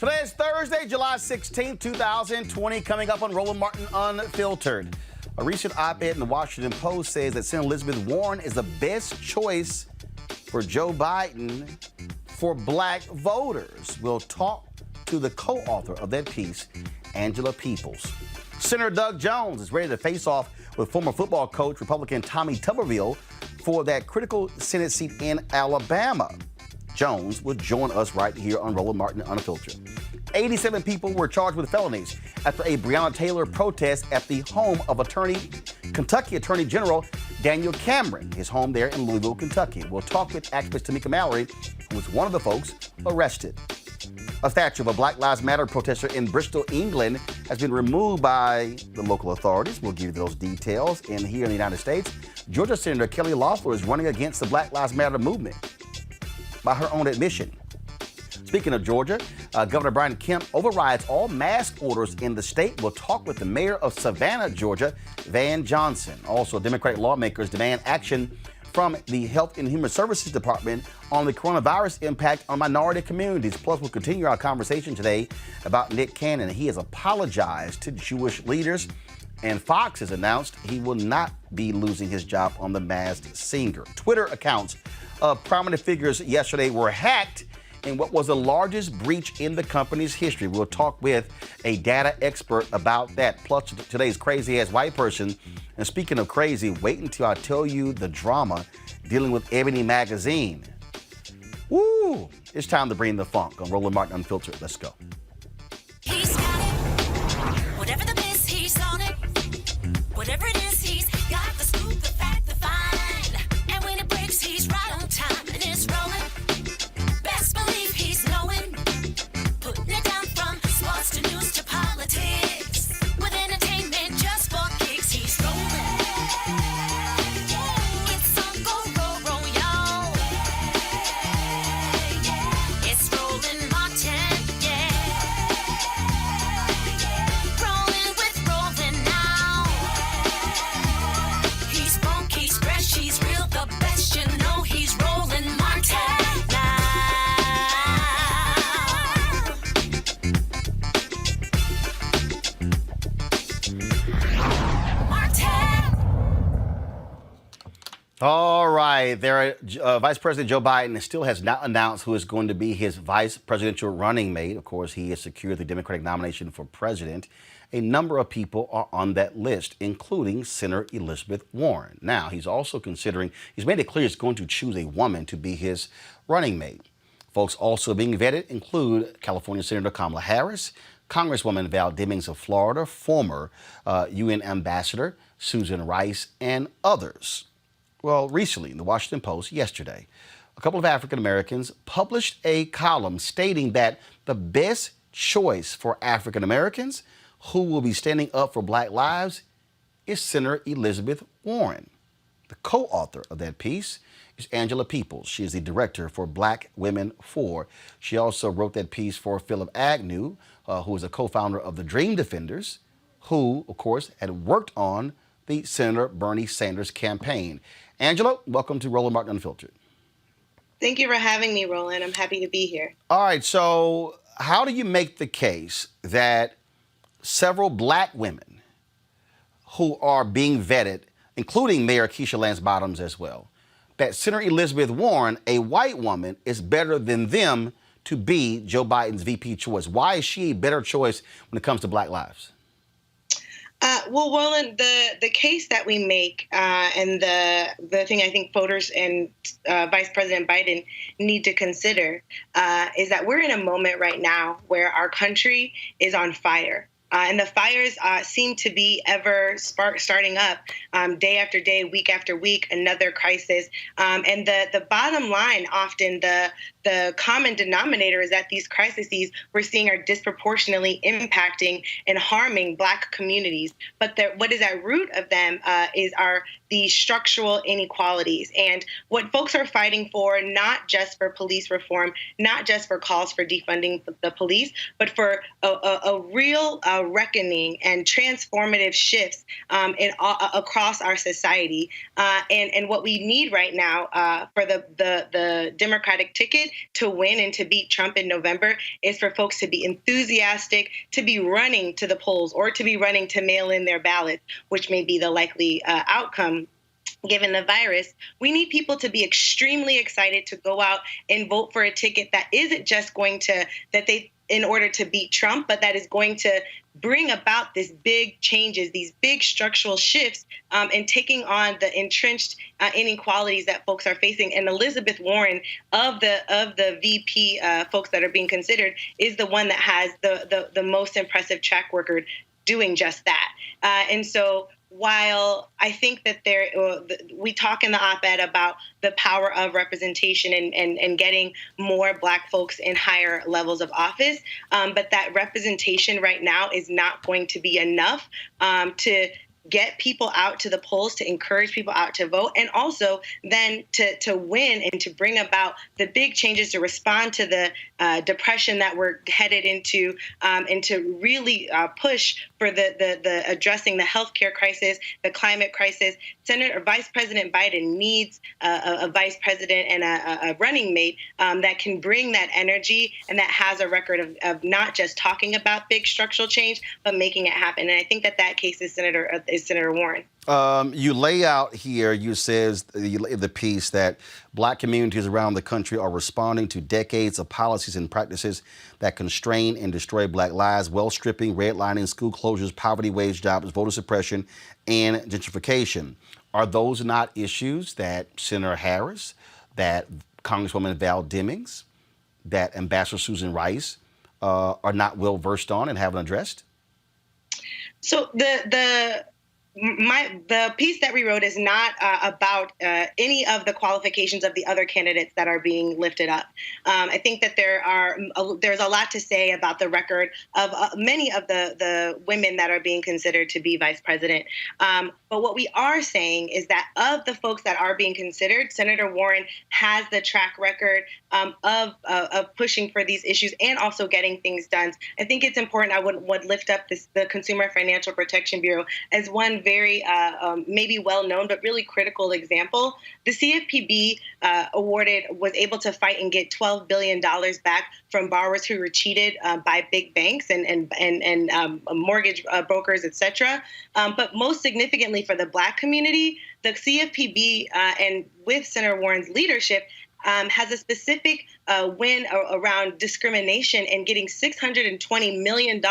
Today is Thursday, July 16, 2020, coming up on Roland Martin Unfiltered. A recent op-ed in the Washington Post says that Senator Elizabeth Warren is the best choice for Joe Biden for black voters. We'll talk to the co-author of that piece, Angela Peoples. Senator Doug Jones is ready to face off with former football coach, Republican Tommy Tuberville, for that critical Senate seat in Alabama. Jones will join us right here on Roland Martin Unfiltered. 87 people were charged with felonies after a Breonna Taylor protest at the home of Kentucky Attorney General Daniel Cameron, his home there in Louisville, Kentucky. We'll talk with activist Tamika Mallory, who was one of the folks arrested. A statue of a Black Lives Matter protester in Bristol, England, has been removed by the local authorities. We'll give you those details. And here in the United States, Georgia Senator Kelly Loeffler is running against the Black Lives Matter movement by her own admission. Speaking of Georgia, Governor Brian Kemp overrides all mask orders in the state. We'll talk with the mayor of Savannah, Georgia, Van Johnson. Also, Democratic lawmakers demand action from the Health and Human Services Department on the coronavirus impact on minority communities. Plus, we'll continue our conversation today about Nick Cannon. He has apologized to Jewish leaders, and Fox has announced he will not be losing his job on The Masked Singer. Twitter accounts of prominent figures yesterday were hacked in what was the largest breach in the company's history. We'll talk with a data expert about that. Plus, today's crazy-ass white person. And speaking of crazy, wait until I tell you the drama dealing with Ebony Magazine. Woo! It's time to bring the funk on Roland Martin Unfiltered. Let's go. He's got it. Whatever the miss, he's on it. Whatever it is, he's got the scoop, the fact, the find. And when it breaks, he's right on time and it's rolling. Best believe he's knowing. Putting it down from sports to news to politics. With entertainment just for kicks, he's rolling. It's on go, roll, y'all. It's Roland Martin, yeah. Rolling with Roland now. He's funk, he's fresh, he's real, the best, you know he's Roland Martin now. Martin. All right. Vice President Joe Biden still has not announced who is going to be his vice presidential running mate. Of course, he has secured the Democratic nomination for president. A number of people are on that list, including Senator Elizabeth Warren. Now, he's made it clear he's going to choose a woman to be his running mate. Folks also being vetted include California Senator Kamala Harris, Congresswoman Val Demings of Florida, former UN Ambassador Susan Rice, and others. Well, recently, in the Washington Post yesterday, a couple of African Americans published a column stating that the best choice for African Americans who will be standing up for Black lives is Senator Elizabeth Warren. The co-author of that piece is Angela Peoples. She is the director for Black Women For. She also wrote that piece for Philip Agnew, who is a co-founder of the Dream Defenders, who, of course, had worked on the Senator Bernie Sanders campaign. Angela, welcome to Roland Martin Unfiltered. Thank you for having me, Roland. I'm happy to be here. All right, so how do you make the case that several Black women who are being vetted, including Mayor Keisha Lance Bottoms as well, that Senator Elizabeth Warren, a white woman, is better than them to be Joe Biden's VP choice? Why is she a better choice when it comes to Black lives? Well, Roland, the case that we make and the thing I think voters and Vice President Biden need to consider is that we're in a moment right now where our country is on fire. And the fires seem to be ever starting up day after day, week after week, another crisis. And the bottom line, often the common denominator is that these crises we're seeing are disproportionately impacting and harming Black communities. But what is at root of them are the structural inequalities. And what folks are fighting for, not just for police reform, not just for calls for defunding the police, but for a real reckoning and transformative shifts across our society. And what we need right now for the Democratic ticket to win and to beat Trump in November is for folks to be enthusiastic, to be running to the polls, or to be running to mail in their ballots, which may be the likely outcome. Given the virus, we need people to be extremely excited to go out and vote for a ticket that isn't just going to, in order to beat Trump, but that is going to bring about these big changes, these big structural shifts, and taking on the entrenched inequalities that folks are facing. And Elizabeth Warren, of the VP folks that are being considered, is the one that has the most impressive track record doing just that. And so while I think that we talk in the op-ed about the power of representation and getting more Black folks in higher levels of office, but that representation right now is not going to be enough to get people out to the polls, to encourage people out to vote, and also then to win and to bring about the big changes to respond to the depression that we're headed into, and to really push for the addressing the healthcare crisis, the climate crisis. Vice President Biden needs a vice president and a running mate that can bring that energy and that has a record of not just talking about big structural change, but making it happen. And I think that case is Senator Warren. You lay out here, you says the piece that black communities around the country are responding to decades of policies and practices that constrain and destroy black lives: wealth stripping, redlining, school closures, poverty, wage jobs, voter suppression, and gentrification. Are those not issues that Senator Harris, that Congresswoman Val Demings, that Ambassador Susan Rice are not well versed on and haven't addressed? So the piece that we wrote is not about any of the qualifications of the other candidates that are being lifted up. I think that there's a lot to say about the record of many of the women that are being considered to be vice president. But what we are saying is that of the folks that are being considered, Senator Warren has the track record of pushing for these issues and also getting things done. I think it's important. I would lift up the Consumer Financial Protection Bureau as one very maybe well-known but really critical example. The CFPB was able to fight and get $12 billion back from borrowers who were cheated by big banks and mortgage brokers, et cetera. But most significantly for the Black community, the CFPB and with Senator Warren's leadership has a specific win around discrimination and getting $620 million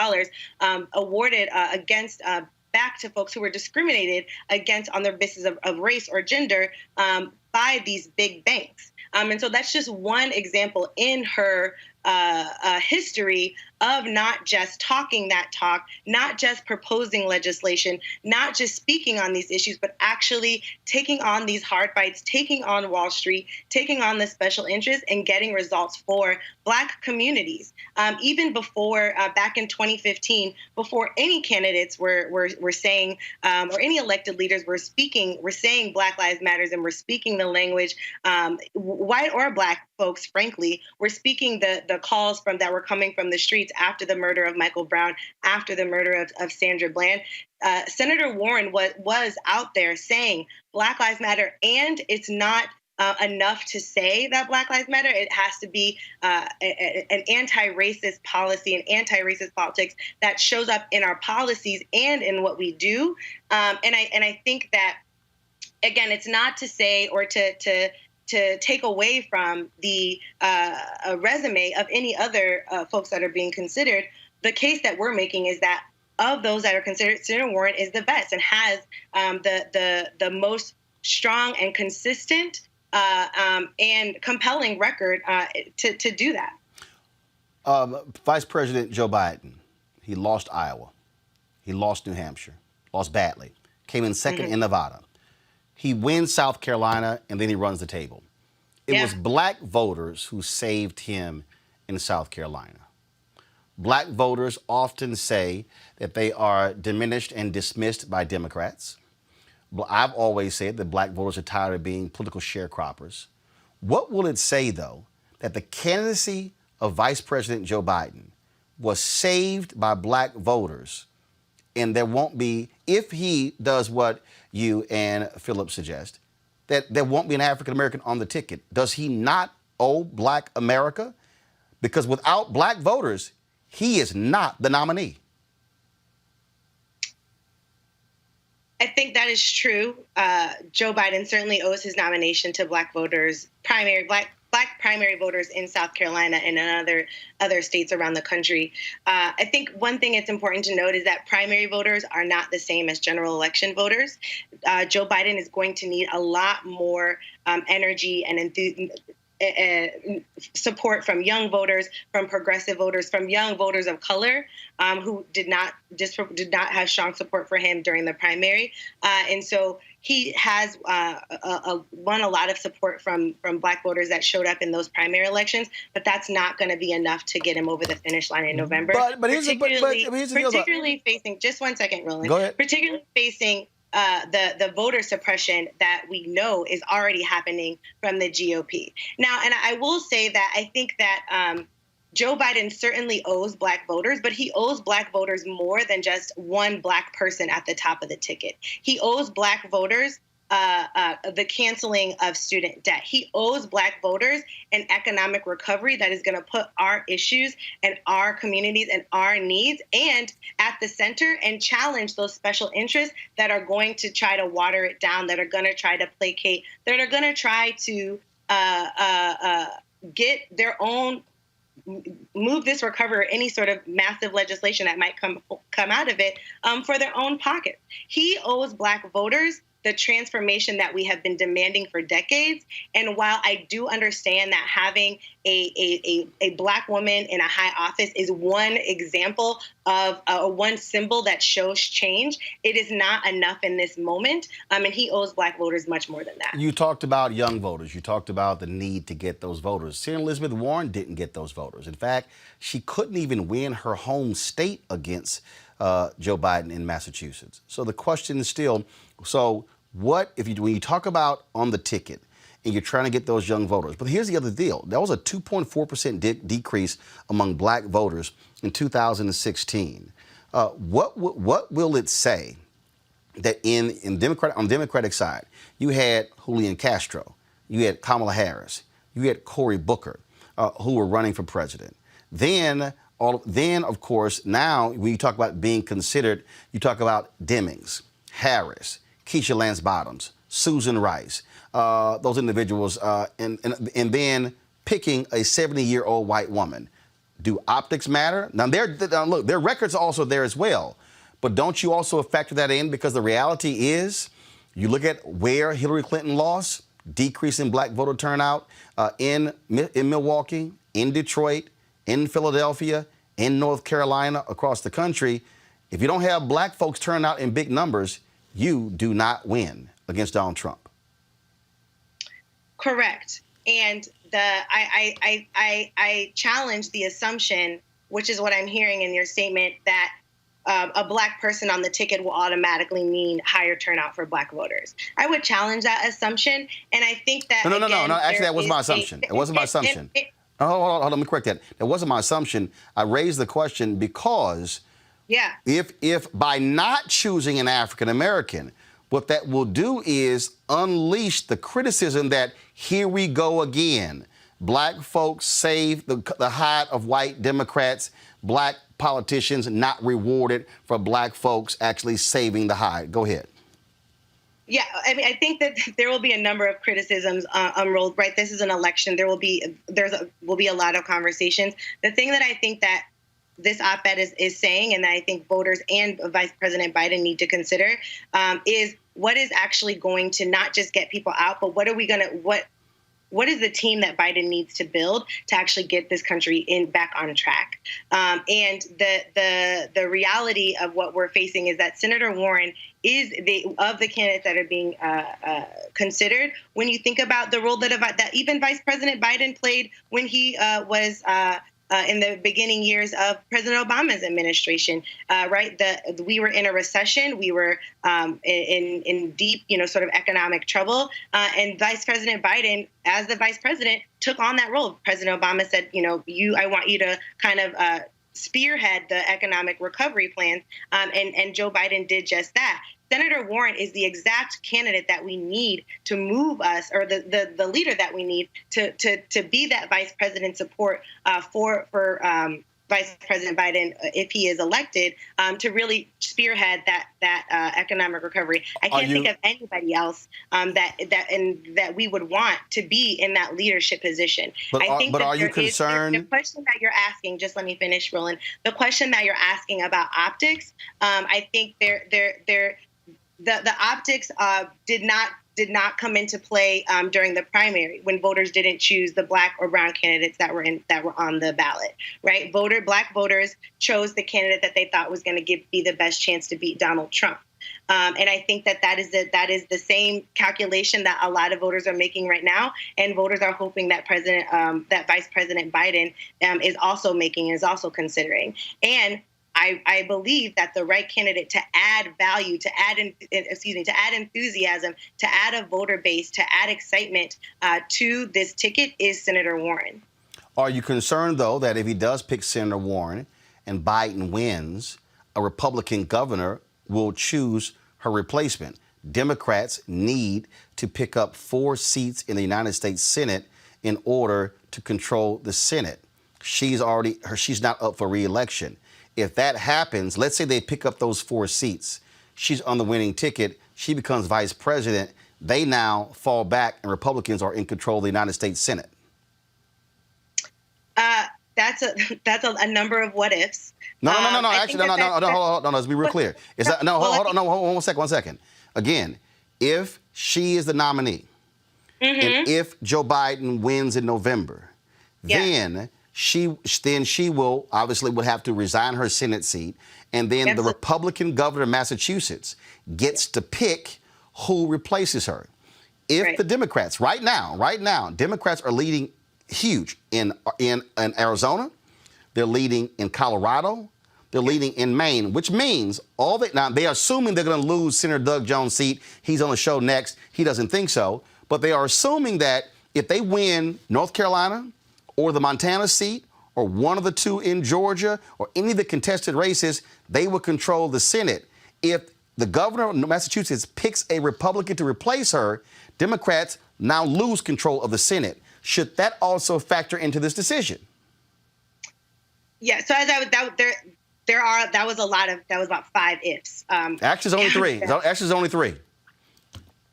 awarded against back to folks who were discriminated against on the basis of race or gender by these big banks. And so that's just one example in her history of not just talking that talk, not just proposing legislation, not just speaking on these issues, but actually taking on these hard fights, taking on Wall Street, taking on the special interests, and getting results for Black communities. Even before, back in 2015, before any candidates were saying, or any elected leaders were saying Black Lives Matters, and were speaking the language, white or Black folks, frankly, were speaking the calls that were coming from the streets after the murder of Michael Brown, after the murder of Sandra Bland. Senator Warren was out there saying Black Lives Matter, and it's not enough to say that Black Lives Matter. It has to be an anti-racist policy and anti-racist politics that shows up in our policies and in what we do. And I think that, again, it's not to say or to take away from the resume of any other folks that are being considered. The case that we're making is that of those that are considered, Senator Warren is the best and has the most strong and consistent and compelling record to do that. Vice President Joe Biden, he lost Iowa. He lost New Hampshire, lost badly, came in second in Nevada. He wins South Carolina, and then he runs the table. It was Black voters who saved him in South Carolina. Black voters often say that they are diminished and dismissed by Democrats. I've always said that Black voters are tired of being political sharecroppers. What will it say, though, that the candidacy of Vice President Joe Biden was saved by Black voters, and there won't be, if he does what you and Philip suggest, that there won't be an African American on the ticket? Does he not owe Black America? Because without Black voters, he is not the nominee. I think that is true. Joe Biden certainly owes his nomination to Black voters, Black primary voters in South Carolina and in other states around the country. I think one thing it's important to note is that primary voters are not the same as general election voters. Joe Biden is going to need a lot more energy and support from young voters, from progressive voters, from young voters of color who did not have strong support for him during the primary. And so he has won a lot of support from Black voters that showed up in those primary elections, but that's not going to be enough to get him over the finish line in November. But here's the deal. Particularly facing, just 1 second, Roland. Go ahead. Particularly facing the voter suppression that we know is already happening from the GOP. Now, and I will say that I think that Joe Biden certainly owes Black voters, but he owes Black voters more than just one Black person at the top of the ticket. He owes Black voters the canceling of student debt. He owes Black voters an economic recovery that is going to put our issues and our communities and our needs and at the center and challenge those special interests that are going to try to water it down, that are going to try to placate, that are going to try to get their own, move this recovery or any sort of massive legislation that might come out of it for their own pockets. He owes Black voters the transformation that we have been demanding for decades. And while I do understand that having a Black woman in a high office is one example of one symbol that shows change, it is not enough in this moment. And he owes Black voters much more than that. You talked about young voters. You talked about the need to get those voters. Senator Elizabeth Warren didn't get those voters. In fact, she couldn't even win her home state against Joe Biden in Massachusetts. So the question is still, so what if when you talk about on the ticket and you're trying to get those young voters, but here's the other deal. That was a 2.4% decrease among Black voters in 2016. What will it say that on the Democratic side, you had Julian Castro, you had Kamala Harris, you had Cory Booker, who were running for president. Then, of course, now when you talk about being considered, you talk about Demings, Harris, Keisha Lance Bottoms, Susan Rice, those individuals, and then picking a 70-year-old white woman. Do optics matter? Now, look, their records are also there as well. But don't you also factor that in? Because the reality is, you look at where Hillary Clinton lost, decrease in Black voter turnout in Milwaukee, in Detroit, in Philadelphia, in North Carolina, across the country. If you don't have Black folks turn out in big numbers, you do not win against Donald Trump. Correct. And I challenge the assumption, which is what I'm hearing in your statement, that a Black person on the ticket will automatically mean higher turnout for Black voters. I would challenge that assumption, and I think that no. Actually, that wasn't my assumption. It wasn't my assumption. Hold on. Let me correct that. That wasn't my assumption. I raised the question because if by not choosing an African American, what that will do is unleash the criticism that here we go again. Black folks save the hide of white Democrats. Black politicians not rewarded for Black folks actually saving the hide. Go ahead. Yeah, I mean, I think that there will be a number of criticisms unrolled. Right, this is an election. There will be a lot of conversations. The thing that I think that this op-ed is saying, and that I think voters and Vice President Biden need to consider, is what is actually going to not just get people out, but what is the team that Biden needs to build to actually get this country back on track? And the reality of what we're facing is that Senator Warren is of the candidates that are being considered. When you think about the role that even Vice President Biden played when he was in the beginning years of President Obama's administration, right? We were in a recession. We were in deep, sort of economic trouble. And Vice President Biden, as the vice president, took on that role. President Obama said, I want you to kind of spearhead the economic recovery plans. And Joe Biden did just that. Senator Warren is the exact candidate that we need to move us, or the leader that we need to be that vice president support for Vice President Biden, if he is elected, to really spearhead that economic recovery. I can't think of anybody else that we would want to be in that leadership position. But are you concerned? The question that you're asking, just let me finish, Roland. The question that you're asking about optics, I think the optics did not come into play during the primary when voters didn't choose the Black or brown candidates that were on the ballot, right? Black voters chose the candidate that they thought was going to be the best chance to beat Donald Trump. And I think that is the same calculation that a lot of voters are making right now, and voters are hoping that Vice President Biden is also making, is also considering. And I believe that the right candidate to add value, to add enthusiasm, to add a voter base, to add excitement to this ticket is Senator Warren. Are you concerned, though, that if he does pick Senator Warren and Biden wins, a Republican governor will choose her replacement? Democrats need to pick up 4 seats in the United States Senate in order to control the Senate. She's not up for re-election. If that happens, let's say they pick up those 4 seats, she's on the winning ticket, she becomes vice president, they now fall back and Republicans are in control of the United States Senate. That's a number of what ifs. No. Actually, no. Let's be real clear. Is that no? Hold on. 1 second. Again, if she is the nominee, and if Joe Biden wins in November, then she will obviously would have to resign her Senate seat, and then the Republican governor of Massachusetts gets to pick who replaces her. If the Democrats right now, Democrats are leading huge in Arizona, they're leading in Colorado, they're leading in Maine, which means now they're assuming they're going to lose Senator Doug Jones' seat. He's on the show next. He doesn't think so, but they are assuming that if they win North Carolina or the Montana seat or one of the 2 in Georgia or any of the contested races, they will control the Senate. If the governor of Massachusetts picks a Republican to replace her, Democrats now lose control of the Senate. Should that also factor into this decision? Yeah. So that was about 5 ifs. Actually, it's only 3.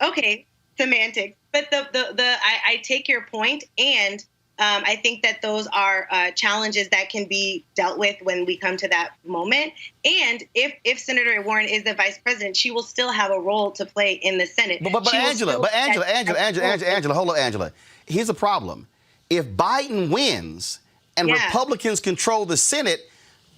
Okay, semantics. But I take your point, and I think that those are challenges that can be dealt with when we come to that moment. And if Senator Warren is the vice president, she will still have a role to play in the Senate. But Angela, hold on, Angela. Here's the problem. If Biden wins and Republicans control the Senate,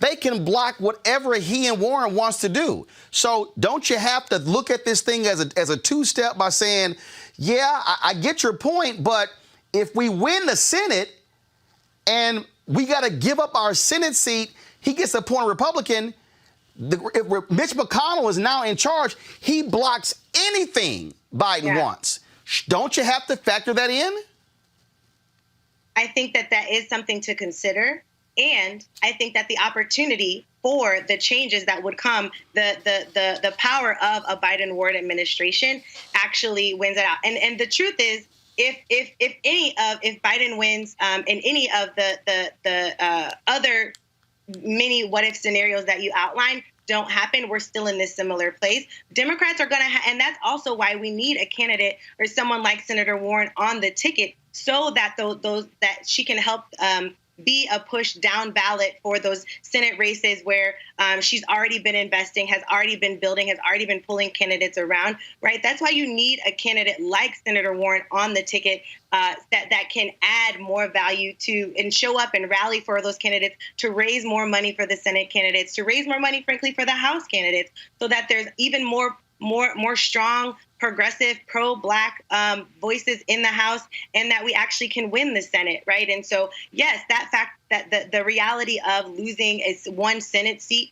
they can block whatever he and Warren wants to do. So don't you have to look at this thing as a 2-step by saying, I get your point, but if we win the Senate and we got to give up our Senate seat, he gets to appoint a Republican. If Mitch McConnell is now in charge, he blocks anything Biden wants. Don't you have to factor that in? I think that is something to consider. And I think that the opportunity for the changes that would come, the power of a Biden-Warren administration actually wins it out. And the truth is, if Biden wins in any of the other many what-if scenarios that you outlined don't happen, we're still in this similar place. Democrats are going to and that's also why we need a candidate or someone like Senator Warren on the ticket so that that she can help be a push down ballot for those Senate races where she's already been investing, has already been building, has already been pulling candidates around, right? That's why you need a candidate like Senator Warren on the ticket that can add more value to and show up and rally for those candidates, to raise more money for the Senate candidates, to raise more money, frankly, for the House candidates, so that there's even more strong, progressive, pro-Black voices in the House, and that we actually can win the Senate, right? And so, yes, that fact that the reality of losing one Senate seat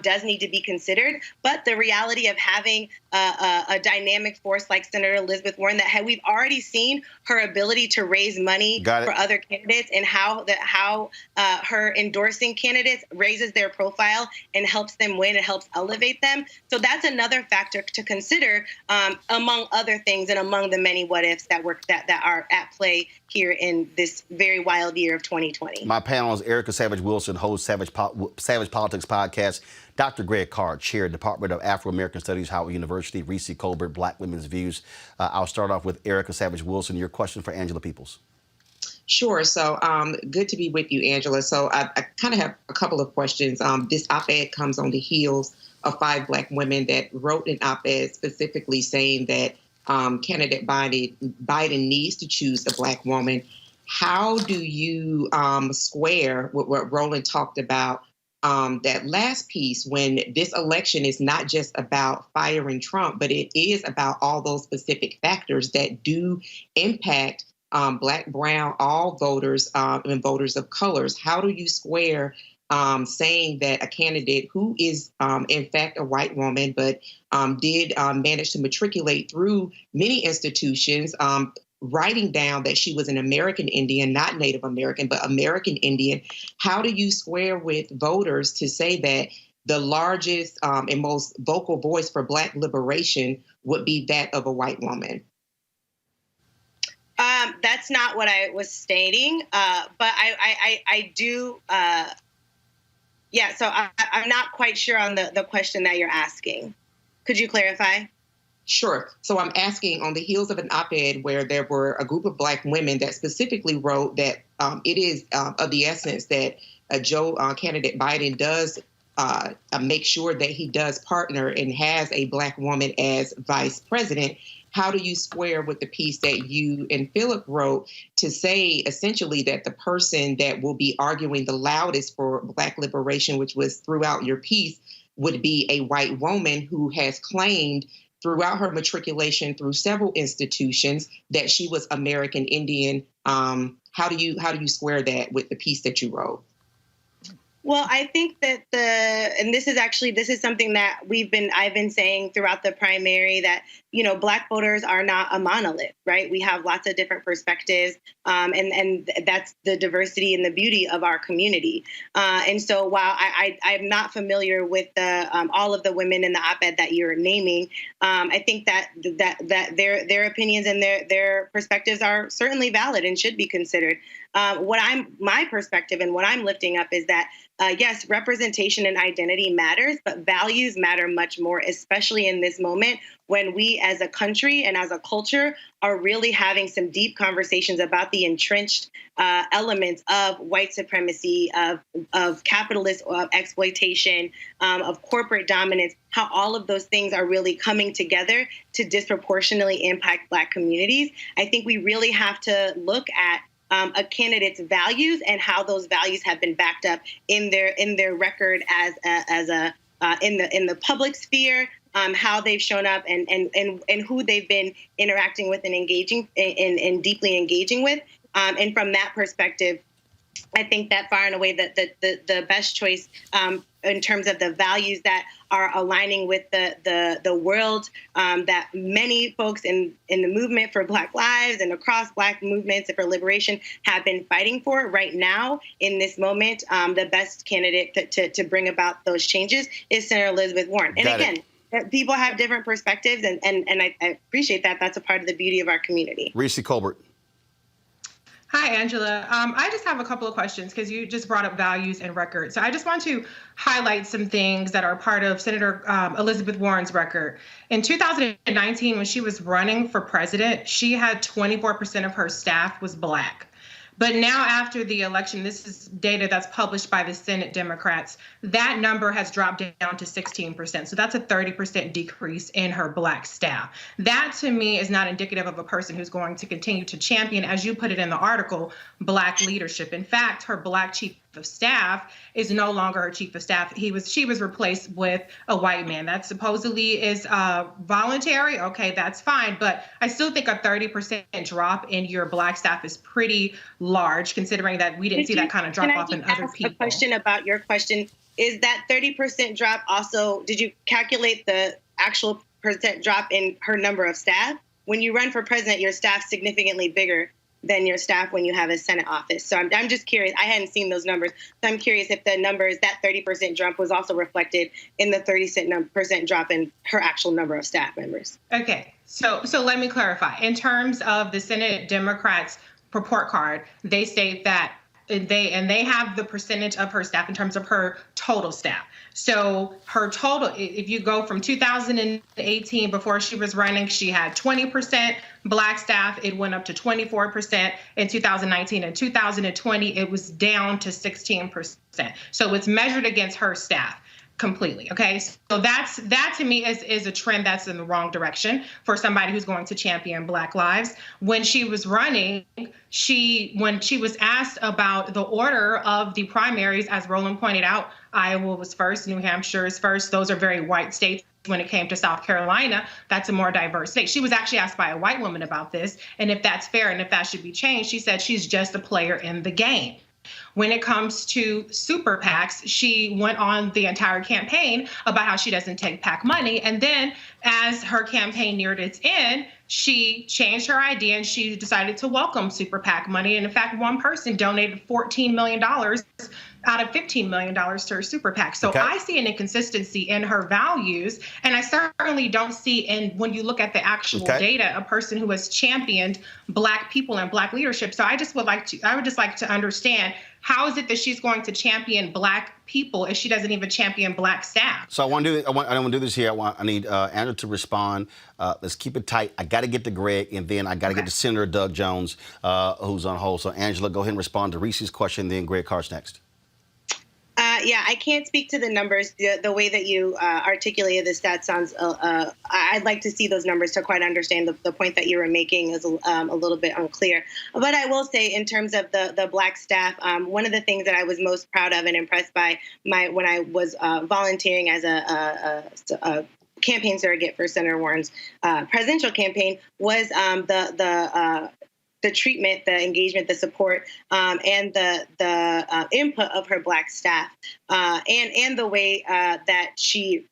does need to be considered, but the reality of having a dynamic force like Senator Elizabeth Warren, that we've already seen her ability to raise money for other candidates, and how her endorsing candidates raises their profile and helps them win and helps elevate them. So that's another factor to consider, among other things, and among the many what-ifs that are at play here in this very wild year of 2020. My panel is Erica Savage Wilson, host Savage Politics Podcast, Dr. Greg Carr, Chair, Department of Afro-American Studies, Howard University, Reese Colbert, Black Women's Views. I'll start off with Erica Savage Wilson. Your question for Angela Peoples. Sure. So good to be with you, Angela. So I kind of have a couple of questions. This op-ed comes on the heels of 5 Black women that wrote an op-ed specifically saying that candidate Biden needs to choose a Black woman. How do you square with what Roland talked about that last piece, when this election is not just about firing Trump, but it is about all those specific factors that do impact Black, brown, all voters and voters of colors. How do you square saying that a candidate who is, in fact, a white woman, but did manage to matriculate through many institutions, writing down that she was an American Indian, not Native American, but American Indian? How do you square with voters to say that the largest and most vocal voice for Black liberation would be that of a white woman? That's not what I was stating, but I do. Yeah, so I'm not quite sure on the question that you're asking. Could you clarify? Sure. So I'm asking, on the heels of an op-ed where there were a group of Black women that specifically wrote that it is of the essence that Joe candidate Biden does make sure that he does partner and has a Black woman as vice president. How do you square with the piece that you and Philip wrote to say essentially that the person that will be arguing the loudest for Black liberation, which was throughout your piece, would be a white woman who has claimed throughout her matriculation through several institutions that she was American Indian? How do you square that with the piece that you wrote? Well, I think that this is something that I've been saying throughout the primary, that, Black voters are not a monolith, right? We have lots of different perspectives, and that's the diversity and the beauty of our community. And so while I'm not familiar with all of the women in the op-ed that you're naming, I think that their opinions and their perspectives are certainly valid and should be considered. My perspective and what I'm lifting up is that, yes, representation and identity matters, but values matter much more, especially in this moment when we as a country and as a culture are really having some deep conversations about the entrenched elements of white supremacy, of capitalist exploitation, of corporate dominance, how all of those things are really coming together to disproportionately impact Black communities. I think we really have to look at a candidate's values and how those values have been backed up in their record in the public sphere, how they've shown up and who they've been interacting with and engaging and deeply engaging with. And from that perspective, I think that far and away the best choice in terms of the values that are aligning with the world that many folks in the movement for Black lives and across Black movements for liberation have been fighting for right now in this moment. The best candidate to bring about those changes is Senator Elizabeth Warren. And again, people have different perspectives, and I appreciate that. That's a part of the beauty of our community. Reese Colbert. Hi, Angela. I just have a couple of questions because you just brought up values and record. So I just want to highlight some things that are part of Senator Elizabeth Warren's record. In 2019, when she was running for president, she had 24% of her staff was Black. But now after the election, this is data that's published by the Senate Democrats, that number has dropped down to 16%. So that's a 30% decrease in her Black staff. That to me is not indicative of a person who's going to continue to champion, as you put it in the article, Black leadership. In fact, her Black chief of staff is no longer her chief of staff. She was replaced with a white man. That supposedly is voluntary. Okay, that's fine. But I still think a 30% drop in your Black staff is pretty large, considering that we didn't see that kind of drop off in other people. A question about your question. Is that 30% drop also, did you calculate the actual percent drop in her number of staff? When you run for president, your staff's significantly bigger than your staff when you have a Senate office. So I'm just curious. I hadn't seen those numbers. So I'm curious if the numbers, that 30% drop was also reflected in the 30% drop in her actual number of staff members. Okay. So let me clarify. In terms of the Senate Democrats' report card, they state that they have the percentage of her staff in terms of her total staff. So her total, if you go from 2018, before she was running, she had 20% Black staff. It went up to 24% in 2019. In 2020, it was down to 16%. So it's measured against her staff completely. Okay. So that to me is a trend that's in the wrong direction for somebody who's going to champion Black lives. When she was running, when she was asked about the order of the primaries, as Roland pointed out, Iowa was first, New Hampshire is first. Those are very white states. When it came to South Carolina, that's a more diverse state. She was actually asked by a white woman about this, and if that's fair and if that should be changed. She said she's just a player in the game. When it comes to super PACs, she went on the entire campaign about how she doesn't take PAC money. And then as her campaign neared its end, she changed her idea and she decided to welcome super PAC money. And in fact, one person donated $14 million out of $15 million to her super PAC. So I see an inconsistency in her values. And I certainly don't see, and when you look at the actual data, a person who has championed Black people and Black leadership. So I would just like to understand, how is it that she's going to champion Black people if she doesn't even champion Black staff? So I want to do this here. I need Andrew to respond. Let's keep it tight. I got to get to Greg, and then I got to get to Senator Doug Jones, who's on hold. So Angela, go ahead and respond to Reese's question, then Greg Carr's next. Yeah, I can't speak to the numbers. The way that you articulated the stats sounds, I'd like to see those numbers to quite understand the point that you were making is a little bit unclear. But I will say, in terms of the Black staff, one of the things that I was most proud of and impressed by when I was volunteering as a campaign surrogate for Senator Warren's presidential campaign was the treatment, the engagement, the support, and the input of her Black staff, and the way that she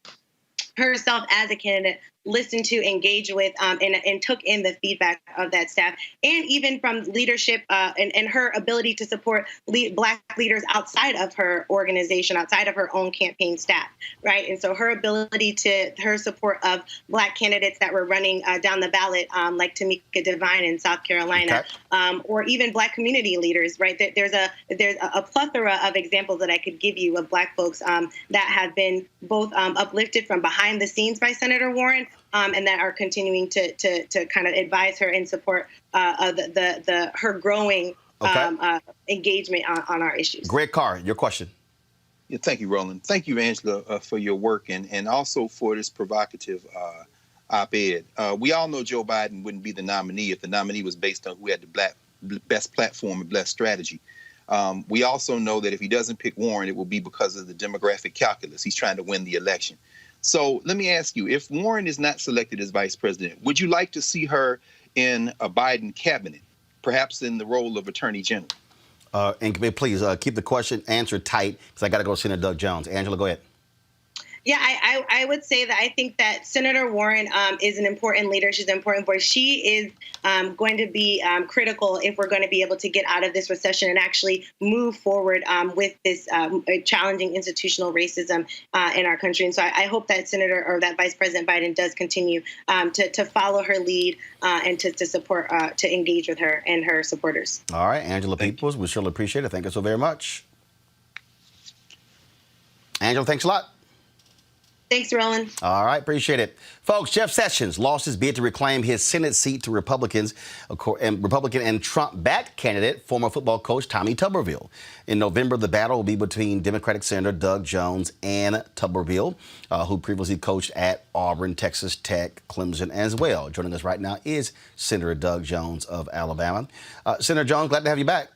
herself as a candidate listened to, engaged with, and took in the feedback of that staff, and even from leadership and her ability to support Black leaders outside of her organization, outside of her own campaign staff, right? And so her support of Black candidates that were running down the ballot, like Tamika Devine in South Carolina, or even Black community leaders, right? There's a plethora of examples that I could give you of Black folks that have been both uplifted from behind the scenes by Senator Warren, and that are continuing to kind of advise her and support her growing engagement on our issues. Greg Carr, your question. Yeah, thank you, Roland. Thank you, Angela, for your work and also for this provocative op-ed. We all know Joe Biden wouldn't be the nominee if the nominee was based on who had the best platform and best strategy. We also know that if he doesn't pick Warren, it will be because of the demographic calculus. He's trying to win the election. So let me ask you, if Warren is not selected as vice president, would you like to see her in a Biden cabinet, perhaps in the role of attorney general? And please keep the question answered tight, because I got to go to Senator Doug Jones. Angela, go ahead. Yeah, I would say that I think that Senator Warren is an important leader. She's an important voice. She is going to be critical if we're going to be able to get out of this recession and actually move forward with this challenging institutional racism in our country. And so I hope that that Vice President Biden does continue to follow her lead and to support, to engage with her and her supporters. All right, Angela Peoples, we surely appreciate it. Thank you so very much. Angela, thanks a lot. Thanks, Roland. All right, appreciate it. Folks, Jeff Sessions lost his bid to reclaim his Senate seat to Republican and Trump-backed candidate, former football coach Tommy Tuberville. In November, the battle will be between Democratic Senator Doug Jones and Tuberville, who previously coached at Auburn, Texas Tech, Clemson as well. Joining us right now is Senator Doug Jones of Alabama. Senator Jones, glad to have you back.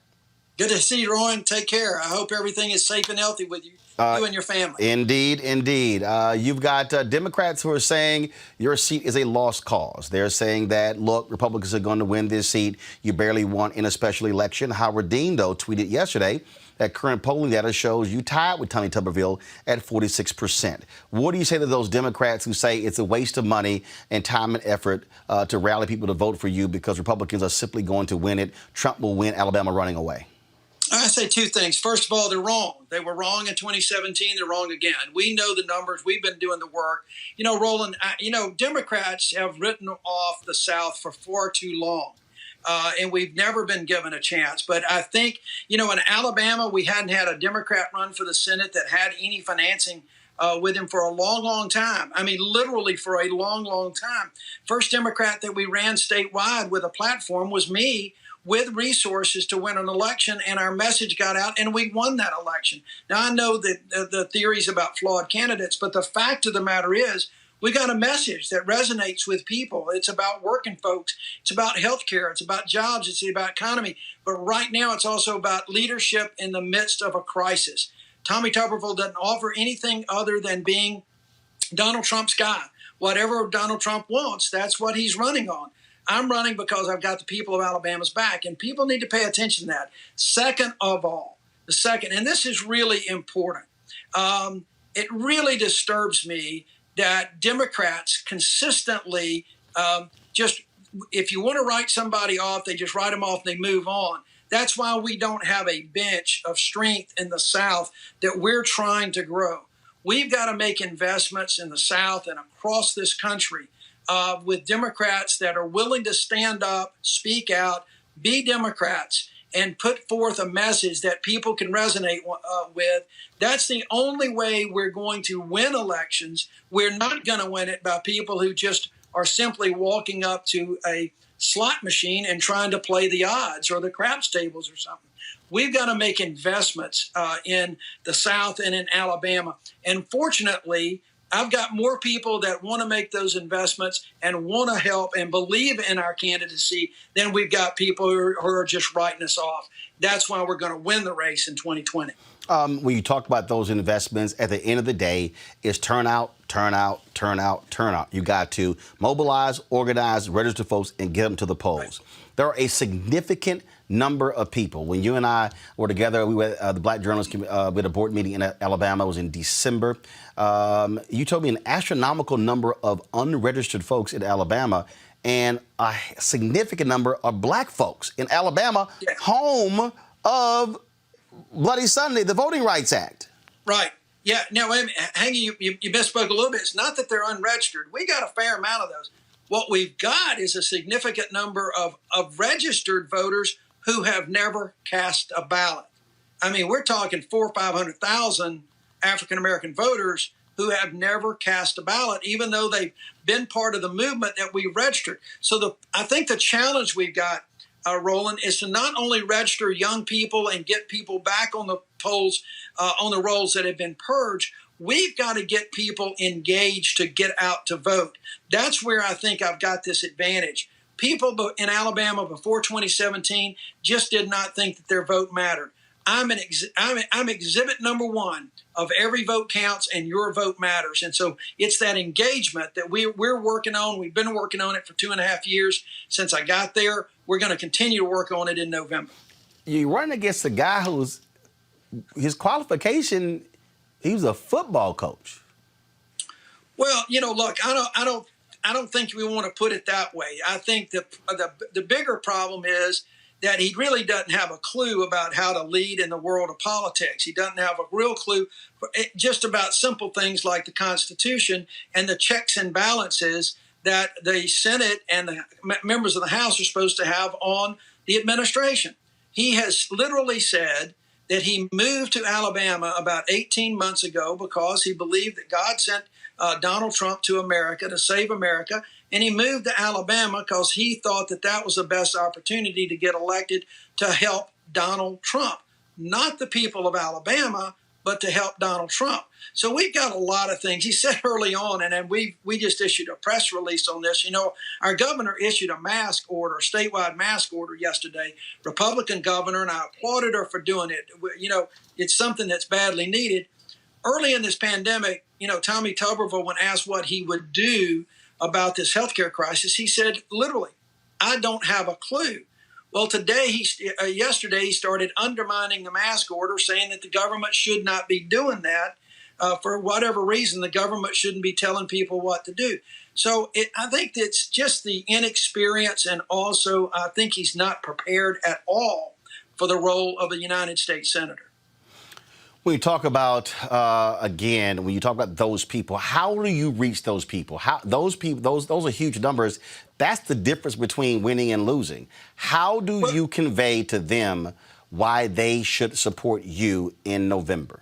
Good to see you, Roland. Take care. I hope everything is safe and healthy with you, you and your family. Indeed, indeed. You've got Democrats who are saying your seat is a lost cause. They're saying that, look, Republicans are going to win this seat. You barely won in a special election. Howard Dean, though, tweeted yesterday that current polling data shows you tied with Tommy Tuberville at 46%. What do you say to those Democrats who say it's a waste of money and time and effort to rally people to vote for you because Republicans are simply going to win it? Trump will win, Alabama running away. I say two things. First of all, they're wrong. They were wrong in 2017. They're wrong again. We know the numbers. We've been doing the work. You know, Roland, Democrats have written off the South for far too long. And we've never been given a chance. But I think, in Alabama, we hadn't had a Democrat run for the Senate that had any financing with him for a long, long time. I mean, literally for a long, long time. First Democrat that we ran statewide with a platform was me, with resources to win an election, and our message got out, and we won that election. Now, I know that the theories about flawed candidates, but the fact of the matter is we got a message that resonates with people. It's about working folks. It's about health care. It's about jobs. It's about economy. But right now, it's also about leadership in the midst of a crisis. Tommy Tuberville doesn't offer anything other than being Donald Trump's guy. Whatever Donald Trump wants, that's what he's running on. I'm running because I've got the people of Alabama's back, and people need to pay attention to that. Second of all, and this is really important, it really disturbs me that Democrats consistently just, if you want to write somebody off, they just write them off and they move on. That's why we don't have a bench of strength in the South that we're trying to grow. We've got to make investments in the South and across this country with Democrats that are willing to stand up, speak out, be Democrats, and put forth a message that people can resonate with. That's the only way we're going to win elections. We're not going to win it by people who just are simply walking up to a slot machine and trying to play the odds or the craps tables or something. We've got to make investments in the South and in Alabama. And fortunately, I've got more people that want to make those investments and want to help and believe in our candidacy than we've got people who are just writing us off. That's why we're going to win the race in 2020. When you talk about those investments, at the end of the day, it's turnout. You got to mobilize, organize, register folks, and get them to the polls. Right. There are a significant number of people. When you and I were together, we were the Black Journalists with a board meeting in Alabama. It was in December. You told me an astronomical number of unregistered folks in Alabama, and a significant number of black folks in Alabama, yeah, home of Bloody Sunday, the Voting Rights Act. Right. Yeah. Now, Hangy, you misspoke a little bit. It's not that they're unregistered. We got a fair amount of those. What we've got is a significant number of registered voters who have never cast a ballot. I mean, we're talking 400,000 or 500,000 African-American voters who have never cast a ballot, even though they've been part of the movement that we registered. So I think the challenge we've got, Roland, is to not only register young people and get people back on the polls, on the rolls that have been purged, we've got to get people engaged to get out to vote. That's where I think I've got this advantage. People in Alabama before 2017 just did not think that their vote mattered. I'm exhibit number one of every vote counts and your vote matters. And so it's that engagement that we're working on. We've been working on it for 2.5 years since I got there. We're going to continue to work on it in November. You're running against a guy who's, his qualification, he was a football coach. Well, look, I don't think we want to put it that way. I think the bigger problem is that he really doesn't have a clue about how to lead in the world of politics. He doesn't have a real clue just about simple things like the Constitution and the checks and balances that the Senate and the members of the House are supposed to have on the administration. He has literally said that he moved to Alabama about 18 months ago because he believed that God sent Donald Trump to America to save America. And he moved to Alabama because he thought that that was the best opportunity to get elected to help Donald Trump. Not the people of Alabama, but to help Donald Trump. So we've got a lot of things. He said early on, and then we just issued a press release on this. Our governor issued a mask order, a statewide mask order yesterday, Republican governor, and I applauded her for doing it. It's something that's badly needed. Early in this pandemic, Tommy Tuberville, when asked what he would do about this healthcare crisis, he said, literally, I don't have a clue. Well, yesterday, he started undermining the mask order, saying that the government should not be doing that. For whatever reason, the government shouldn't be telling people what to do. So I think it's just the inexperience, and also I think he's not prepared at all for the role of a United States Senator. When you talk about, when you talk about those people, how do you reach those people? Those are huge numbers. That's the difference between winning and losing. How do you convey to them why they should support you in November?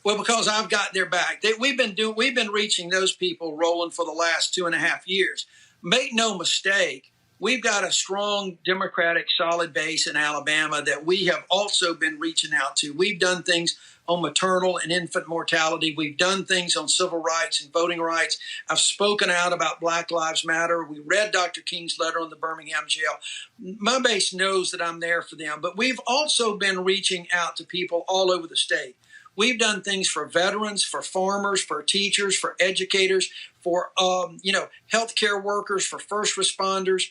Well, because I've got their back. We've been reaching those people, Roland, for the last 2.5 years. Make no mistake, we've got a strong Democratic solid base in Alabama that we have also been reaching out to. We've done things on maternal and infant mortality. We've done things on civil rights and voting rights. I've spoken out about Black Lives Matter. We read Dr. King's letter on the Birmingham jail. My base knows that I'm there for them, but we've also been reaching out to people all over the state. We've done things for veterans, for farmers, for teachers, for educators, for healthcare workers, for first responders.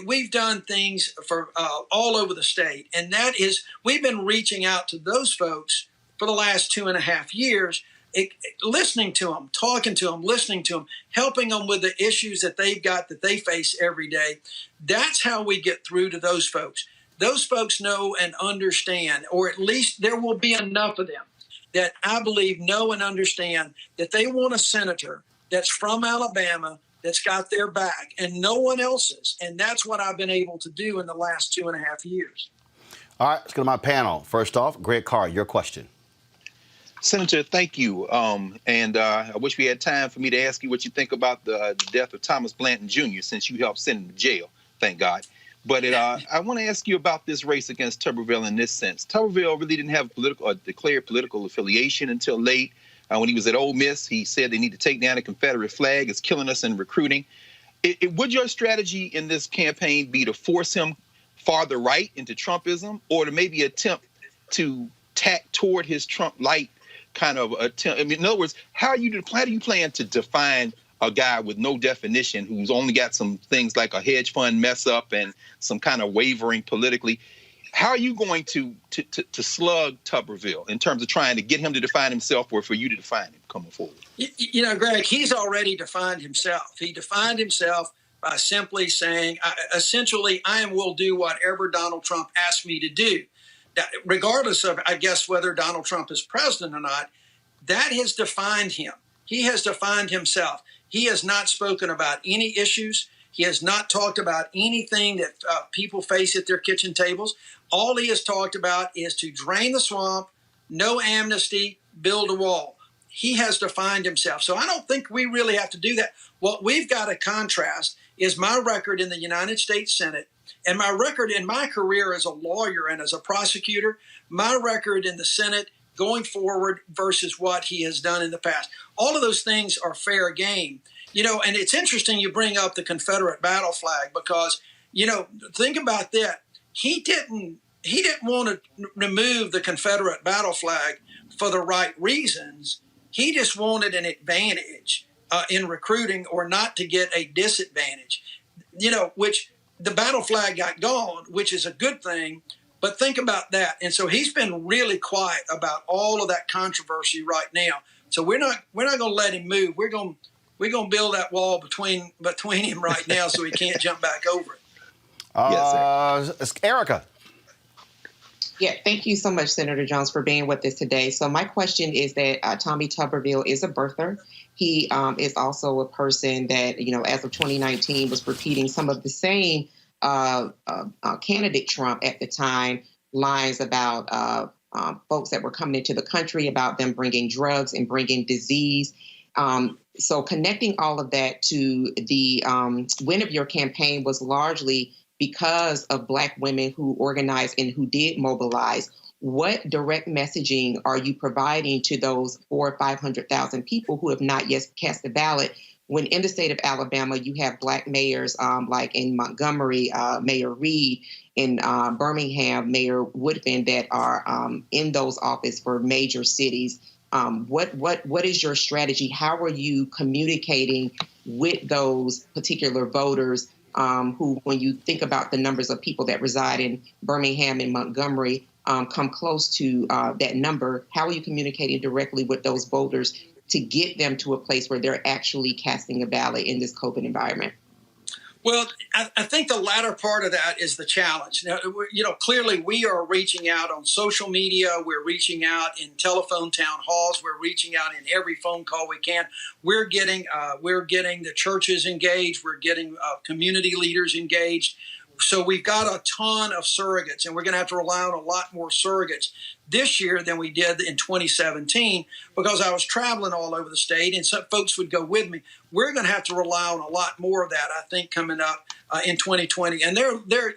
We've done things for all over the state, and we've been reaching out to those folks for the last 2.5 years, listening to them, talking to them, listening to them, helping them with the issues that they've got that they face every day. That's how we get through to those folks. Those folks know and understand, or at least there will be enough of them that I believe know and understand that they want a senator that's from Alabama that's got their back and no one else's. And that's what I've been able to do in the last 2.5 years. All right, let's go to my panel. First off, Greg Carr, your question. Senator, thank you. I wish we had time for me to ask you what you think about the death of Thomas Blanton Jr., since you helped send him to jail, thank God. But I want to ask you about this race against Tuberville in this sense. Tuberville really didn't have declared political affiliation until late. When he was at Ole Miss, he said they need to take down the Confederate flag. It's killing us in recruiting. Would your strategy in this campaign be to force him farther right into Trumpism, or to maybe attempt to tack toward his Trump-light kind of attempt? I mean, in other words, how do you plan to define a guy with no definition who's only got some things like a hedge fund mess up and some kind of wavering politically? How are you going to slug Tuberville in terms of trying to get him to define himself, or for you to define him coming forward? Greg, he's already defined himself. He defined himself by simply saying, essentially, I will do whatever Donald Trump asked me to do. That, regardless of, I guess, whether Donald Trump is president or not, that has defined him. He has defined himself. He has not spoken about any issues. He has not talked about anything that people face at their kitchen tables. All he has talked about is to drain the swamp, no amnesty, build a wall. He has defined himself. So I don't think we really have to do that. What we've got to contrast is my record in the United States Senate and my record in my career as a lawyer and as a prosecutor, my record in the Senate going forward versus what he has done in the past. All of those things are fair game. And it's interesting you bring up the Confederate battle flag because, think about that. He didn't want to remove the Confederate battle flag for the right reasons. He just wanted an advantage in recruiting, or not to get a disadvantage, which the battle flag got gone, which is a good thing. But think about that. And so he's been really quiet about all of that controversy right now. So we're not going to let him move. We're going to build that wall between him right now so he can't jump back over it. Yes, Erica. Yeah, thank you so much, Senator Jones, for being with us today. So my question is that Tommy Tuberville is a birther. He is also a person that, as of 2019, was repeating some of the same candidate Trump at the time lines about folks that were coming into the country, about them bringing drugs and bringing disease. So connecting all of that to the win of your campaign was largely because of Black women who organized and who did mobilize. What direct messaging are you providing to those 400,000 or 500,000 people who have not yet cast a ballot, when in the state of Alabama you have Black mayors like in Montgomery, Mayor Reed, in Birmingham, Mayor Woodfin, that are in those offices for major cities? What is your strategy? How are you communicating with those particular voters who, when you think about the numbers of people that reside in Birmingham and Montgomery, come close to that number? How are you communicating directly with those voters to get them to a place where they're actually casting a ballot in this COVID environment? Well, I think the latter part of that is the challenge. Now, clearly we are reaching out on social media. We're reaching out in telephone town halls. We're reaching out in every phone call we can. We're getting the churches engaged. We're getting community leaders engaged. So we've got a ton of surrogates, and we're going to have to rely on a lot more surrogates this year than we did in 2017, because I was traveling all over the state and some folks would go with me. We're going to have to rely on a lot more of that, I think, coming up in 2020. And they're there.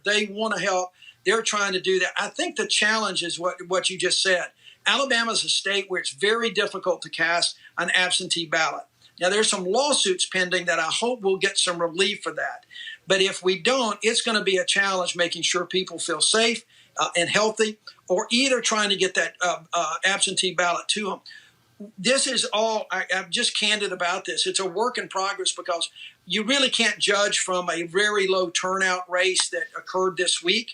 They want to help. They're trying to do that. I think the challenge is what you just said. Alabama is a state where it's very difficult to cast an absentee ballot. Now, there's some lawsuits pending that I hope will get some relief for that. But if we don't, it's going to be a challenge making sure people feel safe and healthy, or either trying to get that absentee ballot to them. This is all, I'm just candid about this. It's a work in progress because you really can't judge from a very low turnout race that occurred this week.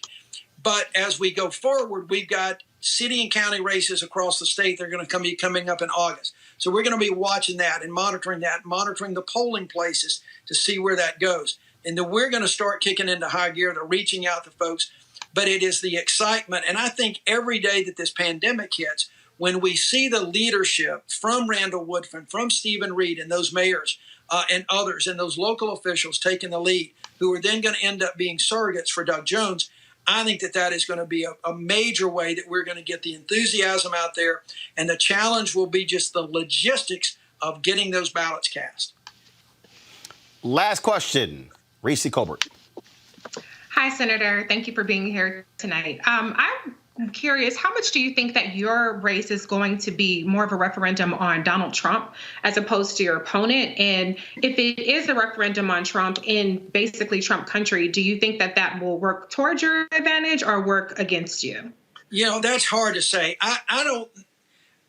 But as we go forward, we've got city and county races across the state. They're going to be coming up in August. So we're going to be watching that and monitoring the polling places to see where that goes. And then we're going to start kicking into high gear. They're reaching out to folks. But it is the excitement. And I think every day that this pandemic hits, when we see the leadership from Randall Woodfin, from Stephen Reed and those mayors and others and those local officials taking the lead, who are then going to end up being surrogates for Doug Jones, I think that is going to be a major way that we're going to get the enthusiasm out there. And the challenge will be just the logistics of getting those ballots cast. Last question, Reese Colbert. Hi, Senator. Thank you for being here tonight. I'm curious, how much do you think that your race is going to be more of a referendum on Donald Trump as opposed to your opponent? And if it is a referendum on Trump in basically Trump country, do you think that that will work towards your advantage or work against you? You know, that's hard to say. I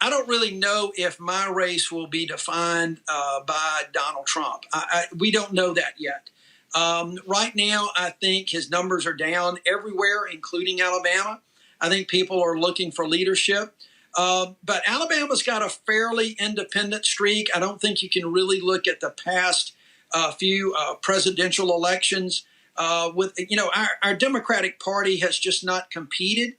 don't really know if my race will be defined by Donald Trump. We don't know that yet. Right now, I think his numbers are down everywhere, including Alabama. I think people are looking for leadership. But Alabama's got a fairly independent streak. I don't think you can really look at the past few presidential elections. Our Democratic Party has just not competed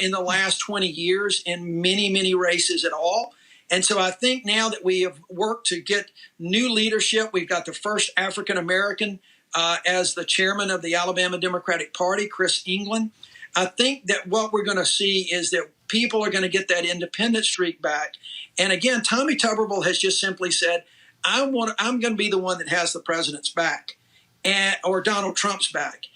in the last 20 years in many, many races at all. And so I think now that we have worked to get new leadership, we've got the first African-American as the chairman of the Alabama Democratic Party, Chris England. I think that what we're going to see is that people are going to get that independent streak back. And again, Tommy Tuberville has just simply said, I'm going to be the one that has the president's back or Donald Trump's back.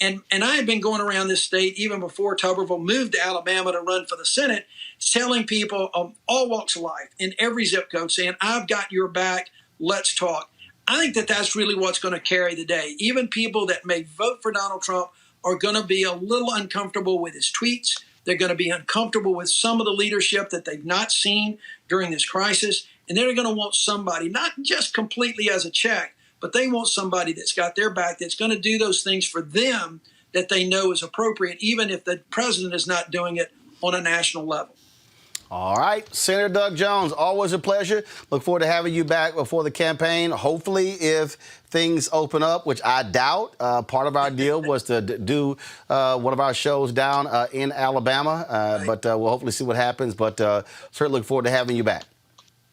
And I have been going around this state even before Tuberville moved to Alabama to run for the Senate, telling people of all walks of life in every zip code saying, I've got your back. Let's talk. I think that that's really what's going to carry the day. Even people that may vote for Donald Trump are going to be a little uncomfortable with his tweets. They're going to be uncomfortable with some of the leadership that they've not seen during this crisis. And they're going to want somebody, not just completely as a check, but they want somebody that's got their back, that's going to do those things for them that they know is appropriate, even if the president is not doing it on a national level. All right, Senator Doug Jones, always a pleasure. Look forward to having you back before the campaign. Hopefully, if things open up, which I doubt, part of our deal was to do one of our shows down in Alabama. But we'll hopefully see what happens. But certainly look forward to having you back.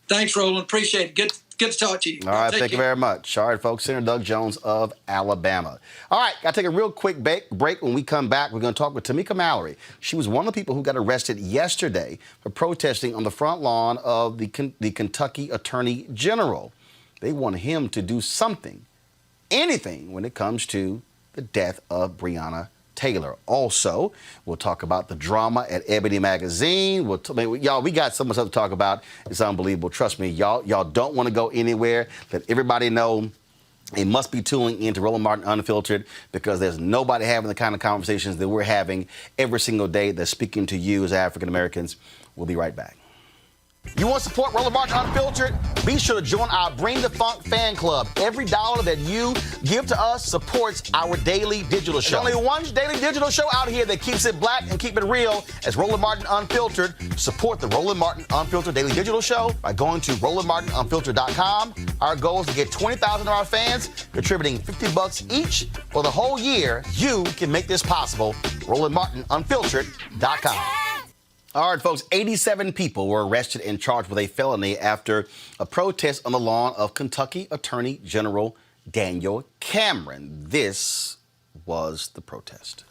Thanks, Roland. Appreciate it. Good to talk to you. All right, thank you very much. All right, folks, Senator Doug Jones of Alabama. All right, got to take a real quick break. When we come back, we're going to talk with Tamika Mallory. She was one of the people who got arrested yesterday for protesting on the front lawn of the Kentucky Attorney General. They want him to do something, anything, when it comes to the death of Breonna Taylor. Also, we'll talk about the drama at Ebony Magazine. Y'all, we got so much stuff to talk about. It's unbelievable. Trust me, y'all don't want to go anywhere. Let everybody know they must be tuning in to Roland Martin Unfiltered, because there's nobody having the kind of conversations that we're having every single day that's speaking to you as African Americans. We'll be right back. You want to support Roland Martin Unfiltered? Be sure to join our Bring the Funk fan club. Every dollar that you give to us supports our daily digital show. There's only one daily digital show out here that keeps it black and keep it real as Roland Martin Unfiltered. Support the Roland Martin Unfiltered daily digital show by going to RolandMartinUnfiltered.com. Our goal is to get 20,000 of our fans contributing $50 each for the whole year. You can make this possible. RolandMartinUnfiltered.com. All right, folks, 87 people were arrested and charged with a felony after a protest on the lawn of Kentucky Attorney General Daniel Cameron. This was the protest.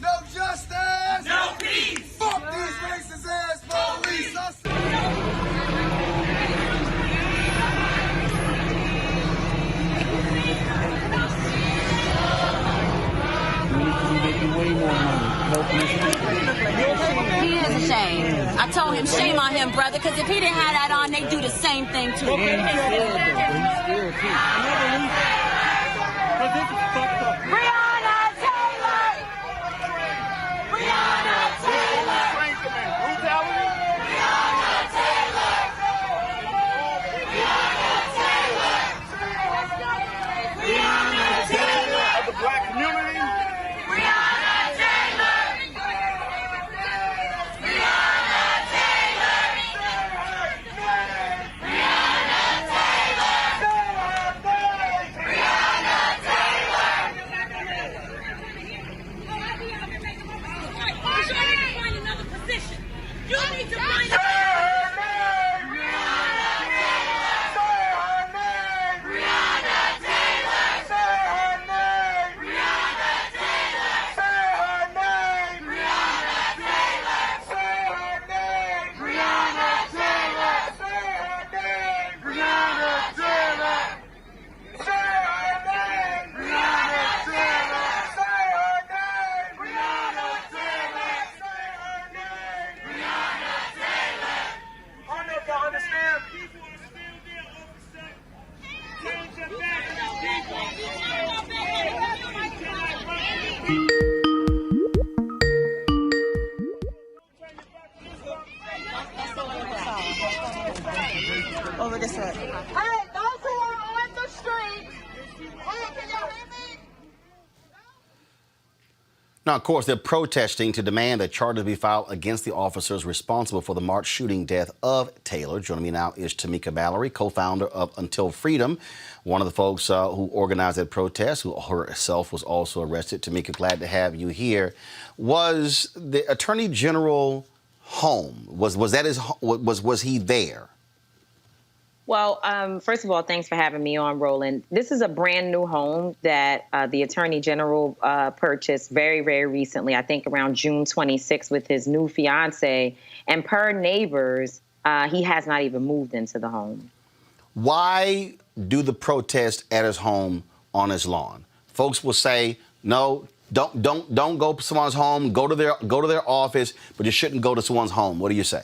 No justice! No peace! Fuck these racist ass folks! He is ashamed. I told him, shame on him, brother, because if he didn't have that on, they do the same thing to him. Breonna Taylor! Breonna Taylor! Brutality? Breonna Taylor! Breonna Taylor! Breonna Taylor! Of the black community? Breonna Taylor! Breonna Taylor! Breonna Taylor! Breonna Taylor! You need to find a Over this way. Hey, those who are on the street, hey, can y'all hear me? Now, of course, they're protesting to demand that charges be filed against the officers responsible for the March shooting death of Taylor. Joining me now is Tamika Mallory, co-founder of Until Freedom, one of the folks who organized that protest, who herself was also arrested. Tamika, glad to have you here. Was the Attorney General home? Was that his? Was he there? Well, first of all, thanks for having me on, Roland. This is a brand new home that the Attorney General purchased very, very recently, I think around June 26th with his new fiance. And per neighbors, he has not even moved into the home. Why do the protest at his home on his lawn? Folks will say, no, don't go to someone's home, go to their office, but you shouldn't go to someone's home. What do you say?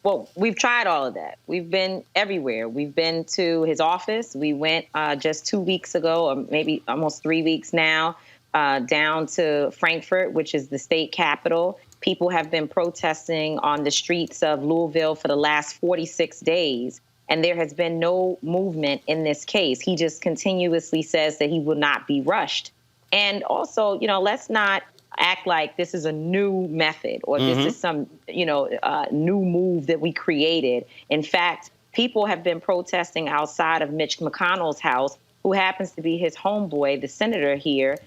Well, we've tried all of that. We've been everywhere. We've been to his office. We went just 2 weeks ago, or maybe almost 3 weeks now, down to Frankfurt, which is the state capital. People have been protesting on the streets of Louisville for the last 46 days, and there has been no movement in this case. He just continuously says that he will not be rushed. And also, let's not act like this is a new method or this is some, new move that we created. In fact, people have been protesting outside of Mitch McConnell's house, who happens to be his homeboy, the senator here,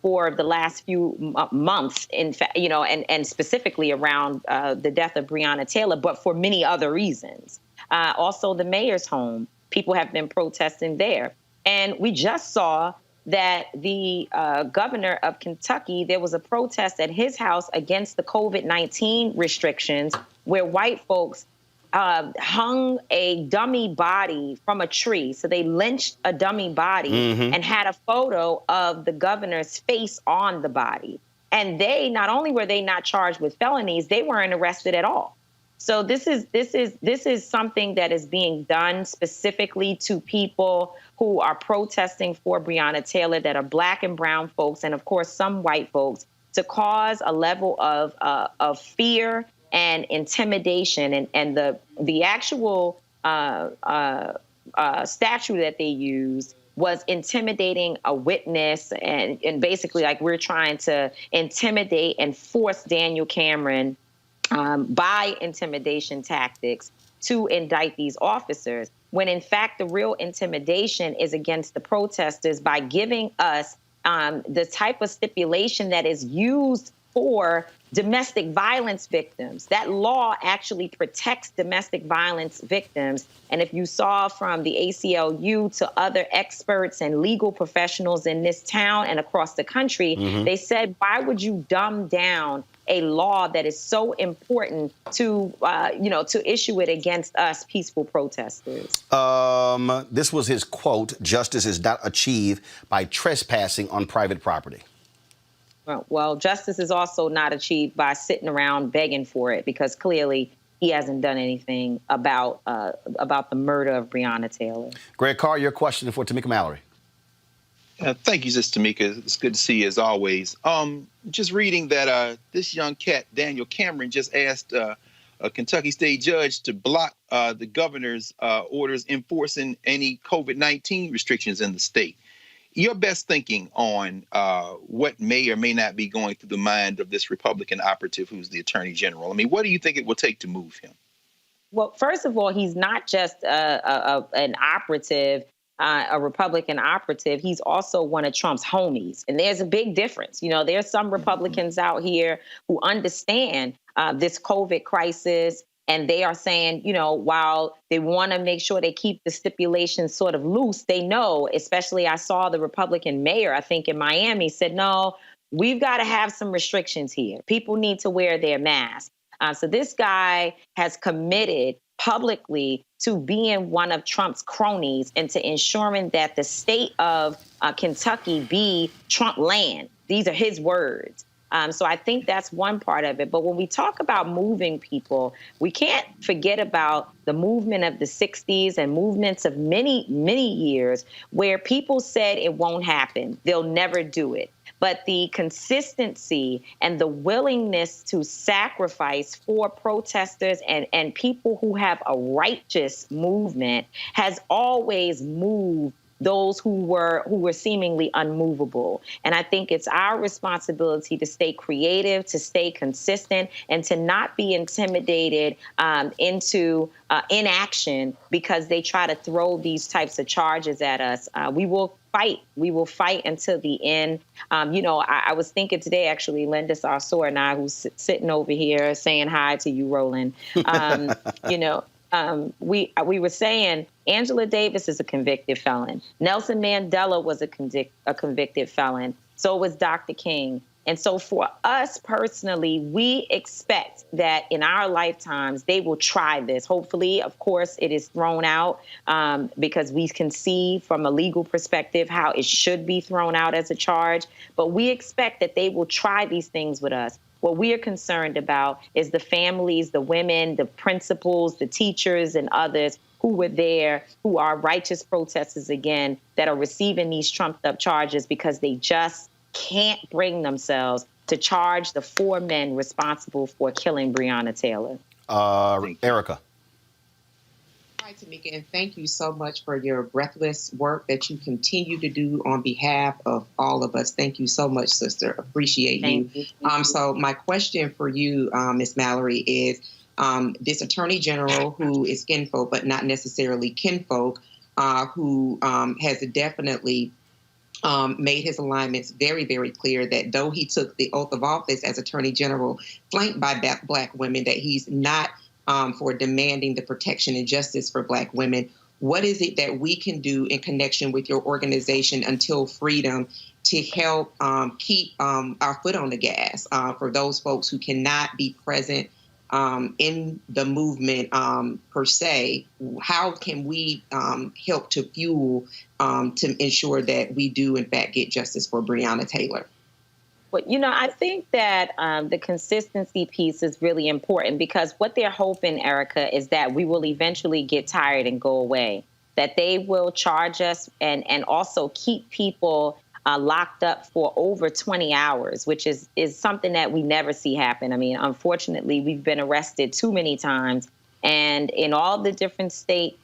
for the last few months, in fact, and specifically around the death of Breonna Taylor, but for many other reasons. Also, the mayor's home, people have been protesting there. And we just saw that the governor of Kentucky, there was a protest at his house against the COVID-19 restrictions where white folks hung a dummy body from a tree. So they lynched a dummy body and had a photo of the governor's face on the body. And they, not only were they not charged with felonies, they weren't arrested at all. So this is something that is being done specifically to people who are protesting for Breonna Taylor, that are black and brown folks, and of course some white folks, to cause a level of fear and intimidation. And the actual statute that they used was intimidating a witness, and basically like we're trying to intimidate and force Daniel Cameron by intimidation tactics to indict these officers, when in fact the real intimidation is against the protesters by giving us the type of stipulation that is used for domestic violence victims. That law actually protects domestic violence victims. And if you saw from the ACLU to other experts and legal professionals in this town and across the country, they said, why would you dumb down a law that is so important to, to issue it against us peaceful protesters? This was his quote: "Justice is not achieved by trespassing on private property." Well, justice is also not achieved by sitting around begging for it, because clearly he hasn't done anything about the murder of Breonna Taylor. Greg Carr, your question for Tamika Mallory. Thank you, Sister Tamika. It's good to see you as always. Just reading that this young cat, Daniel Cameron, just asked a Kentucky state judge to block the governor's orders enforcing any COVID-19 restrictions in the state. Your best thinking on what may or may not be going through the mind of this Republican operative who's the Attorney General. I mean, what do you think it will take to move him? Well, first of all, he's not just an operative, a Republican operative. He's also one of Trump's homies. And there's a big difference. You know, there's some Republicans out here who understand this COVID crisis. And they are saying, you know, while they want to make sure they keep the stipulations sort of loose, they know, especially I saw the Republican mayor, I think in Miami, said, no, we've got to have some restrictions here. People need to wear their masks. So this guy has committed publicly to being one of Trump's cronies and to ensuring that the state of Kentucky be Trump land. These are his words. So I think that's one part of it. But when we talk about moving people, we can't forget about the movement of the 60s and movements of many, many years where people said it won't happen. They'll never do it. But the consistency and the willingness to sacrifice for protesters and people who have a righteous movement has always moved those who were seemingly unmovable. And I think it's our responsibility to stay creative, to stay consistent, and to not be intimidated into inaction because they try to throw these types of charges at us. We will fight. We will fight until the end. You know, I was thinking today, actually, Linda Sarsour and I, who's sitting over here saying hi to you, Roland, you know, we were saying Angela Davis is a convicted felon. Nelson Mandela was a convicted felon. So was Dr. King. And so for us personally, we expect that in our lifetimes, they will try this. Hopefully, of course, it is thrown out because we can see from a legal perspective how it should be thrown out as a charge. But we expect that they will try these things with us. What we are concerned about is the families, the women, the principals, the teachers, and others who were there, who are righteous protesters again, that are receiving these trumped up charges because they just can't bring themselves to charge the 4 men responsible for killing Breonna Taylor. Erica. Hi, Tamika, and thank you so much for your breathless work that you continue to do on behalf of all of us. Thank you so much, sister. Appreciate you. So my question for you, Ms. Mallory, is this Attorney General who is kinfolk, but not necessarily kinfolk, who has definitely made his alignments very, very clear that though he took the oath of office as Attorney General, flanked by Black women, that he's not for demanding the protection and justice for Black women. What is it that we can do in connection with your organization Until Freedom to help keep our foot on the gas for those folks who cannot be present in the movement per se? How can we help to fuel to ensure that we do, in fact, get justice for Breonna Taylor? But, you know, I think that the consistency piece is really important because what they're hoping, Erica, is that we will eventually get tired and go away, that they will charge us and also keep people locked up for over 20 hours, which is something that we never see happen. I mean, unfortunately, we've been arrested too many times. And in all the different states,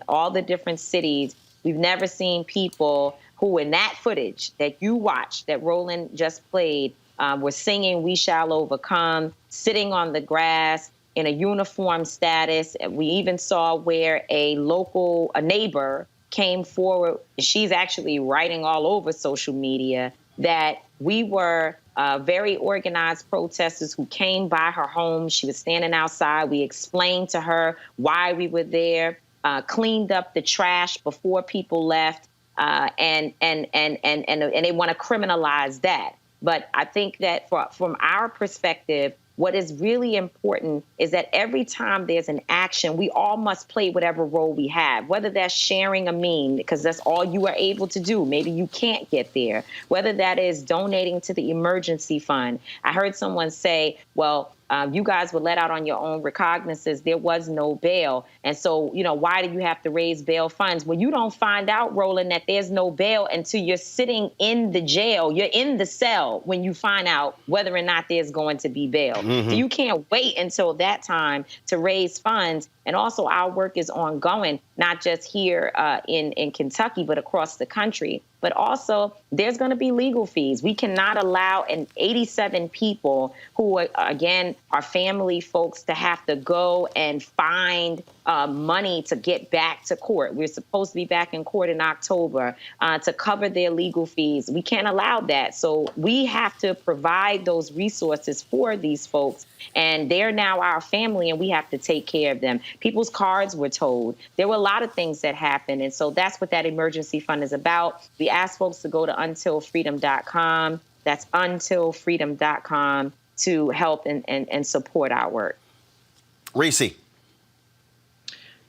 all the different cities, we've never seen people who in that footage that you watched, that Roland just played, were singing "We Shall Overcome," sitting on the grass in a uniform status. We even saw where a neighbor came forward. She's actually writing all over social media that we were very organized protesters who came by her home. She was standing outside. We explained to her why we were there, cleaned up the trash before people left. And they want to criminalize that. But I think that from our perspective, what is really important is that every time there's an action, we all must play whatever role we have, whether that's sharing a meme, because that's all you are able to do. Maybe you can't get there. Whether that is donating to the emergency fund. I heard someone say, well, you guys were let out on your own recognizances. There was no bail. And so, why do you have to raise bail funds? Well, you don't find out, Roland, that there's no bail until you're sitting in the jail. You're in the cell when you find out whether or not there's going to be bail. So you can't wait until that time to raise funds. And also our work is ongoing, not just here in Kentucky, but across the country. But also there's going to be legal fees. We cannot allow 87 people who, again, are family folks to have to go and find money to get back to court. We're supposed to be back in court in October to cover their legal fees. We can't allow that. So we have to provide those resources for these folks. And they're now our family, and we have to take care of them. People's cards were told. There were a lot of things that happened. And so that's what that emergency fund is about. We ask folks to go to untilfreedom.com. That's untilfreedom.com to help and support our work. Reese.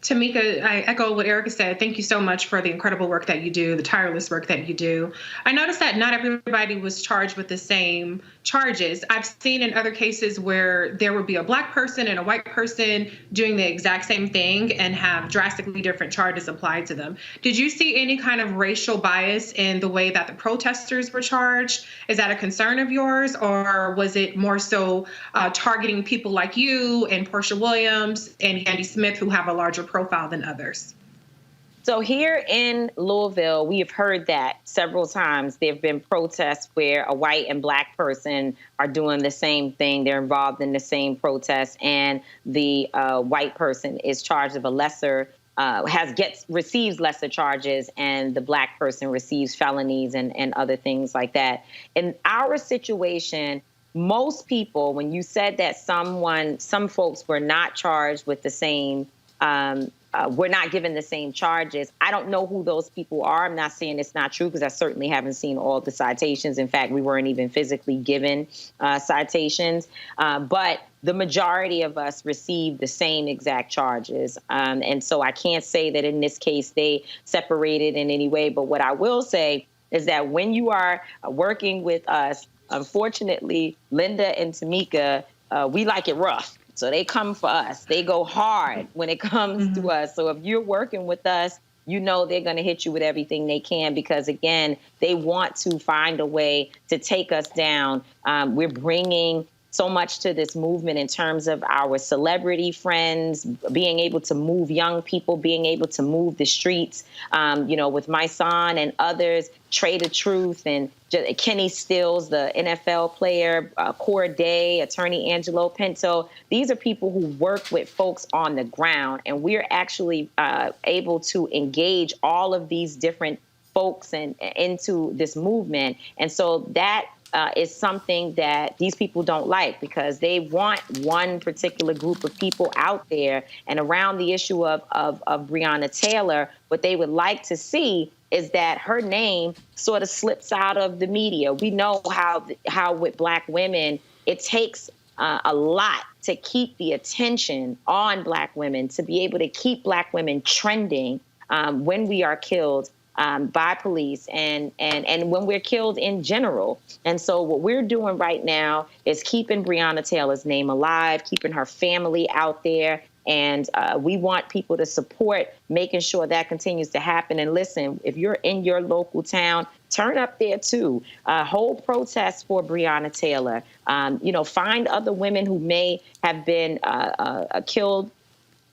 Tamika, I echo what Erica said. Thank you so much for the incredible work that you do, the tireless work that you do. I noticed that not everybody was charged with the same charges. I've seen in other cases where there would be a Black person and a white person doing the exact same thing and have drastically different charges applied to them. Did you see any kind of racial bias in the way that the protesters were charged? Is that a concern of yours, or was it more so targeting people like you and Portia Williams and Andy Smith, who have a larger profile than others? So here in Louisville, we have heard that several times. There have been protests where a white and Black person are doing the same thing. They're involved in the same protest, and the white person is charged of a lesser, receives lesser charges, and the Black person receives felonies and other things like that. In our situation, most people, when you said that some folks were not charged with the same, we're not given the same charges. I don't know who those people are. I'm not saying it's not true, because I certainly haven't seen all the citations. In fact, we weren't even physically given citations. But the majority of us received the same exact charges. And so I can't say that in this case they separated in any way. But what I will say is that when you are working with us, unfortunately, Linda and Tamika, we like it rough. So they come for us. They go hard when it comes to us. So if you're working with us, they're going to hit you with everything they can, because, again, they want to find a way to take us down. We're bringing so much to this movement in terms of our celebrity friends, being able to move young people, being able to move the streets, with my son and others, Trey the Truth and Kenny Stills, the NFL player, Corday, attorney Angelo Pinto. These are people who work with folks on the ground, and we're actually able to engage all of these different folks into this movement. And so that is something that these people don't like, because they want one particular group of people out there. And around the issue of Breonna Taylor, what they would like to see is that her name sort of slips out of the media. We know how with Black women, it takes a lot to keep the attention on Black women, to be able to keep Black women trending when we are killed by police and when we're killed in general. And so what we're doing right now is keeping Breonna Taylor's name alive, keeping her family out there. And we want people to support making sure that continues to happen. And listen, if you're in your local town, turn up there too. Hold protests for Breonna Taylor. Find other women who may have been killed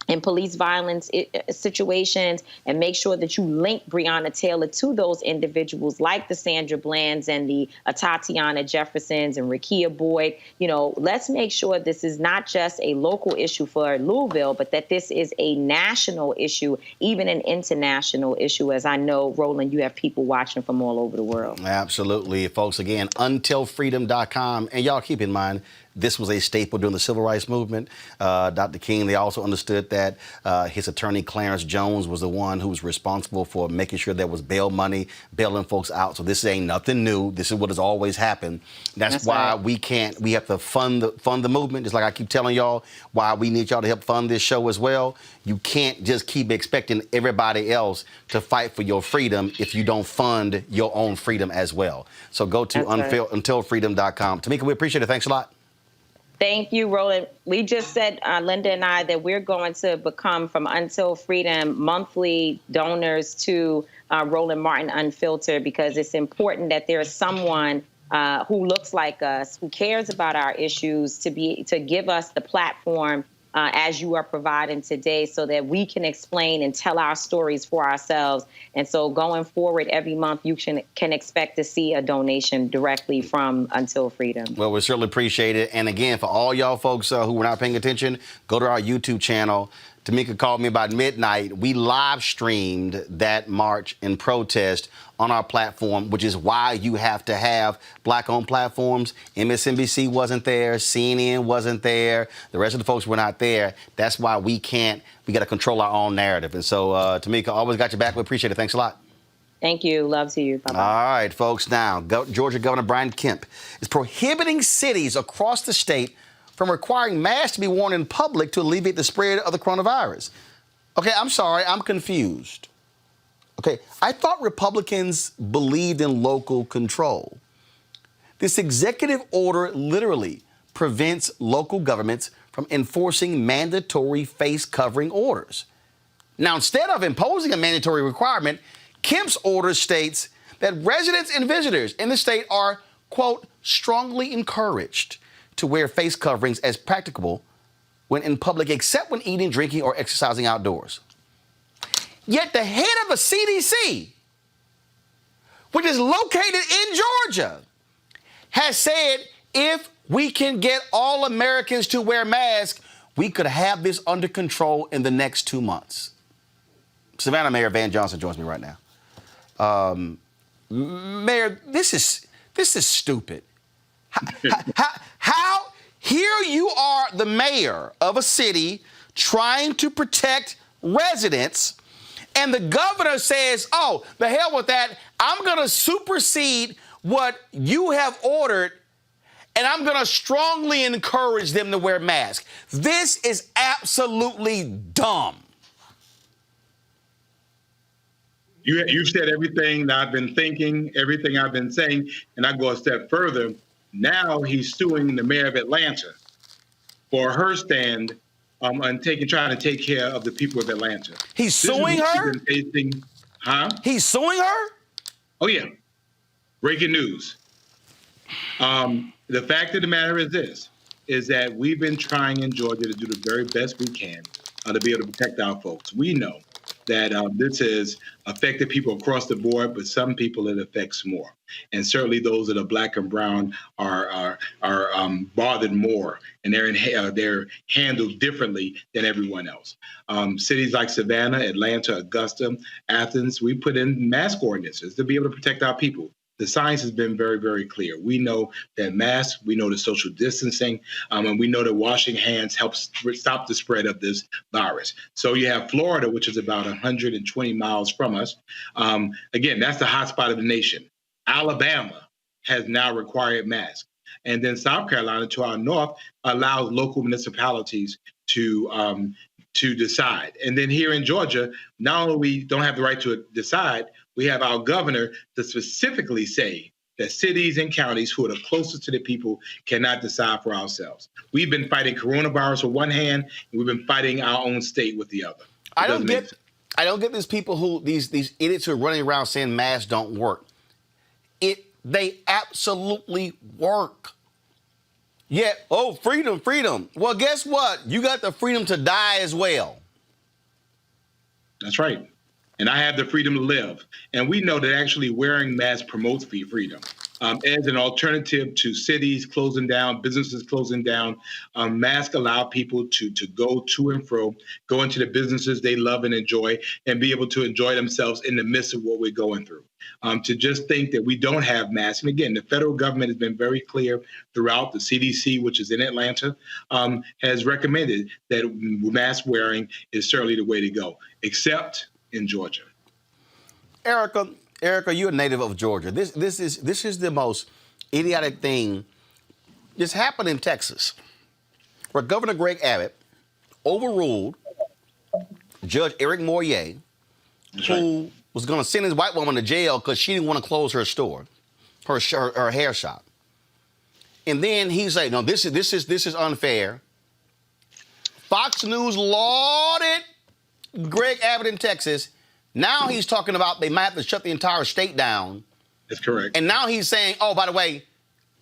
in police violence situations, and make sure that you link Breonna Taylor to those individuals like the Sandra Blands and the Tatiana Jeffersons and Rekia Boyd. Let's make sure this is not just a local issue for Louisville, but that this is a national issue, even an international issue, as I know, Roland, you have people watching from all over the world. Absolutely, folks. Again, untilfreedom.com. And y'all keep in mind, this was a staple during the civil rights movement. Dr. King, they also understood that that. His attorney, Clarence Jones, was the one who was responsible for making sure there was bail money, bailing folks out. So this ain't nothing new. This is what has always happened. That's why right. we have to fund the movement, just like I keep telling y'all, why we need y'all to help fund this show as well. You can't just keep expecting everybody else to fight for your freedom if you don't fund your own freedom as well. So go to untilfreedom.com. Tamika, we appreciate it. Thanks a lot. Thank you, Roland. We just said, Linda and I, that we're going to become, from Until Freedom, monthly donors to Roland Martin Unfiltered, because it's important that there is someone who looks like us, who cares about our issues, to give us the platform as you are providing today, so that we can explain and tell our stories for ourselves. And so going forward, every month you can expect to see a donation directly from Until Freedom. Well, we certainly appreciate it. And again, for all y'all folks who were not paying attention, go to our YouTube channel. Tamika called me about midnight. We live streamed that march and protest on our platform, which is why you have to have Black-owned platforms. MSNBC wasn't there. CNN wasn't there. The rest of the folks were not there. That's why we got to control our own narrative. And so, Tamika, always got your back. We appreciate it. Thanks a lot. Thank you. Love to you. Bye-bye. All right, folks. Now, Georgia Governor Brian Kemp is prohibiting cities across the state from requiring masks to be worn in public to alleviate the spread of the coronavirus. Okay, I'm sorry, I'm confused. Okay, I thought Republicans believed in local control. This executive order literally prevents local governments from enforcing mandatory face covering orders. Now, instead of imposing a mandatory requirement, Kemp's order states that residents and visitors in the state are, quote, strongly encouraged to wear face coverings as practicable when in public, except when eating, drinking, or exercising outdoors. Yet the head of the CDC, which is located in Georgia, has said if we can get all Americans to wear masks, we could have this under control in the next 2 months. Savannah Mayor Van Johnson joins me right now. Mayor, this is stupid. How here you are, the mayor of a city trying to protect residents, and the governor says, oh, the hell with that. I'm going to supersede what you have ordered, and I'm going to strongly encourage them to wear masks. This is absolutely dumb. You've said everything that I've been thinking, everything I've been saying, and I go a step further. Now he's suing the mayor of Atlanta for her stand on trying to take care of the people of Atlanta. He's suing her? He's suing her? Oh, yeah. Breaking news. The fact of the matter is this, is that we've been trying in Georgia to do the very best we can to be able to protect our folks. We know that this has affected people across the board, but some people it affects more. And certainly those that are Black and brown are bothered more, and they're handled differently than everyone else. Cities like Savannah, Atlanta, Augusta, Athens, we put in mask ordinances to be able to protect our people. The science has been very, very clear. We know that masks, we know the social distancing, and we know that washing hands helps stop the spread of this virus. So you have Florida, which is about 120 miles from us. Again, that's the hotspot of the nation. Alabama has now required masks. And then South Carolina, to our north, allows local municipalities to decide. And then here in Georgia, not only we don't have the right to decide, we have our governor to specifically say that cities and counties who are the closest to the people cannot decide for ourselves. We've been fighting coronavirus with one hand, and we've been fighting our own state with the other. I don't get these people these idiots who are running around saying masks don't work. They absolutely work. Yeah, freedom. Well, guess what? You got the freedom to die as well. That's right. And I have the freedom to live. And we know that actually wearing masks promotes freedom. as an alternative to cities closing down, businesses closing down. Masks allow people to go to and fro, go into the businesses they love and enjoy, and be able to enjoy themselves in the midst of what we're going through. To just think that we don't have masks, and again, the federal government has been very clear throughout. The CDC, which is in Atlanta, has recommended that mask wearing is certainly the way to go, except in Georgia. Erica, you're a native of Georgia. This is the most idiotic thing. This happened in Texas, where Governor Greg Abbott overruled Judge Eric Moyer, who was going to send his white woman to jail because she didn't want to close her store, her hair shop. And then he said, "No, this is unfair." Fox News lauded Greg Abbott in Texas. Now he's talking about they might have to shut the entire state down. That's correct. And now he's saying, "Oh, by the way,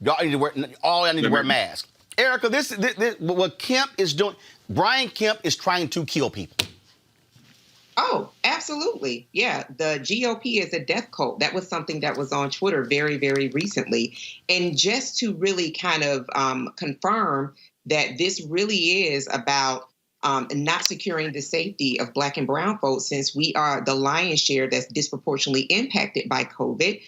y'all need to wear masks." Erica, this what Kemp is doing. Brian Kemp is trying to kill people. Oh, absolutely. Yeah, the GOP is a death cult. That was something that was on Twitter very, very recently. And just to really kind of confirm that this really is about not securing the safety of Black and brown folks, since we are the lion's share that's disproportionately impacted by COVID.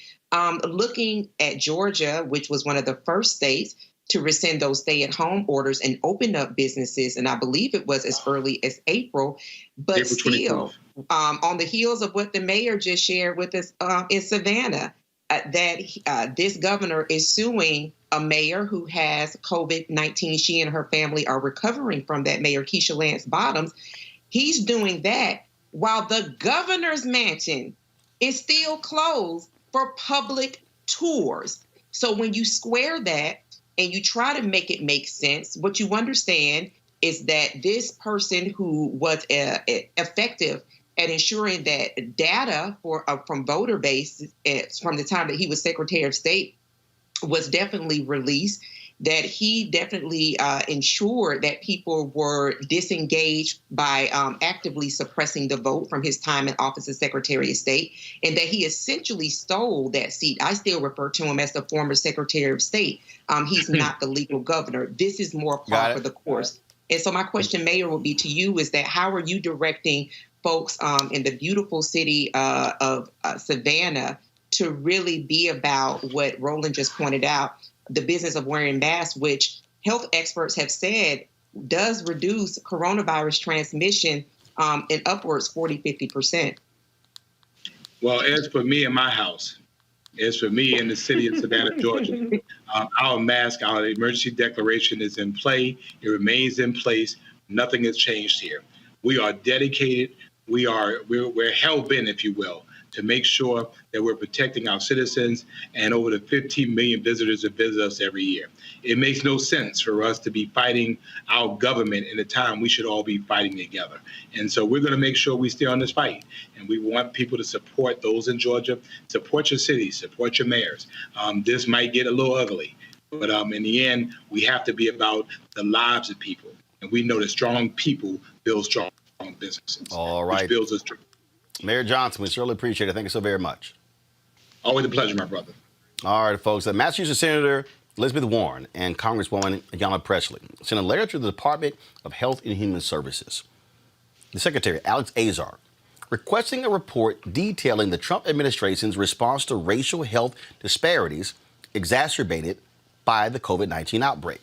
Looking at Georgia, which was one of the first states to rescind those stay-at-home orders and open up businesses, and I believe it was as early as April. But April still, on the heels of what the mayor just shared with us in Savannah, that this governor is suing a mayor who has COVID-19. She and her family are recovering from that, Mayor Keisha Lance Bottoms. He's doing that while the governor's mansion is still closed for public tours. So when you square that and you try to make it make sense, what you understand is that this person who was effective at ensuring that data from voter base from the time that he was Secretary of State was definitely released, that he definitely ensured that people were disengaged by actively suppressing the vote from his time in office as Secretary of State, and that he essentially stole that seat. I still refer to him as the former Secretary of State. He's not the legal governor. This is more par for the course. And so my question, Mayor, would be to you is that how are you directing folks in the beautiful city of Savannah to really be about what Roland just pointed out, the business of wearing masks, which health experts have said does reduce coronavirus transmission in upwards 40-50%. Well, as for me in my house, as for me in the city of Savannah, Georgia, our mask, our emergency declaration is in play. It remains in place. Nothing has changed here. We are dedicated. We're hell-bent, if you will, to make sure that we're protecting our citizens and over the 15 million visitors that visit us every year. It makes no sense for us to be fighting our government in a time we should all be fighting together. And so we're going to make sure we stay on this fight. And we want people to support those in Georgia, support your cities, support your mayors. This might get a little ugly, but in the end, we have to be about the lives of people. And we know that strong people build strong businesses. All right. Which builds us. Mayor Johnson, we certainly appreciate it. Thank you so very much. Always a pleasure, my brother. All right, folks. Massachusetts Senator Elizabeth Warren and Congresswoman Ayanna Pressley sent a letter to the Department of Health and Human Services, the Secretary, Alex Azar, requesting a report detailing the Trump administration's response to racial health disparities exacerbated by the COVID-19 outbreak.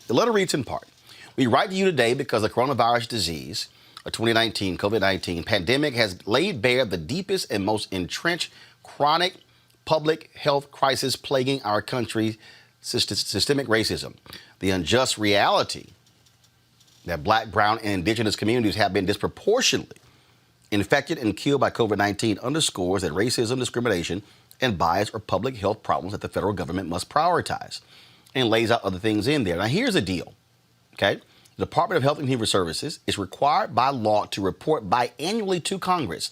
The letter reads in part, "We write to you today because the coronavirus disease, a 2019 COVID-19 pandemic, has laid bare the deepest and most entrenched chronic public health crisis plaguing our country, systemic racism. The unjust reality that Black, brown, and indigenous communities have been disproportionately infected and killed by COVID-19 underscores that racism, discrimination, and bias are public health problems that the federal government must prioritize," and lays out other things in there. Now, here's the deal, okay? The Department of Health and Human Services is required by law to report biannually to Congress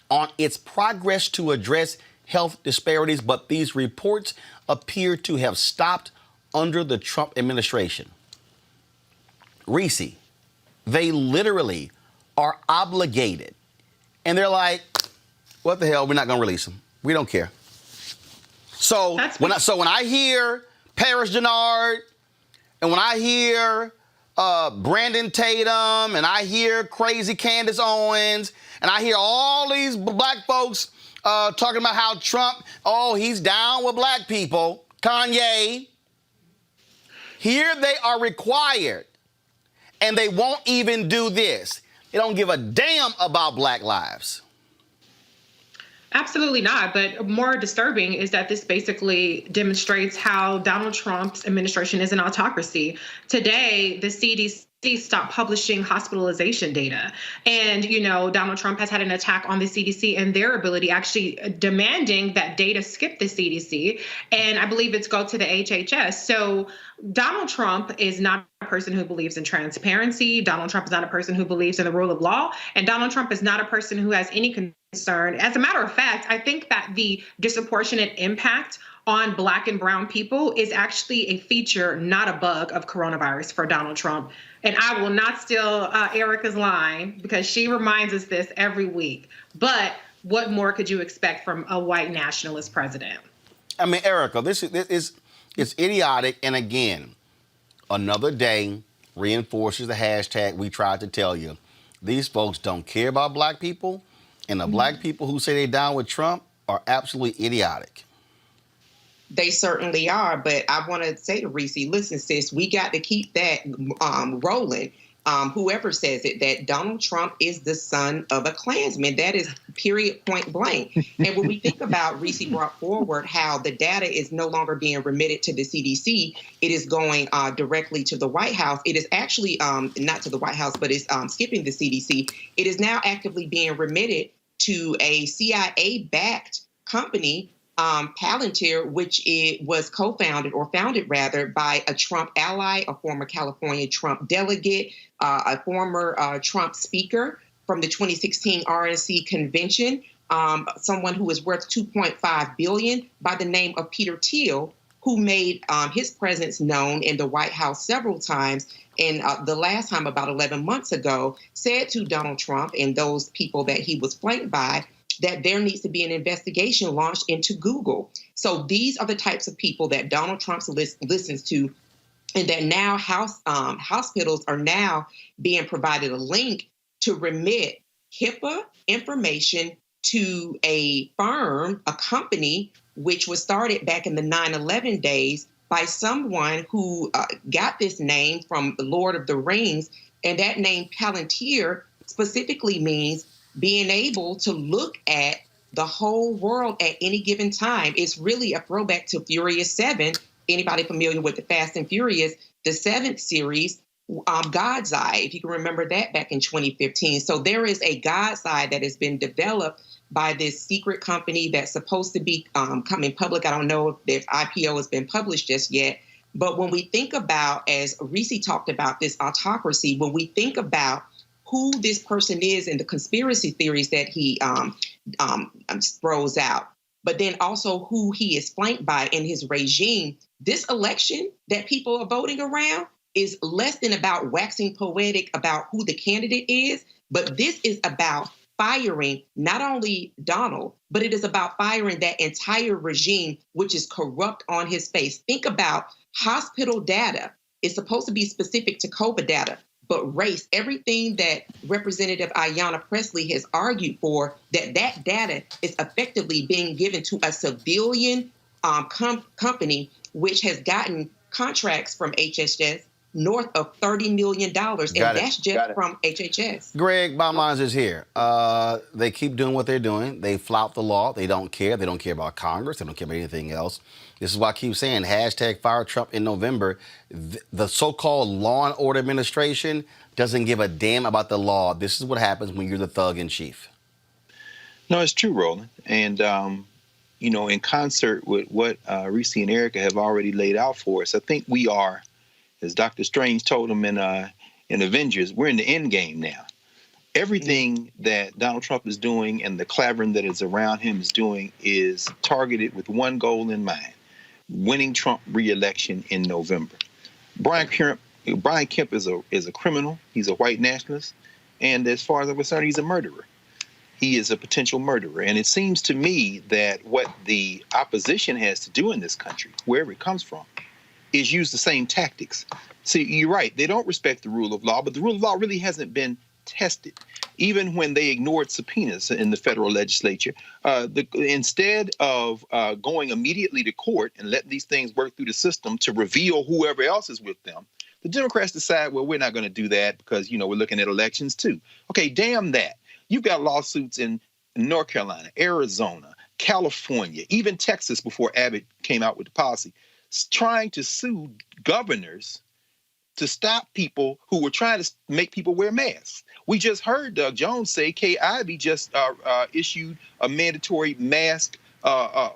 on its progress to address health disparities, but these reports appear to have stopped under the Trump administration. Reese, they literally are obligated. And they're like, what the hell, we're not going to release them. We don't care. So when I hear Paris Jennard, and when I hear Brandon Tatum, and I hear crazy Candace Owens, and I hear all these black folks talking about how Trump, he's down with black people, Kanye. Here they are required, and they won't even do this. They don't give a damn about black lives. Absolutely not. But more disturbing is that this basically demonstrates how Donald Trump's administration is an autocracy. Today, the CDC stopped publishing hospitalization data. And, Donald Trump has had an attack on the CDC and their ability, actually demanding that data skip the CDC. And I believe it's go to the HHS. So Donald Trump is not a person who believes in transparency. Donald Trump is not a person who believes in the rule of law. And Donald Trump is not a person who has any concern. As a matter of fact, I think that the disproportionate impact on Black and brown people is actually a feature, not a bug, of coronavirus for Donald Trump. And I will not steal Erica's line, because she reminds us this every week. But what more could you expect from a white nationalist president? I mean, Erica, this is idiotic. And again, another day reinforces the hashtag we tried to tell you. These folks don't care about black people, and the black people who say they're down with Trump are absolutely idiotic. They certainly are, but I want to say to Reese, listen, sis, we got to keep that rolling. Whoever says it, that Donald Trump is the son of a Klansman. That is period, point blank. And when we think about, Reese brought forward how the data is no longer being remitted to the CDC, it is going directly to the White House. It is actually not to the White House, but it's skipping the CDC. It is now actively being remitted to a CIA-backed company, Palantir, which it was co-founded, or founded rather, by a Trump ally, a former California Trump delegate, a former Trump speaker from the 2016 RNC convention, someone who is worth $2.5 billion, by the name of Peter Thiel, who made his presence known in the White House several times. And the last time, about 11 months ago, said to Donald Trump and those people that he was flanked by, that there needs to be an investigation launched into Google. So these are the types of people that Donald Trump listens to, and that now hospitals are now being provided a link to remit HIPAA information to a firm, a company, which was started back in the 9/11 days by someone who got this name from the Lord of the Rings. And that name, Palantir, specifically means being able to look at the whole world at any given time. It's really a throwback to Furious 7. Anybody familiar with the Fast and Furious, the 7th series, God's Eye, if you can remember that back in 2015. So there is a God's Eye that has been developed by this secret company that's supposed to be coming public. I don't know if IPO has been published just yet. But when we think about, as Reese talked about, this autocracy, when we think about who this person is and the conspiracy theories that he throws out, but then also who he is flanked by in his regime, this election that people are voting around is less than about waxing poetic about who the candidate is, but this is about firing not only Donald, but it is about firing that entire regime, which is corrupt on his face. Think about hospital data. It's supposed to be specific to COVID data, but race, everything that Representative Ayanna Pressley has argued for, that data is effectively being given to a civilian company, which has gotten contracts from HHS north of $30 million, and that's just from HHS. Greg, bottom line is here. They keep doing what they're doing. They flout the law. They don't care. They don't care about Congress. They don't care about anything else. This is why I keep saying hashtag fire Trump in November. The so-called law and order administration doesn't give a damn about the law. This is what happens when you're the thug in chief. No, it's true, Roland. And, in concert with what Reese and Erica have already laid out for us, I think we are, as Dr. Strange told them in Avengers, we're in the end game now. Everything that Donald Trump is doing and the clavering that is around him is doing is targeted with one goal in mind: winning Trump re-election in November. Brian Kemp is a criminal. He's a white nationalist. And as far as I'm concerned, he's a murderer. he is a potential murderer. And it seems to me that what the opposition has to do in this country, wherever it comes from, is use the same tactics. See, you're right. They don't respect the rule of law, but the rule of law really hasn't been tested. Even when they ignored subpoenas in the federal legislature, instead of going immediately to court and letting these things work through the system to reveal whoever else is with them, the Democrats decide, well, we're not going to do that because, we're looking at elections too. Okay, damn that. You've got lawsuits in North Carolina, Arizona, California, even Texas before Abbott came out with the policy, trying to sue governors to stop people who were trying to make people wear masks. We just heard Doug Jones say Kay Ivey just issued a mandatory mask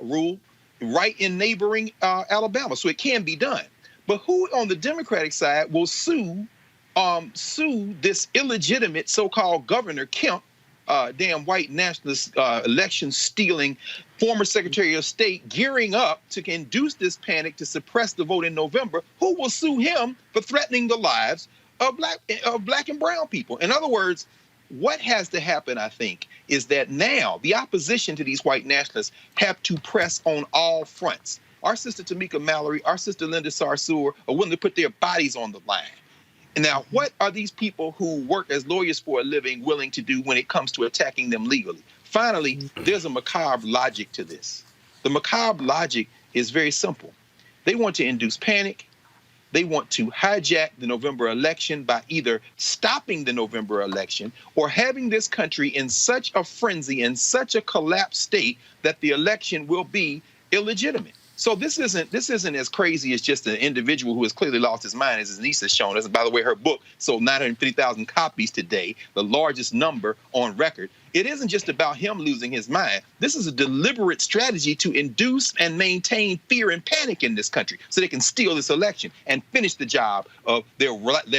rule right in neighboring Alabama, so it can be done. But who on the Democratic side will sue this illegitimate so-called Governor Kemp, damn white nationalist, election-stealing former Secretary of State, gearing up to induce this panic to suppress the vote in November? Who will sue him for threatening the lives of black and brown people? In other words, what has to happen, I think, is that now the opposition to these white nationalists have to press on all fronts. Our sister Tamika Mallory, our sister Linda Sarsour are willing to put their bodies on the line. Now, what are these people who work as lawyers for a living willing to do when it comes to attacking them legally? Finally, there's a macabre logic to this. The macabre logic is very simple. They want to induce panic. They want to hijack the November election by either stopping the November election or having this country in such a frenzy, in such a collapsed state that the election will be illegitimate. So this isn't as crazy as just an individual who has clearly lost his mind, as his niece has shown us. By the way, her book sold 950,000 copies today, the largest number on record. It isn't just about him losing his mind. This is a deliberate strategy to induce and maintain fear and panic in this country so they can steal this election and finish the job of their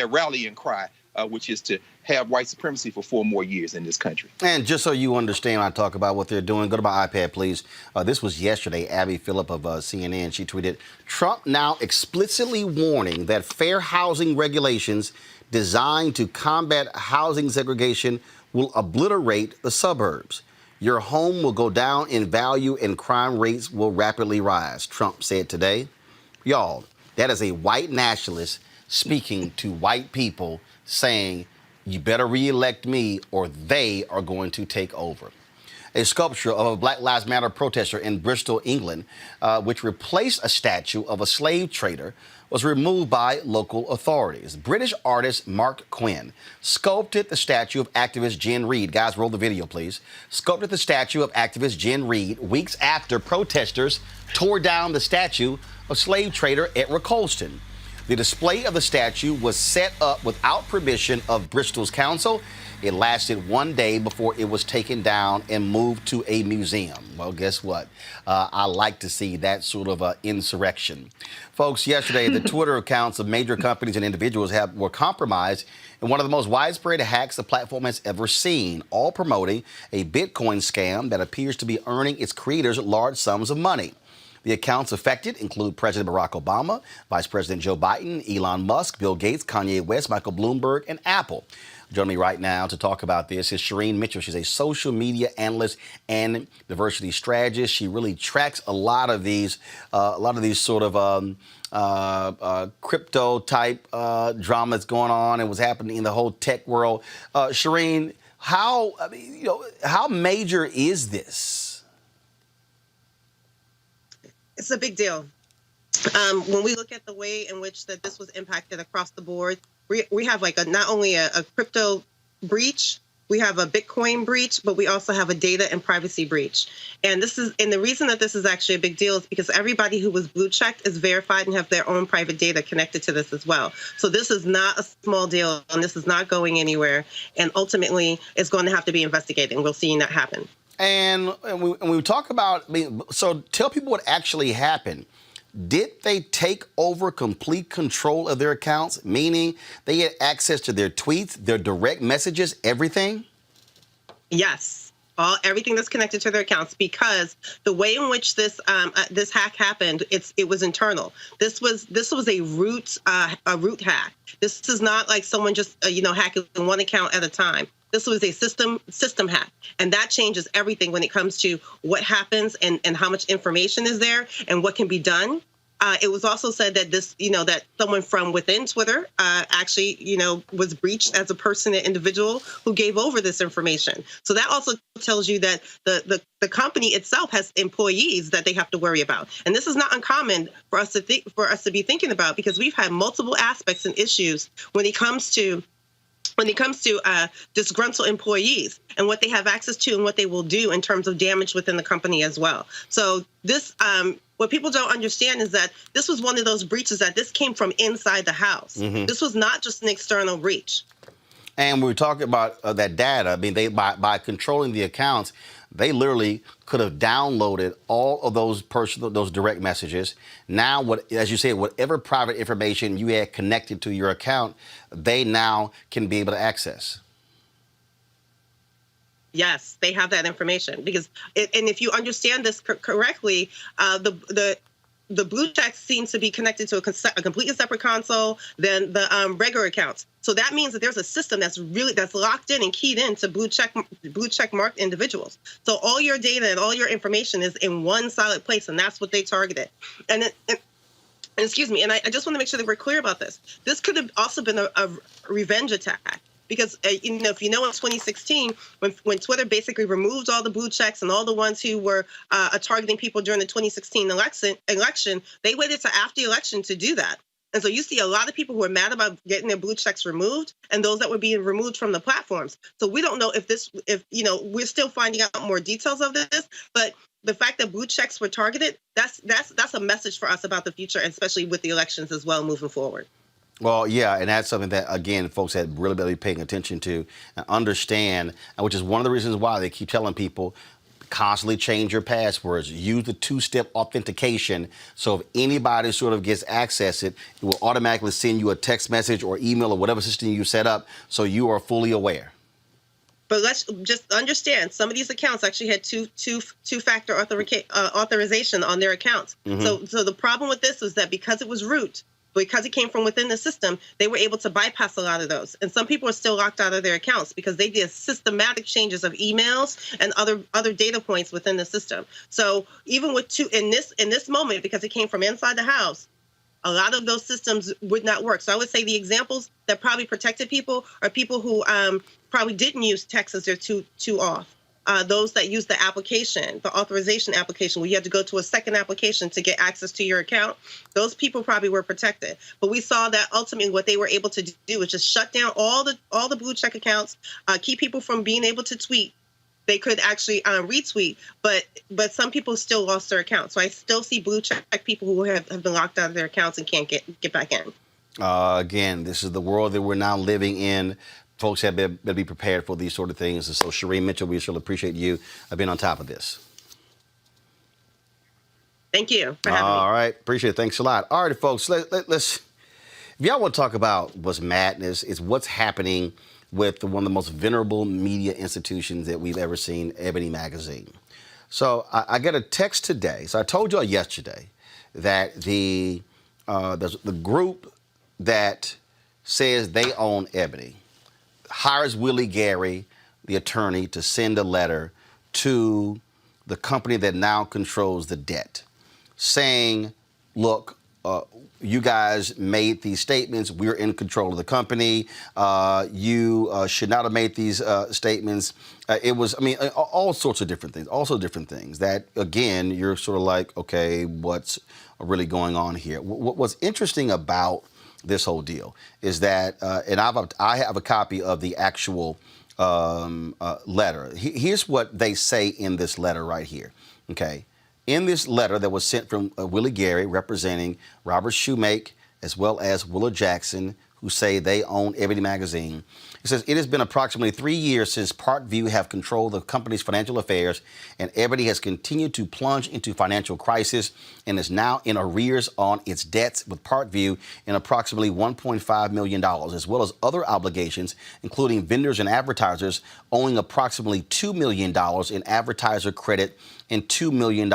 rallying cry, which is to have white supremacy for 4 more years in this country. And just so you understand when I talk about what they're doing, go to my iPad, please. This was yesterday. Abby Phillip of CNN, she tweeted, Trump now explicitly warning that fair housing regulations designed to combat housing segregation will obliterate the suburbs. Your home will go down in value and crime rates will rapidly rise, Trump said today. Y'all, that is a white nationalist speaking to white people saying, you better re-elect me or they are going to take over. A sculpture of a Black Lives Matter protester in Bristol, England, which replaced a statue of a slave trader, was removed by local authorities. British artist Mark Quinn sculpted the statue of activist Jen Reid. Guys, roll the video, please. Sculpted the statue of activist Jen Reid weeks after protesters tore down the statue of slave trader Edward Colston. The display of the statue was set up without permission of Bristol's council. It lasted 1 day before it was taken down and moved to a museum. Well, guess what? I like to see that sort of insurrection. Folks, yesterday, the Twitter accounts of major companies and individuals were compromised in one of the most widespread hacks the platform has ever seen, all promoting a Bitcoin scam that appears to be earning its creators large sums of money. The accounts affected include President Barack Obama, Vice President Joe Biden, Elon Musk, Bill Gates, Kanye West, Michael Bloomberg, and Apple. Joining me right now to talk about this is Shireen Mitchell. She's a social media analyst and diversity strategist. She really tracks a lot of these sort of crypto type dramas going on and what's happening in the whole tech world. Shireen, how major is this? It's a big deal. When we look at the way in which that this was impacted across the board, we have like not only a crypto breach, we have a Bitcoin breach, but we also have a data and privacy breach. And the reason that this is actually a big deal is because everybody who was blue checked is verified and have their own private data connected to this as well. So this is not a small deal, and this is not going anywhere. And ultimately, it's going to have to be investigated, and we'll see that happen. And we talk about, so tell people what actually happened. Did they take over complete control of their accounts, meaning they had access to their tweets, their direct messages, everything? Yes, everything that's connected to their accounts, because the way in which this hack happened, it was internal. This was a root hack. This is not like someone just hacking one account at a time. This was a system hack, and that changes everything when it comes to what happens and how much information is there and what can be done. It was also said that this, that someone from within Twitter actually, was breached as a person, an individual who gave over this information. So that also tells you that the company itself has employees that they have to worry about. And this is not uncommon for us to be thinking about, because we've had multiple aspects and issues when it comes to disgruntled employees and what they have access to and what they will do in terms of damage within the company as well. So this, what people don't understand is that this was one of those breaches that this came from inside the house. Mm-hmm. This was not just an external breach. And we were talking about that data. I mean, by controlling the accounts, they literally could have downloaded all of those direct messages. Now, as you said, whatever private information you had connected to your account, they now can be able to access. Yes, they have that information because, and if you understand this correctly, the blue check seems to be connected to a completely separate console than the regular accounts. So that means that there's a system that's locked in and keyed in to blue check marked individuals. So all your data and all your information is in one solid place, and that's what they targeted. And excuse me, and I just want to make sure that we're clear about this. This could have also been a revenge attack. Because, if in 2016, when Twitter basically removed all the blue checks and all the ones who were targeting people during the 2016 election, they waited to after the election to do that. And so you see a lot of people who are mad about getting their blue checks removed and those that were being removed from the platforms. So we don't know if we're still finding out more details of this, but the fact that blue checks were targeted, that's a message for us about the future, especially with the elections as well moving forward. Well, yeah, and that's something that, again, folks had really been paying attention to and understand, which is one of the reasons why they keep telling people constantly change your passwords, use the two-step authentication, so if anybody sort of gets access it will automatically send you a text message or email or whatever system you set up so you are fully aware. But let's just understand, some of these accounts actually had two-factor authorization on their accounts. Mm-hmm. So the problem with this was that because it was root, because it came from within the system, they were able to bypass a lot of those. And some people are still locked out of their accounts because they did systematic changes of emails and other data points within the system. So even with in this moment, because it came from inside the house, a lot of those systems would not work. So I would say the examples that probably protected people are people who probably didn't use text as their two off. Those that use the application, the authorization application, where you had to go to a second application to get access to your account, those people probably were protected. But we saw that ultimately what they were able to do was just shut down all the blue check accounts, keep people from being able to tweet. They could actually retweet, but some people still lost their accounts. So I still see blue check people who have been locked out of their accounts and can't get back in. Again, this is the world that we're now living in. Folks have better be prepared for these sort of things. And so, Shireen Mitchell, we sure appreciate you being on top of this. Thank you for having me. All right. Appreciate it. Thanks a lot. All right, folks, let's, if y'all want to talk about what's madness, is what's happening with one of the most venerable media institutions that we've ever seen, Ebony Magazine. So I got a text today. So I told y'all yesterday that the group that says they own Ebony hires Willie Gary, the attorney, to send a letter to the company that now controls the debt, saying, look, you guys made these statements. We're in control of the company. You should not have made these statements. It was, all sorts of different things, also different things that, again, you're sort of like, okay, what's really going on here? What's interesting about this whole deal is that, and I have a copy of the actual letter. Here's what they say in this letter right here, okay? In this letter that was sent from Willie Gary, representing Robert Shoemake, as well as Willa Jackson, who say they own Ebony Magazine. It says, it has been approximately 3 years since Parkview have controlled the company's financial affairs, and Ebony has continued to plunge into financial crisis and is now in arrears on its debts, with Parkview in approximately $1.5 million, as well as other obligations, including vendors and advertisers owing approximately $2 million in advertiser credit and $2 million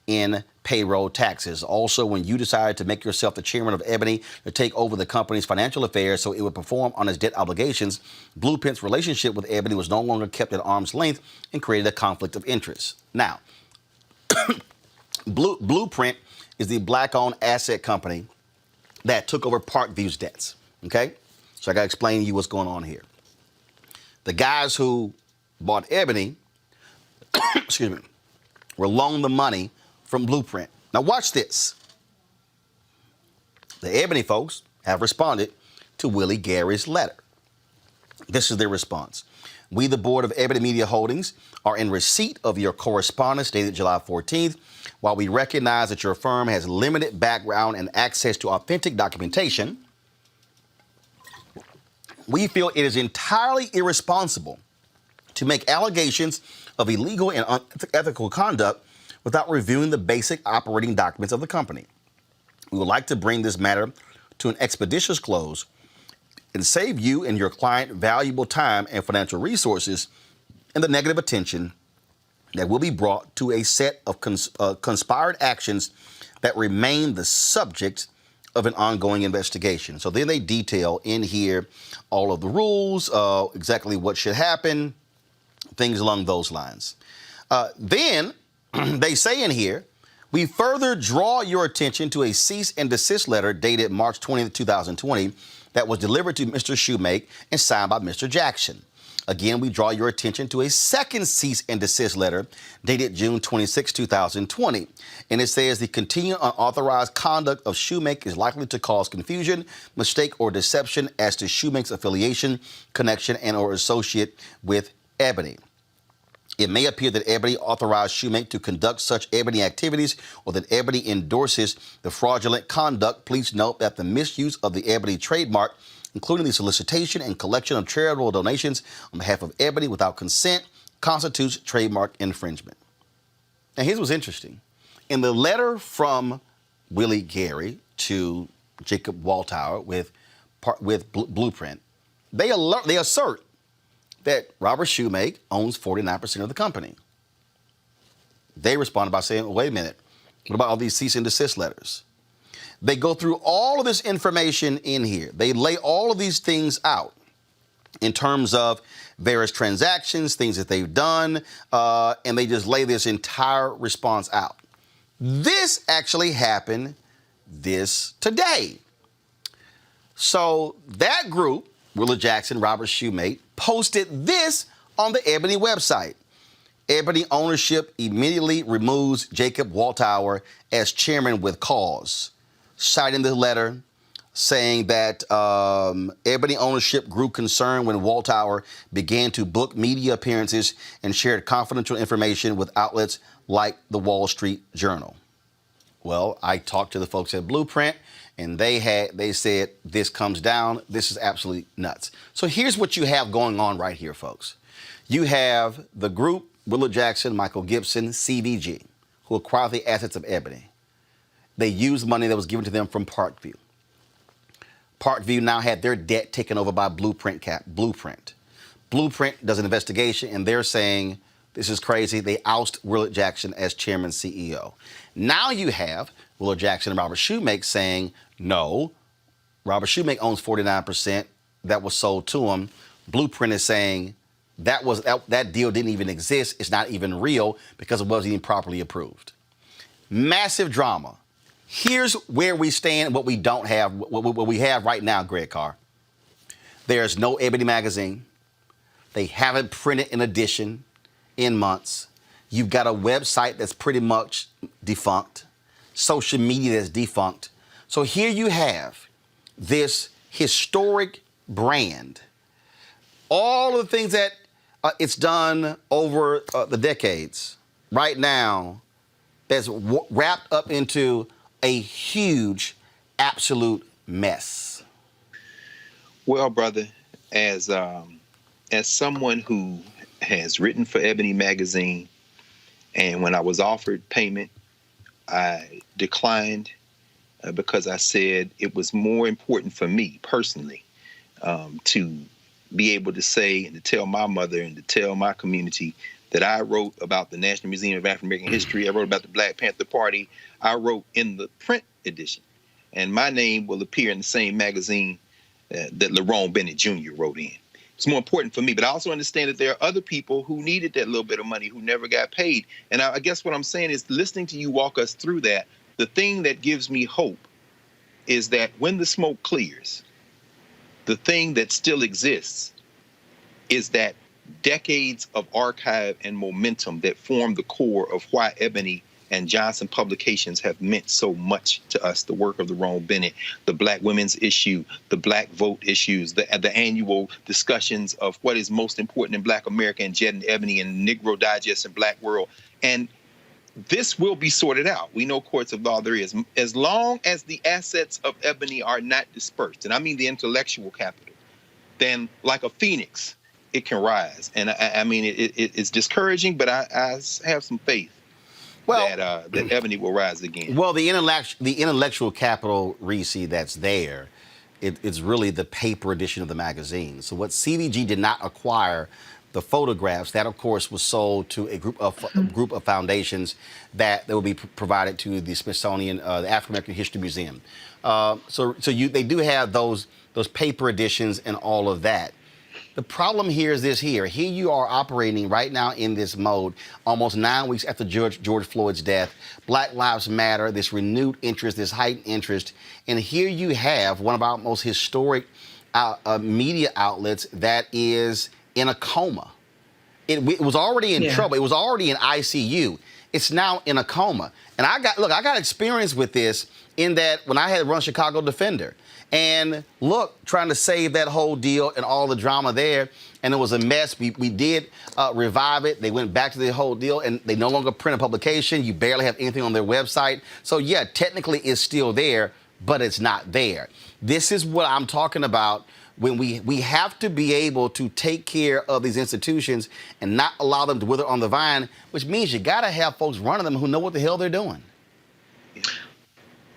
in payroll taxes. Also, when you decided to make yourself the chairman of Ebony to take over the company's financial affairs so it would perform on its debt obligations, Blueprint's relationship with Ebony was no longer kept at arm's length and created a conflict of interest. Now, Blueprint is the black-owned asset company that took over Parkview's debts, okay? So I got to explain to you what's going on here. The guys who bought Ebony, excuse me, were loaned the money from Blueprint. Now watch this. The Ebony folks have responded to Willie Gary's letter. This is their response. We, the board of Ebony Media Holdings, are in receipt of your correspondence dated July 14th. While we recognize that your firm has limited background and access to authentic documentation, we feel it is entirely irresponsible to make allegations of illegal and unethical conduct without reviewing the basic operating documents of the company. We would like to bring this matter to an expeditious close and save you and your client valuable time and financial resources and the negative attention that will be brought to a set of conspired actions that remain the subject of an ongoing investigation. So then they detail in here all of the rules, exactly what should happen, things along those lines. Then they say in here, we further draw your attention to a cease and desist letter dated March 20th, 2020 that was delivered to Mr. Shoemake and signed by Mr. Jackson. Again, we draw your attention to a second cease and desist letter dated June 26, 2020. And it says the continued unauthorized conduct of Shoemake is likely to cause confusion, mistake, or deception as to Shoemake's affiliation, connection, and or associate with Ebony. It may appear that Ebony authorized Shoemake to conduct such Ebony activities or that Ebony endorses the fraudulent conduct. Please note that the misuse of the Ebony trademark, including the solicitation and collection of charitable donations on behalf of Ebony without consent, constitutes trademark infringement. Now, here's what's interesting. In the letter from Willie Gary to Jacob Waltauer with Blueprint, they assert that Robert Shoemake owns 49% of the company. They responded by saying, wait a minute, what about all these cease and desist letters? They go through all of this information in here. They lay all of these things out in terms of various transactions, things that they've done, and they just lay this entire response out. This actually happened today. So that group, Willie Jackson, Robert Shoemake, posted this on the Ebony website. Ebony ownership immediately removes Jacob Waltauer as chairman with cause, citing the letter saying that Ebony ownership grew concerned when Waltauer began to book media appearances and shared confidential information with outlets like the Wall Street Journal. Well, I talked to the folks at Blueprint, and they said this comes down. This is absolutely nuts. So here's what you have going on right here, folks. You have the group, Willie Jackson, Michael Gibson, CVG, who acquired the assets of Ebony. They used money that was given to them from Parkview. Parkview now had their debt taken over by Blueprint. Blueprint does an investigation, and they're saying, this is crazy. They oust Willie Jackson as chairman CEO. Now you have Willie Jackson and Robert Shoemake saying, no, Robert Shoemake owns 49%. That was sold to him. Blueprint is saying that deal didn't even exist. It's not even real because it wasn't even properly approved. Massive drama. Here's where we stand, what we don't have, what we have right now, Greg Carr. There's no Ebony magazine. They haven't printed an edition in months. You've got a website that's pretty much defunct, social media that's defunct. So here you have this historic brand, all of the things that it's done over the decades. Right now, that's wrapped up into a huge, absolute mess. Well, brother, as someone who has written for Ebony magazine, and when I was offered payment, I declined because I said it was more important for me personally to be able to say and to tell my mother and to tell my community that I wrote about the National Museum of African American History. I wrote about the Black Panther Party. I wrote in the print edition. And my name will appear in the same magazine that Lerone Bennett Jr. wrote in. It's more important for me, but I also understand that there are other people who needed that little bit of money who never got paid. And I guess what I'm saying is, listening to you walk us through that, the thing that gives me hope is that when the smoke clears, the thing that still exists is that decades of archive and momentum that form the core of why Ebony and Johnson publications have meant so much to us. The work of the Lerone Bennett, the Black women's issue, the Black vote issues, the annual discussions of what is most important in Black America, and Jed and Ebony and Negro Digest and Black World. And this will be sorted out. We know courts of law there is. As long as the assets of Ebony are not dispersed, and I mean the intellectual capital, then like a phoenix, it can rise. And I mean, it's discouraging, but I have some faith that Ebony will rise again. Well, the intellectual capital, Reese, that's there, it's really the paper edition of the magazine. So what CVG did not acquire, the photographs, that of course was sold to a group of foundations that will be provided to the Smithsonian, the African American History Museum. They do have those paper editions and all of that. The problem here is this here. Here you are operating right now in this mode, almost 9 weeks after George Floyd's death. Black Lives Matter, this renewed interest, this heightened interest. And here you have one of our most historic media outlets that is in a coma. It was already in trouble. It was already in ICU. It's now in a coma. And I got experience with this in that when I had run Chicago Defender. And look, trying to save that whole deal and all the drama there, and it was a mess. We did revive it. They went back to the whole deal, and they no longer print a publication. You barely have anything on their website. So yeah, technically it's still there, but it's not there. This is what I'm talking about when we have to be able to take care of these institutions and not allow them to wither on the vine, which means you got to have folks running them who know what the hell they're doing.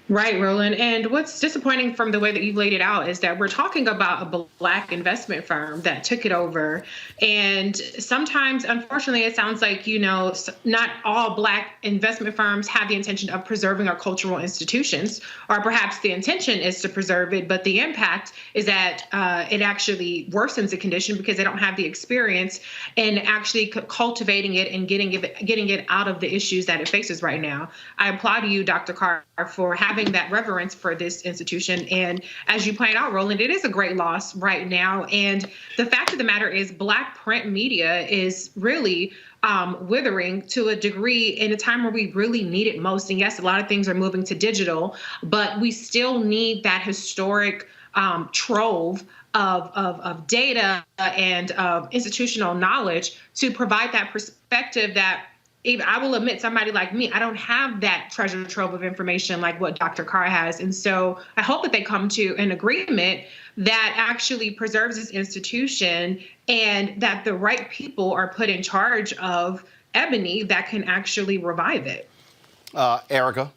Right, Roland. And what's disappointing from the way that you've laid it out is that we're talking about a Black investment firm that took it over. And sometimes, unfortunately, it sounds like, not all Black investment firms have the intention of preserving our cultural institutions, or perhaps the intention is to preserve it, but the impact is that it actually worsens the condition because they don't have the experience in actually cultivating it and getting it out of the issues that it faces right now. I applaud you, Dr. Carr, for having that reverence for this institution. And as you pointed out, Roland, it is a great loss right now. And the fact of the matter is Black print media is really withering to a degree in a time where we really need it most. And yes, a lot of things are moving to digital, but we still need that historic trove of data and of institutional knowledge to provide that perspective that even I will admit, somebody like me, I don't have that treasure trove of information like what Dr. Carr has. And so I hope that they come to an agreement that actually preserves this institution and that the right people are put in charge of Ebony that can actually revive it. Erica?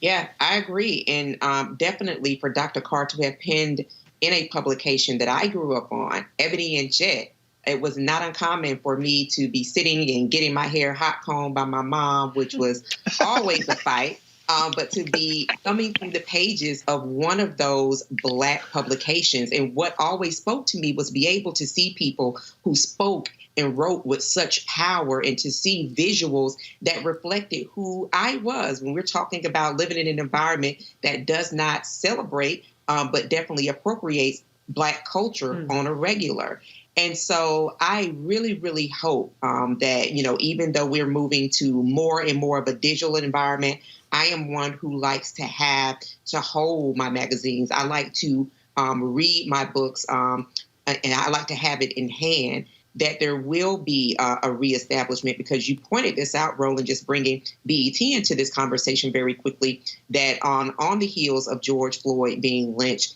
Yeah, I agree. And definitely for Dr. Carr to have penned in a publication that I grew up on, Ebony and Jet, it was not uncommon for me to be sitting and getting my hair hot combed by my mom, which was always a fight, but to be thumbing through the pages of one of those Black publications. And what always spoke to me was be able to see people who spoke and wrote with such power and to see visuals that reflected who I was when we're talking about living in an environment that does not celebrate, but definitely appropriates Black culture on a regular. And so I really, really hope that, even though we're moving to more and more of a digital environment, I am one who likes to hold my magazines. I like to read my books, and I like to have it in hand, that there will be a reestablishment, because you pointed this out, Roland, just bringing BET into this conversation very quickly, that on the heels of George Floyd being lynched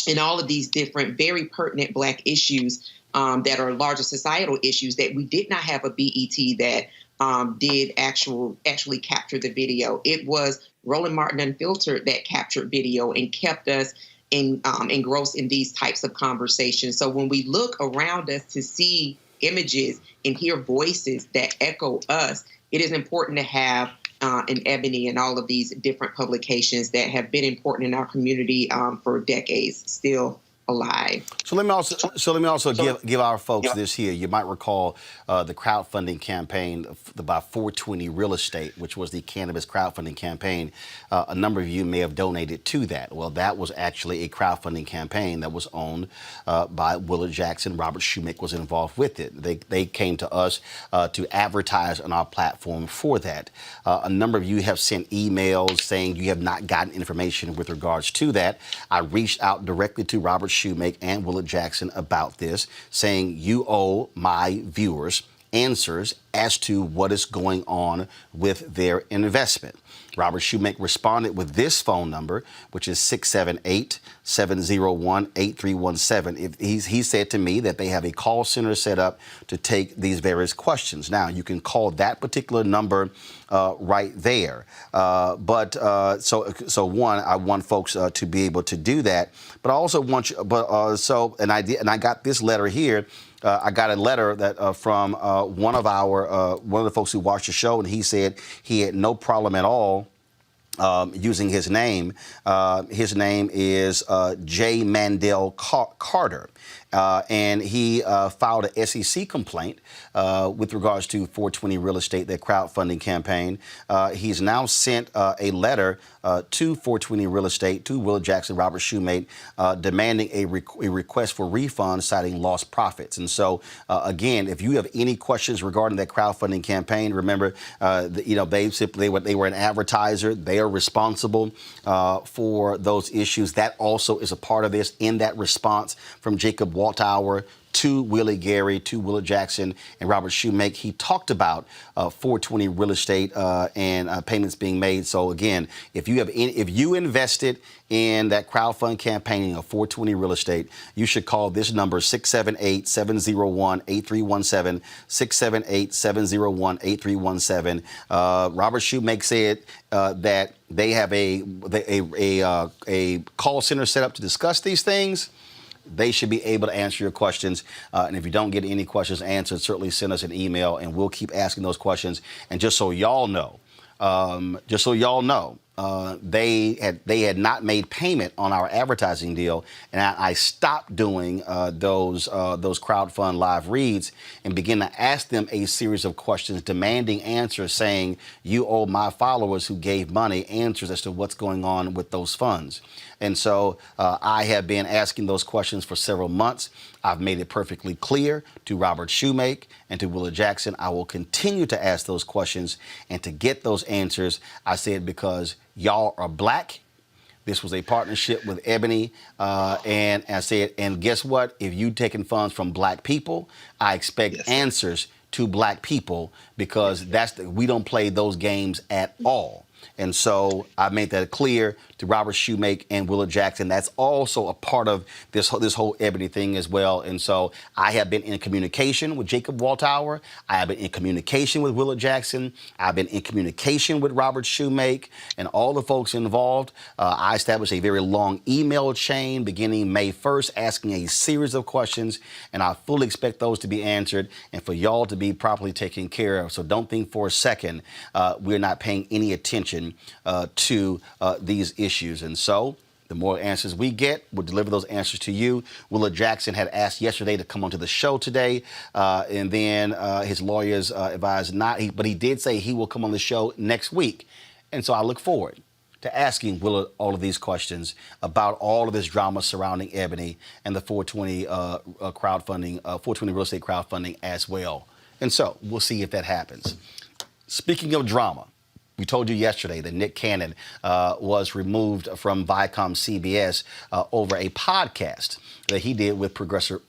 and all of these different very pertinent Black issues that are larger societal issues, that we did not have a BET that did actually capture the video. It was Roland Martin Unfiltered that captured video and kept us engrossed in these types of conversations. So when we look around us to see images and hear voices that echo us, it is important to have an Ebony and all of these different publications that have been important in our community for decades still alive. So let me also give our folks this here. You might recall the crowdfunding campaign by 420 Real Estate, which was the cannabis crowdfunding campaign. A number of you may have donated to that. Well, that was actually a crowdfunding campaign that was owned by Willard Jackson. Robert Shoemaker was involved with it. They came to us to advertise on our platform for that. A number of you have sent emails saying you have not gotten information with regards to that. I reached out directly to Robert Shoemaker and Willard Jackson about this, saying you owe my viewers answers as to what is going on with their investment. Robert Shoemaker responded with this phone number, which is 678-701-8317. He said to me that they have a call center set up to take these various questions. Now, you can call that particular number right there. So one, I want folks to be able to do that, but I also want you. And I got this letter here. I got a letter that from one of the folks who watched the show, and he said he had no problem at all using his name. His name is J. Mandel Carter. And he filed an SEC complaint with regards to 420 Real Estate, their crowdfunding campaign. He's now sent a letter to 420 Real Estate, to Willard Jackson, Robert Shoemaker, demanding a request for refund, citing lost profits. And so, again, if you have any questions regarding that crowdfunding campaign, remember, they were an advertiser. They are responsible for those issues. That also is a part of this. In that response from Jacob Waltower to Willie Gary, to Willard Jackson and Robert Shoemaker, he talked about 420 Real Estate and payments being made. So again, if you invested in that crowdfund campaigning of 420 Real Estate, you should call this number 678-701-8317, 678-701-8317. Robert Shoemaker said that they have a call center set up to discuss these things. They should be able to answer your questions. And if you don't get any questions answered, certainly send us an email and we'll keep asking those questions. And just so y'all know, they had not made payment on our advertising deal, and I stopped doing those crowdfund live reads and began to ask them a series of questions, demanding answers, saying you owe my followers who gave money answers as to what's going on with those funds. And so I have been asking those questions for several months. I've made it perfectly clear to Robert Shoemaker and to Willard Jackson. I will continue to ask those questions and to get those answers. I said because y'all are black. This was a partnership with Ebony. And I said, and guess what? If you taking funds from black people, I expect answers to black people, because we don't play those games at all. And so I made that clear to Robert Shoemaker and Willard Jackson. That's also a part of this whole Ebony thing as well. And so I have been in communication with Jacob Waltower. I have been in communication with Willard Jackson. I've been in communication with Robert Shoemaker and all the folks involved. I established a very long email chain beginning May 1st, asking a series of questions, and I fully expect those to be answered and for y'all to be properly taken care of. So don't think for a second we're not paying any attention to these issues. And so the more answers we get, we'll deliver those answers to you. Willard Jackson had asked yesterday to come onto the show today, and then his lawyers advised not, but he did say he will come on the show next week. And so I look forward to asking Willard all of these questions about all of this drama surrounding Ebony and the 420 crowdfunding, 420 real estate crowdfunding as well. And so we'll see if that happens. Speaking of drama, we told you yesterday that Nick Cannon was removed from Viacom CBS over a podcast that he did with Professor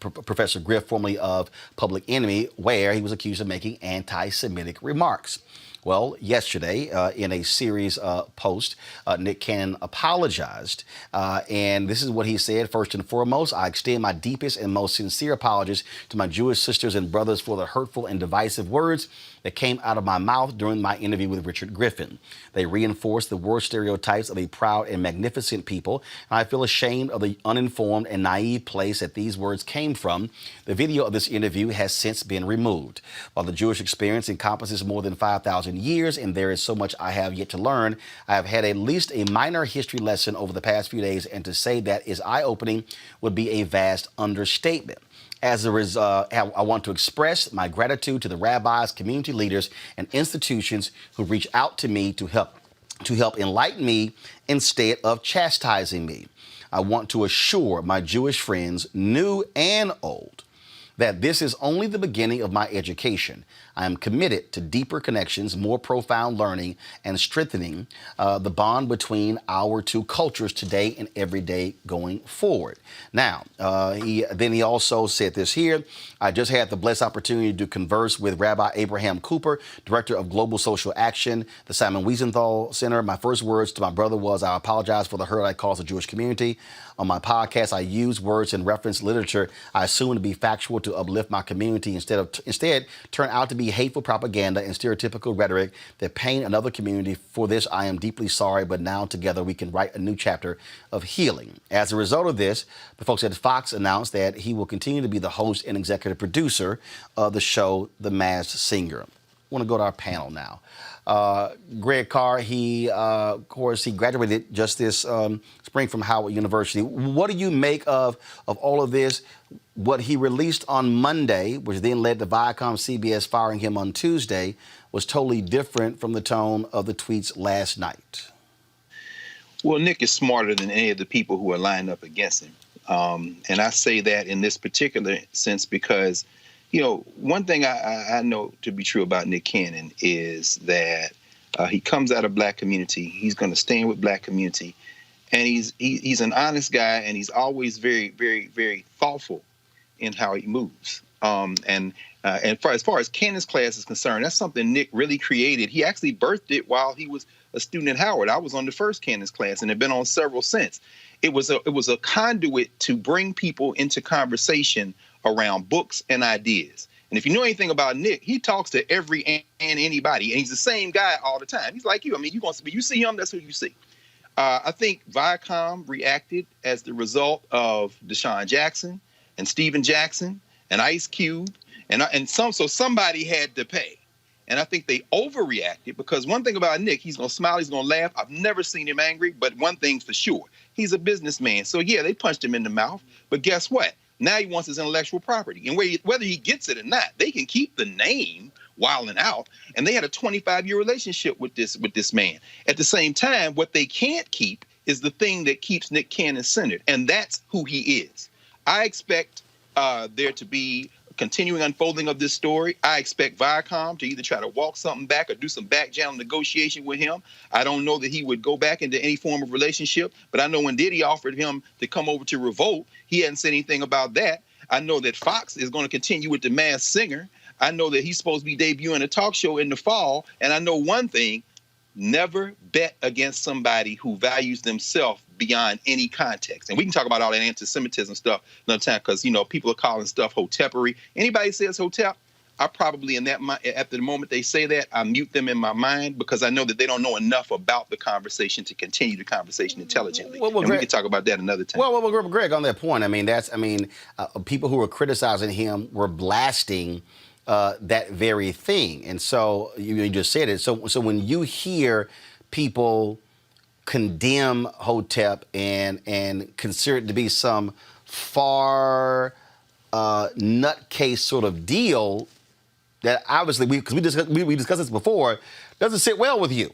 Griff, formerly of Public Enemy, where he was accused of making anti-Semitic remarks. Well, yesterday, in a series post, Nick Cannon apologized. And this is what he said. First and foremost, I extend my deepest and most sincere apologies to my Jewish sisters and brothers for the hurtful and divisive words that came out of my mouth during my interview with Richard Griffin. They reinforced the worst stereotypes of a proud and magnificent people, and I feel ashamed of the uninformed and naive place that these words came from. The video of this interview has since been removed. While the Jewish experience encompasses more than 5,000 years and there is so much I have yet to learn, I have had at least a minor history lesson over the past few days, and to say that is eye-opening would be a vast understatement. As a result, I want to express my gratitude to the rabbis, community leaders, and institutions who reach out to me to help enlighten me instead of chastising me. I want to assure my Jewish friends, new and old, that this is only the beginning of my education. I am committed to deeper connections, more profound learning, and strengthening the bond between our two cultures today and every day going forward. Now, he also said this here. I just had the blessed opportunity to converse with Rabbi Abraham Cooper, Director of Global Social Action, the Simon Wiesenthal Center. My first words to my brother was, I apologize for the hurt I caused the Jewish community. On my podcast, I use words and reference literature I assume to be factual to uplift my community instead turn out to be hateful propaganda and stereotypical rhetoric that pain another community. For this, I am deeply sorry, but now together we can write a new chapter of healing. As a result of this, the folks at Fox announced that he will continue to be the host and executive producer of the show The Masked Singer. I want to go to our panel now. Greg Carr, of course, he graduated just this spring from Howard University. What do you make of all of this? What he released on Monday, which then led to Viacom-CBS firing him on Tuesday, was totally different from the tone of the tweets last night. Well, Nick is smarter than any of the people who are lined up against him. And I say that in this particular sense because, you know, one thing I know to be true about Nick Cannon is that he comes out of black community. He's going to stand with black community. And he's an honest guy, and he's always very, very, very thoughtful in how he moves. And as far as Cannon's class is concerned, that's something Nick really created. He actually birthed it while he was a student at Howard. I was on the first Cannon's class and have been on several since. It was a conduit to bring people into conversation around books and ideas. And if you know anything about Nick, he talks to every and anybody, and he's the same guy all the time. He's like you. I mean, you see him, that's who you see. I think Viacom reacted as the result of Deshaun Jackson and Steven Jackson and Ice Cube, so somebody had to pay. And I think they overreacted because one thing about Nick, he's going to smile, he's going to laugh. I've never seen him angry, but one thing's for sure. He's a businessman. So, yeah, they punched him in the mouth. But guess what? Now he wants his intellectual property. And whether he gets it or not, they can keep the name wilding out. And they had a 25-year relationship with this man. At the same time, what they can't keep is the thing that keeps Nick Cannon centered. And that's who he is. I expect there to be continuing unfolding of this story. I expect Viacom to either try to walk something back or do some back channel negotiation with him. I don't know that he would go back into any form of relationship, but I know when Diddy offered him to come over to Revolt, he hadn't said anything about that. I know that Fox is going to continue with The Masked Singer. I know that he's supposed to be debuting a talk show in the fall. And I know one thing, never bet against somebody who values themselves beyond any context. And we can talk about all that anti-Semitism stuff another time because, you know, people are calling stuff hotepery. Anybody says hotep, I probably at the moment they say that, I mute them in my mind because I know that they don't know enough about the conversation to continue the conversation intelligently. Well, and Greg, we can talk about that another time. Well, Greg, on that point, people who were criticizing him were blasting that very thing. And so you just said it. So when you hear people condemn Hotep and consider it to be some far nutcase sort of deal that obviously we discussed this before, doesn't sit well with you.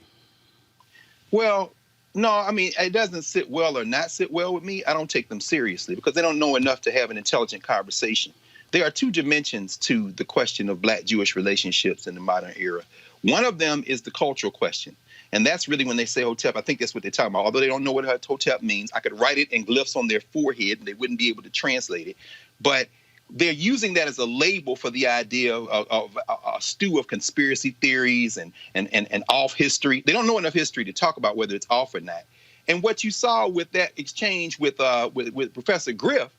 Well, no, I mean, it doesn't sit well or not sit well with me. I don't take them seriously because they don't know enough to have an intelligent conversation. There are two dimensions to the question of Black-Jewish relationships in the modern era. One of them is the cultural question. And that's really when they say Hotep, I think that's what they're talking about. Although they don't know what Hotep means, I could write it in glyphs on their forehead and they wouldn't be able to translate it. But they're using that as a label for the idea of a stew of conspiracy theories and off history. They don't know enough history to talk about whether it's off or not. And what you saw with that exchange with Professor Griff,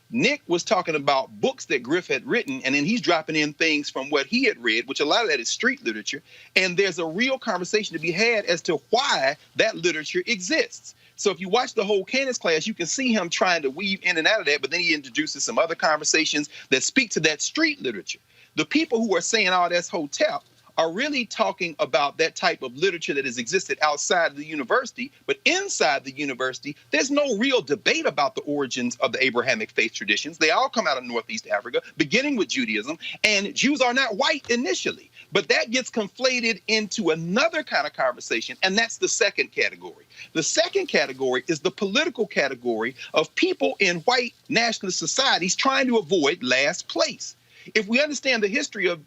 Nick was talking about books that Griff had written, and then he's dropping in things from what he had read, which a lot of that is street literature. And there's a real conversation to be had as to why that literature exists. So if you watch the whole Candace class, you can see him trying to weave in and out of that, but then he introduces some other conversations that speak to that street literature. The people who are saying, oh, that's hotel, are really talking about that type of literature that has existed outside of the university, but inside the university, there's no real debate about the origins of the Abrahamic faith traditions. They all come out of Northeast Africa, beginning with Judaism, and Jews are not white initially. But that gets conflated into another kind of conversation, and that's the second category. The second category is the political category of people in white nationalist societies trying to avoid last place. If we understand the history of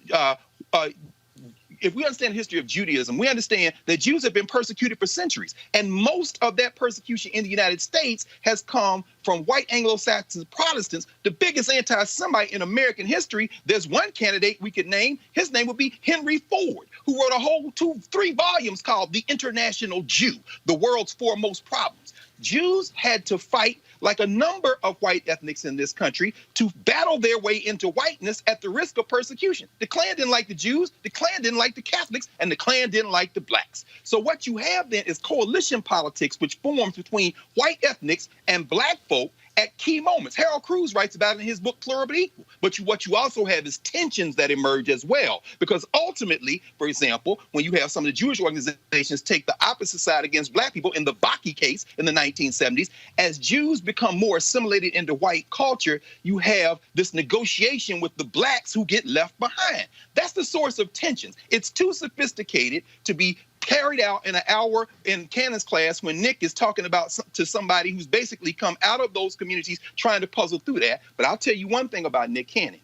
Judaism, we understand that Jews have been persecuted for centuries. And most of that persecution in the United States has come from white Anglo-Saxon Protestants, the biggest anti-Semite in American history. There's one candidate we could name. His name would be Henry Ford, who wrote a whole 3 volumes called The International Jew, the World's Foremost Problems. Jews had to fight like a number of white ethnics in this country to battle their way into whiteness at the risk of persecution. The Klan didn't like the Jews, the Klan didn't like the Catholics, and the Klan didn't like the blacks. So what you have then is coalition politics, which forms between white ethnics and black folk at key moments. Harold Cruz writes about it in his book, Plural but Equal. But what you also have is tensions that emerge as well. Because ultimately, for example, when you have some of the Jewish organizations take the opposite side against black people in the Baki case in the 1970s, as Jews become more assimilated into white culture, you have this negotiation with the blacks who get left behind. That's the source of tensions. It's too sophisticated to be carried out in an hour in Cannon's class when Nick is talking about to somebody who's basically come out of those communities trying to puzzle through that. But I'll tell you one thing about Nick Cannon.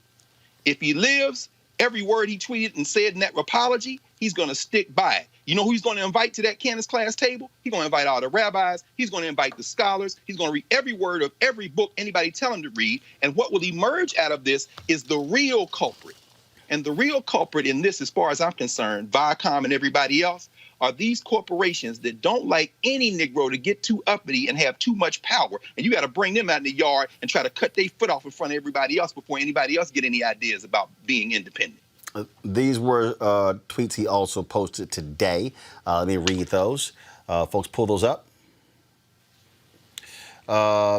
If he lives, every word he tweeted and said in that apology, he's going to stick by it. You know who he's going to invite to that Cannon's class table? He's going to invite all the rabbis. He's going to invite the scholars. He's going to read every word of every book anybody tell him to read. And what will emerge out of this is the real culprit. And the real culprit in this, as far as I'm concerned, Viacom and everybody else, are these corporations that don't like any Negro to get too uppity and have too much power. And you got to bring them out in the yard and try to cut their foot off in front of everybody else before anybody else get any ideas about being independent. These were tweets he also posted today. Let me read those. Folks, pull those up.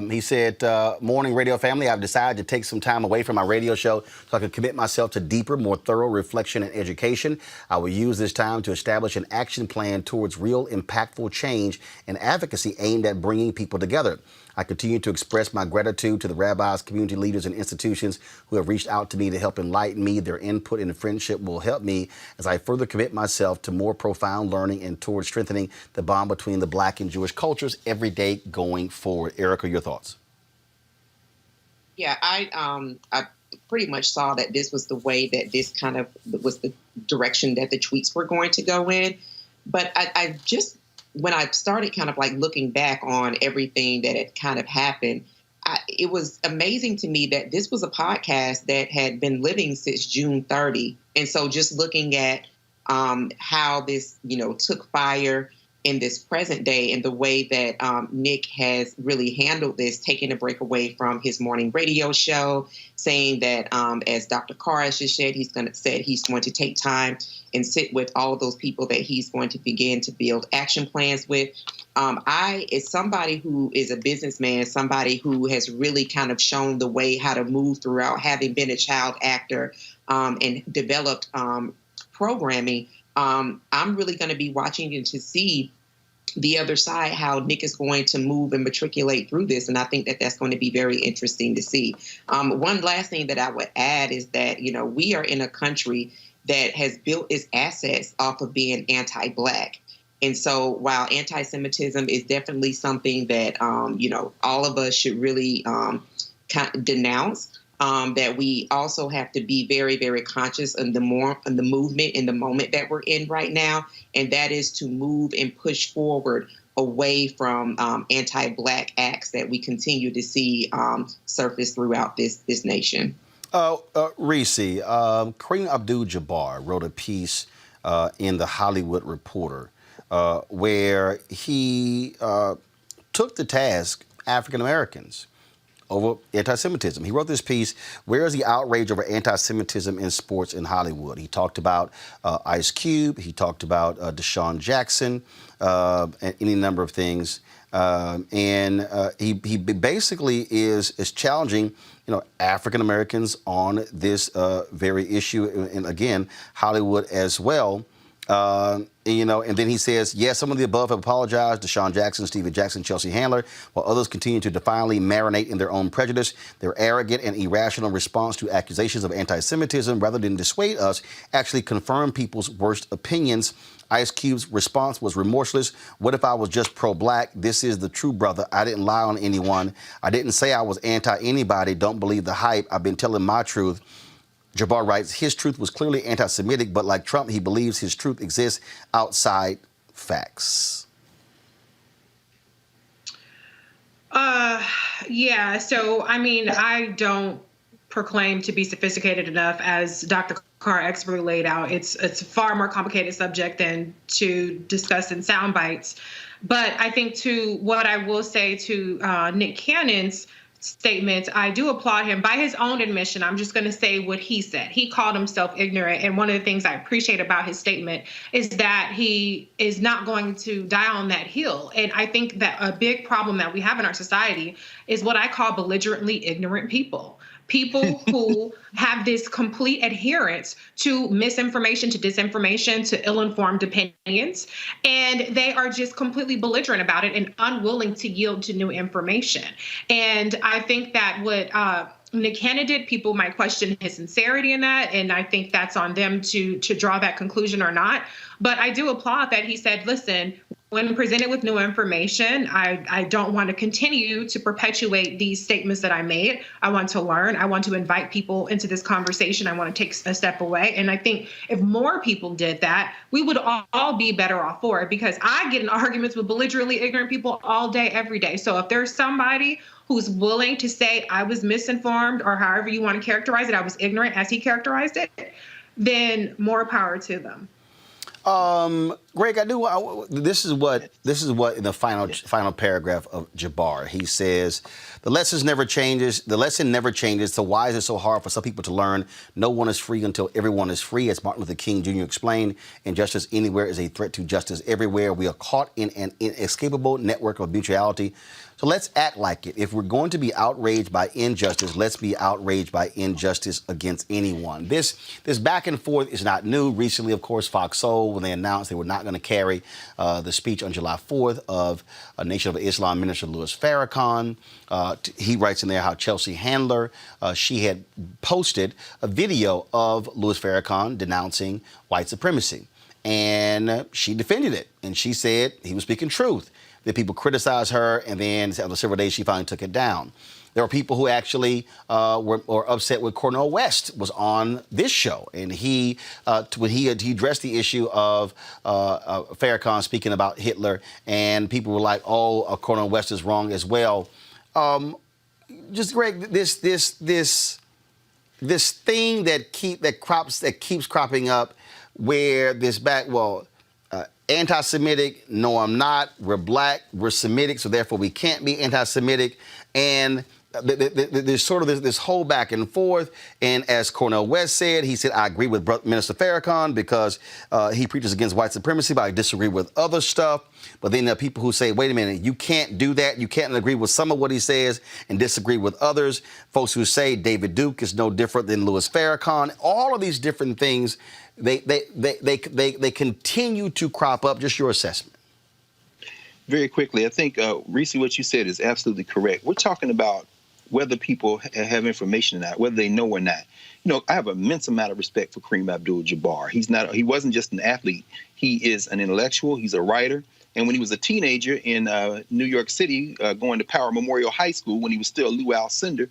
He said, morning radio family, I've decided to take some time away from my radio show so I can commit myself to deeper, more thorough reflection and education. I will use this time to establish an action plan towards real impactful change and advocacy aimed at bringing people together. I continue to express my gratitude to the rabbis, community leaders, and institutions who have reached out to me to help enlighten me. Their input and friendship will help me as I further commit myself to more profound learning and towards strengthening the bond between the Black and Jewish cultures every day going forward. Erica, your thoughts? Yeah, I pretty much saw that this was the way that this kind of was the direction that the tweets were going to go in. But I just, when I started kind of like looking back on everything that had kind of happened, it was amazing to me that this was a podcast that had been living since June 30. And so just looking at how this, took fire in this present day and the way that Nick has really handled this, taking a break away from his morning radio show, saying that, as Dr. Carr has just said, he's going to take time and sit with all of those people that he's going to begin to build action plans with. As somebody who is a businessman, somebody who has really kind of shown the way how to move throughout, having been a child actor and developed programming, I'm really going to be watching and to see the other side, how Nick is going to move and matriculate through this. And I think that that's going to be very interesting to see. One last thing that I would add is that, we are in a country that has built its assets off of being anti-Black. And so while anti-Semitism is definitely something that, all of us should really denounce, that we also have to be very, very conscious of the movement in the moment that we're in right now. And that is to move and push forward away from anti-Black acts that we continue to see surface throughout this nation. Reese, Kareem Abdul-Jabbar wrote a piece in the Hollywood Reporter where he took to task African Americans over anti-Semitism. He wrote this piece, "Where is the outrage over anti-Semitism in sports in Hollywood?" He talked about Ice Cube, he talked about Deshaun Jackson, and any number of things. He basically is challenging, African Americans on this very issue, and again, Hollywood as well. And then he says, yes, some of the above have apologized. Deshaun Jackson, Steven Jackson, Chelsea Handler, while others continue to defiantly marinate in their own prejudice. Their arrogant and irrational response to accusations of anti-Semitism, rather than dissuade us, actually confirm people's worst opinions. Ice Cube's response was remorseless. What if I was just pro-black? This is the true brother. I didn't lie on anyone. I didn't say I was anti-anybody. Don't believe the hype. I've been telling my truth. Jabbar writes, his truth was clearly anti-Semitic, but like Trump, he believes his truth exists outside facts. Yeah, so, I don't proclaim to be sophisticated enough, as Dr. Carr expertly laid out. It's a far more complicated subject than to discuss in sound bites. But I think to what I will say to Nick Cannon's statements, I do applaud him. By his own admission, I'm just going to say what he said. He called himself ignorant. And one of the things I appreciate about his statement is that he is not going to die on that hill. And I think that a big problem that we have in our society is what I call belligerently ignorant people. People who have this complete adherence to misinformation, to disinformation, to ill-informed opinions, and they are just completely belligerent about it and unwilling to yield to new information. And I think that what Nick Cannon did, people might question his sincerity in that, and I think that's on them to draw that conclusion or not. But I do applaud that he said, listen, when presented with new information, I don't want to continue to perpetuate these statements that I made. I want to learn. I want to invite people into this conversation. I want to take a step away. And I think if more people did that, we would all be better off for it, because I get in arguments with belligerently ignorant people all day, every day. So if there's somebody who's willing to say I was misinformed, or however you want to characterize it, I was ignorant as he characterized it, then more power to them. Greg, this is what in the final paragraph of Jabbar, he says, the lesson never changes. So why is it so hard for some people to learn? No one is free until everyone is free. As Martin Luther King Jr. explained, injustice anywhere is a threat to justice everywhere. We are caught in an inescapable network of mutuality. So let's act like it. If we're going to be outraged by injustice, let's be outraged by injustice against anyone. This back and forth is not new. Recently, of course, Fox Soul, when they announced they were not going to carry the speech on July 4th of Nation of Islam Minister Louis Farrakhan, he writes in there how Chelsea Handler, she had posted a video of Louis Farrakhan denouncing white supremacy. And she defended it. And she said he was speaking truth. That people criticized her, and then after several days, she finally took it down. There were people who actually were upset with Cornel West was on this show, and when he addressed the issue of Farrakhan speaking about Hitler, and people were like, "Oh, Cornel West is wrong as well." Just Greg, this thing that keeps cropping up, where anti-Semitic, no, I'm not. We're black, we're Semitic, so therefore we can't be anti-Semitic. And there's sort of this whole back and forth. And as Cornel West said, he said, I agree with Minister Farrakhan because he preaches against white supremacy, but I disagree with other stuff. But then there are people who say, wait a minute, you can't do that. You can't agree with some of what he says and disagree with others. Folks who say David Duke is no different than Louis Farrakhan. All of these different things, they continue to crop up. Just your assessment. Very quickly, I think, Reese, what you said is absolutely correct. We're talking about whether people have information or not, whether they know or not. I have an immense amount of respect for Kareem Abdul-Jabbar. He wasn't just an athlete. He is an intellectual. He's a writer. And when he was a teenager in New York City, going to Power Memorial High School, when he was still Lou Alcindor,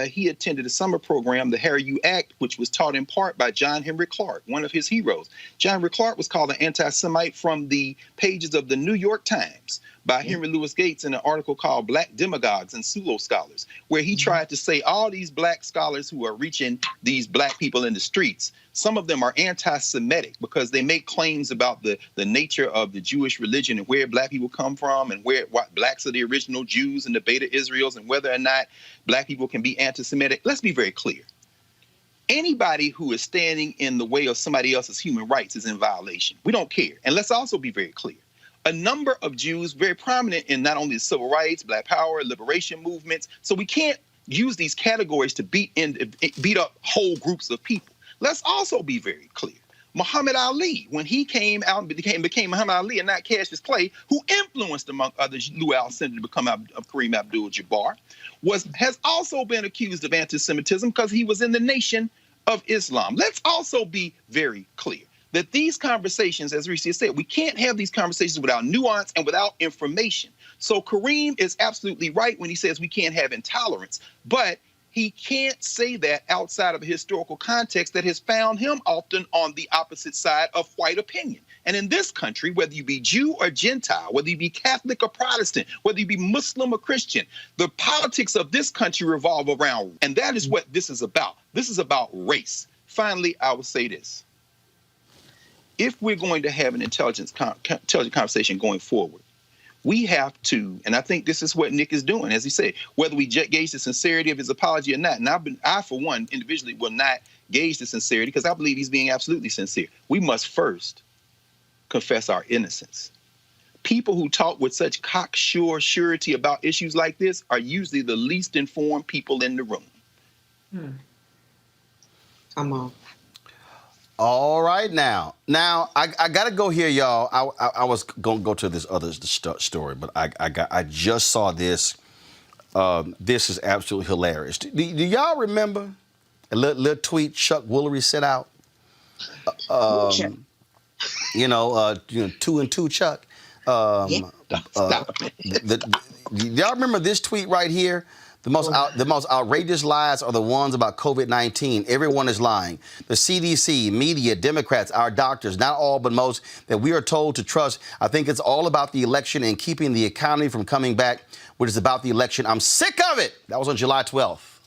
he attended a summer program, the Harry U Act, which was taught in part by John Henry Clark, one of his heroes. John Henry Clark was called an anti-Semite from the pages of the New York Times. by Henry Louis Gates in an article called Black Demagogues and Pseudo Scholars, where he tried to say all these black scholars who are reaching these black people in the streets, some of them are anti-Semitic because they make claims about the nature of the Jewish religion and where black people come from and what blacks are the original Jews and the Beta Israels and whether or not black people can be anti-Semitic. Let's be very clear. Anybody who is standing in the way of somebody else's human rights is in violation. We don't care. And let's also be very clear. A number of Jews very prominent in not only the civil rights, black power, liberation movements. So we can't use these categories to beat up whole groups of people. Let's also be very clear. Muhammad Ali, when he came out and became Muhammad Ali and not Cassius Clay, who influenced, among others, Lew Alcindor to become Kareem Abdul-Jabbar, has also been accused of anti-Semitism because he was in the Nation of Islam. Let's also be very clear that these conversations, as Reese said, we can't have these conversations without nuance and without information. So Kareem is absolutely right when he says we can't have intolerance, but he can't say that outside of a historical context that has found him often on the opposite side of white opinion. And in this country, whether you be Jew or Gentile, whether you be Catholic or Protestant, whether you be Muslim or Christian, the politics of this country revolve around, and that is what this is about. This is about race. Finally, I will say this. If we're going to have an intelligent conversation going forward, we have to, and I think this is what Nick is doing, as he said, whether we gauge the sincerity of his apology or not. And I, for one, individually will not gauge the sincerity because I believe he's being absolutely sincere. We must first confess our innocence. People who talk with such cocksure surety about issues like this are usually the least informed people in the room. Come on. All right, now I gotta go here, y'all. I was gonna go to this other story, but I just saw this. This is absolutely hilarious. Do y'all remember a little tweet Chuck Woolery sent out? 2 and 2 Chuck. Stop Y'all remember this tweet right here? The most outrageous lies are the ones about COVID-19. Everyone is lying. The CDC, media, Democrats, our doctors, not all but most, that we are told to trust. I think it's all about the election and keeping the economy from coming back, which is about the election. I'm sick of it. That was on July 12th.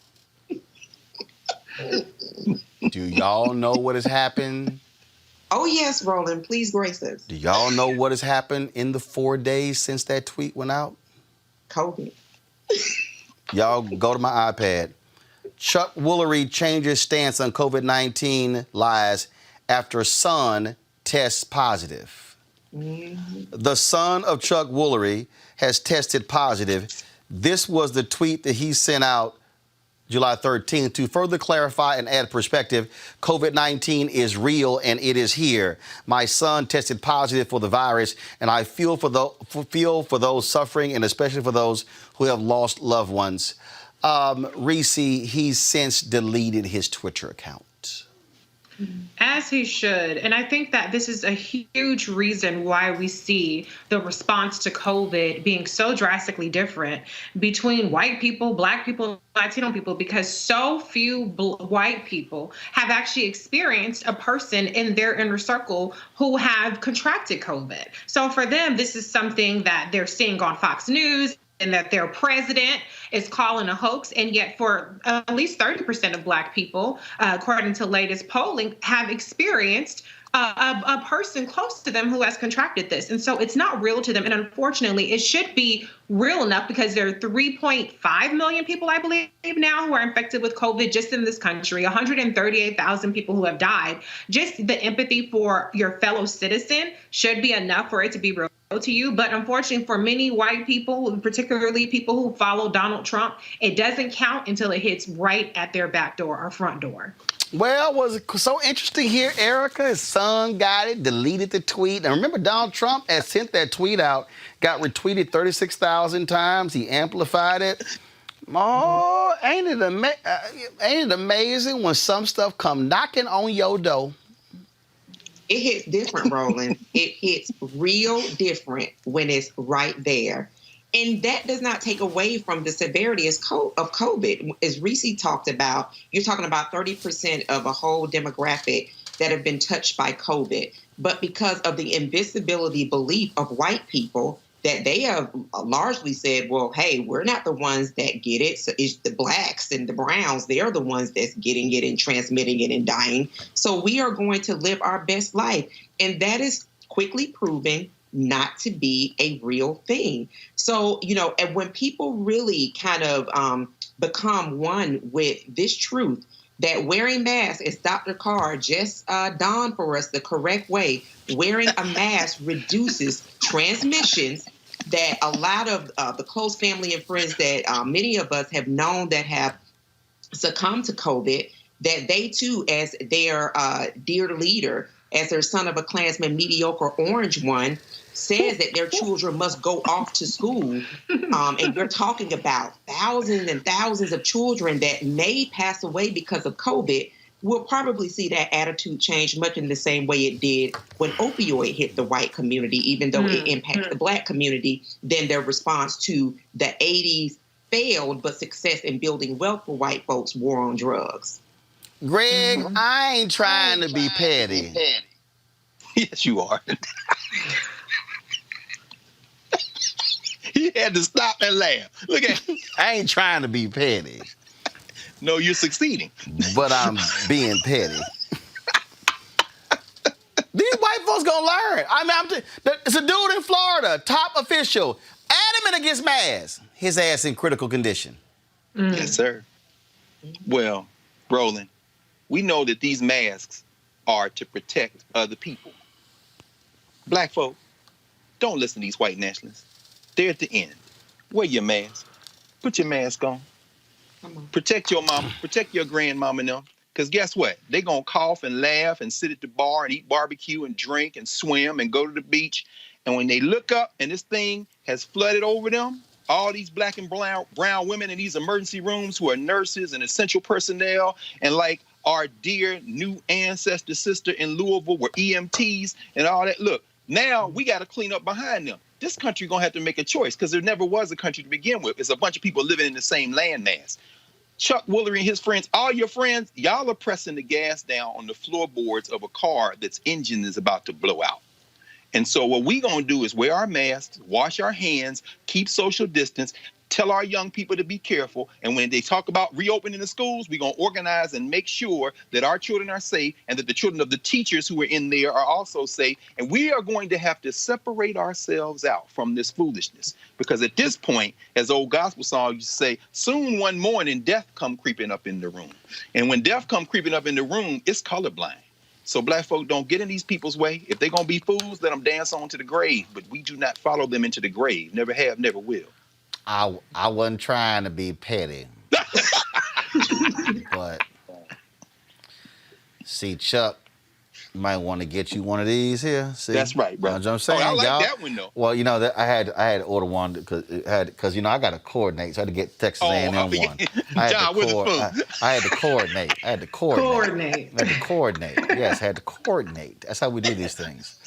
Do y'all know what has happened? Oh, yes, Roland. Please grace us. Do y'all know what has happened in the 4 days since that tweet went out? COVID. Y'all go to my iPad. Chuck Woolery changes stance on COVID-19 lies after son tests positive. The son of Chuck Woolery has tested positive. This was the tweet that he sent out July 13th to further clarify and add perspective. COVID-19 is real and it is here. My son tested positive for the virus, and I feel for those suffering and especially for those who have lost loved ones. Reese, he's since deleted his Twitter account. As he should. And I think that this is a huge reason why we see the response to COVID being so drastically different between white people, black people, Latino people, because so few white people have actually experienced a person in their inner circle who have contracted COVID. So for them, this is something that they're seeing on Fox News, and that their president is calling a hoax. And yet for at least 30% of black people, according to latest polling, have experienced a person close to them who has contracted this. And so it's not real to them. And unfortunately, it should be real enough because there are 3.5 million people, I believe, now who are infected with COVID just in this country, 138,000 people who have died. Just the empathy for your fellow citizen should be enough for it to be real to you. But unfortunately, for many white people, particularly people who follow Donald Trump, it doesn't count until it hits right at their back door or front door. Well, was it so interesting here, Erica? His son got it, deleted the tweet. And remember, Donald Trump had sent that tweet out, got retweeted 36,000 times. He amplified it. Oh, ain't it amazing when some stuff come knocking on your door? It hits different, Roland. It hits real different when it's right there. And that does not take away from the severity of COVID. As Reese talked about, you're talking about 30% of a whole demographic that have been touched by COVID. But because of the invisibility belief of white people, that they have largely said, well, hey, we're not the ones that get it. So it's the blacks and the browns. They're the ones that's getting it and transmitting it and dying. So we are going to live our best life. And that is quickly proven not to be a real thing. So, and when people really kind of become one with this truth, that wearing masks, as Dr. Carr just dawned for us the correct way, wearing a mask reduces transmissions, that a lot of the close family and friends that many of us have known that have succumbed to COVID, that they too, as their dear leader, as their son of a Klansman, mediocre orange one, says that their children must go off to school. And you're talking about thousands and thousands of children that may pass away because of COVID. We'll probably see that attitude change much in the same way it did when opioid hit the white community, even though it impacts the black community. Then their response to the 80s failed, but success in building wealth for white folks, war on drugs. Greg, I ain't trying to be petty. Yes, you are. He had to stop and laugh. Look at him. I ain't trying to be petty. No, you're succeeding. But I'm being petty. These white folks gonna learn. It's a dude in Florida, top official, adamant against masks. His ass in critical condition. Yes, sir. Well, Roland, we know that these masks are to protect other people. Black folk, don't listen to these white nationalists. They're at the end. Wear your mask. Put your mask on. Protect your mama. Protect your grandmama and them. Because guess what? They're going to cough and laugh and sit at the bar and eat barbecue and drink and swim and go to the beach. And when they look up and this thing has flooded over them, all these black and brown women in these emergency rooms who are nurses and essential personnel, and like our dear new ancestor sister in Louisville were EMTs and all that. Look, now we got to clean up behind them. This country going to have to make a choice because there never was a country to begin with. It's a bunch of people living in the same landmass. Chuck Woolery and his friends, all your friends, y'all are pressing the gas down on the floorboards of a car that's engine is about to blow out. And so what we going to do is wear our masks, wash our hands, keep social distance, tell our young people to be careful. And when they talk about reopening the schools, we're going to organize and make sure that our children are safe and that the children of the teachers who are in there are also safe. And we are going to have to separate ourselves out from this foolishness. Because at this point, as old gospel song used to say, soon one morning, death come creeping up in the room. And when death come creeping up in the room, it's colorblind. So black folk don't get in these people's way. If they're going to be fools, let them dance on to the grave. But we do not follow them into the grave. Never have, never will. I wasn't trying to be petty. But, see, Chuck might want to get you one of these here. See? That's right, bro. You know what I'm saying? I like y'all? that one, though. Well, I had to order one because I got to coordinate. So I had to get Texas A&M one. John Witherspoon. I had to coordinate. Yes, I had to coordinate. That's how we do these things.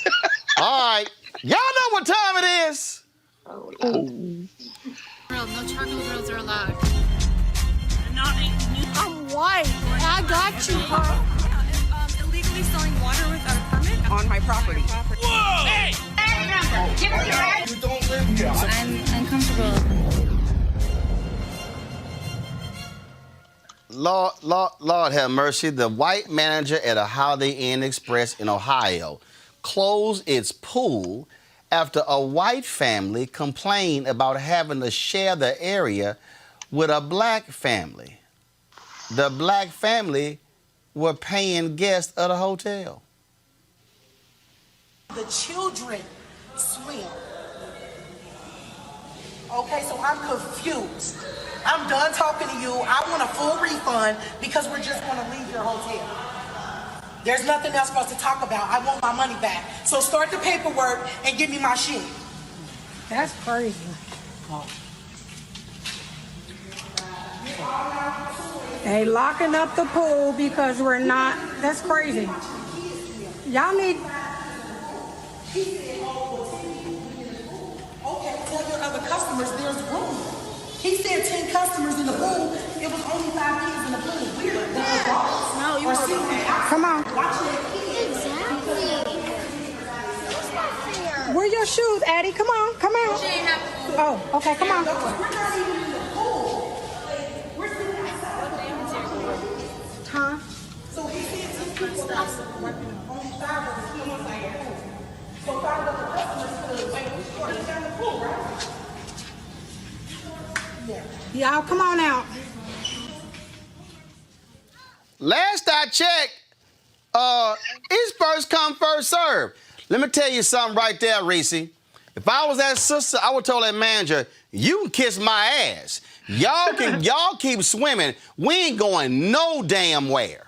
All right. Y'all know what time it is. No charcoal grills are allowed. I'm white. I got you, huh? Illegally selling water without a permit on my property. Whoa! Hey! You don't live here. I'm uncomfortable. Lord have mercy. The white manager at a Holiday Inn Express in Ohio closed its pool after a white family complained about having to share the area with a black family. The black family were paying guests of the hotel. The children swim. Okay, so I'm confused. I'm done talking to you. I want a full refund because we're just going to leave your hotel. There's nothing else for us to talk about. I want my money back. So start the paperwork and give me my shit. That's crazy. They locking up the pool because we're not. That's crazy. Y'all need. Okay, tell your other customers there's room. He said 10 customers in the pool. It was only 5 kids in the pool. Weird. No, you come on. Watch it. We're Where are your shoes, Addie? Come on, come on. Oh, okay, come on. We're not even in the pool. We're sitting outside. Huh? So he said some people are working on 5 of the kids inside the pool. So 5 of the customers could wait before they down the pool, right? Yeah. Y'all, come on out. Last I checked, it's first come, first serve. Let me tell you something right there, Reese. If I was that sister, I would tell that manager, you can kiss my ass. Y'all keep swimming. We ain't going no damn where.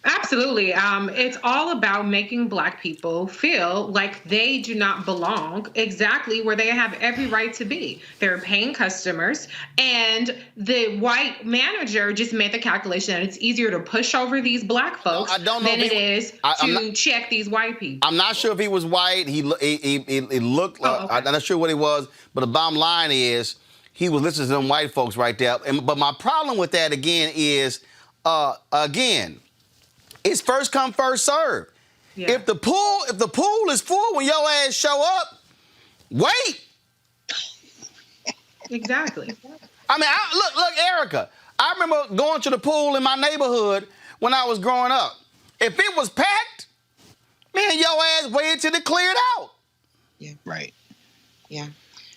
Absolutely. It's all about making Black people feel like they do not belong exactly where they have every right to be. They're paying customers, and the white manager just made the calculation that it's easier to push over these Black folks than it is to check these white people. I'm not sure if he was white. He looked like, okay. I'm not sure what he was, but the bottom line is he was listening to them white folks right there. But my problem with that, again, is, it's first come, first serve. Yeah. If the pool is full when your ass show up, wait. Exactly. I mean, look, Erica. I remember going to the pool in my neighborhood when I was growing up. If it was packed, man, your ass waited till it cleared out. Yeah. Right. Yeah.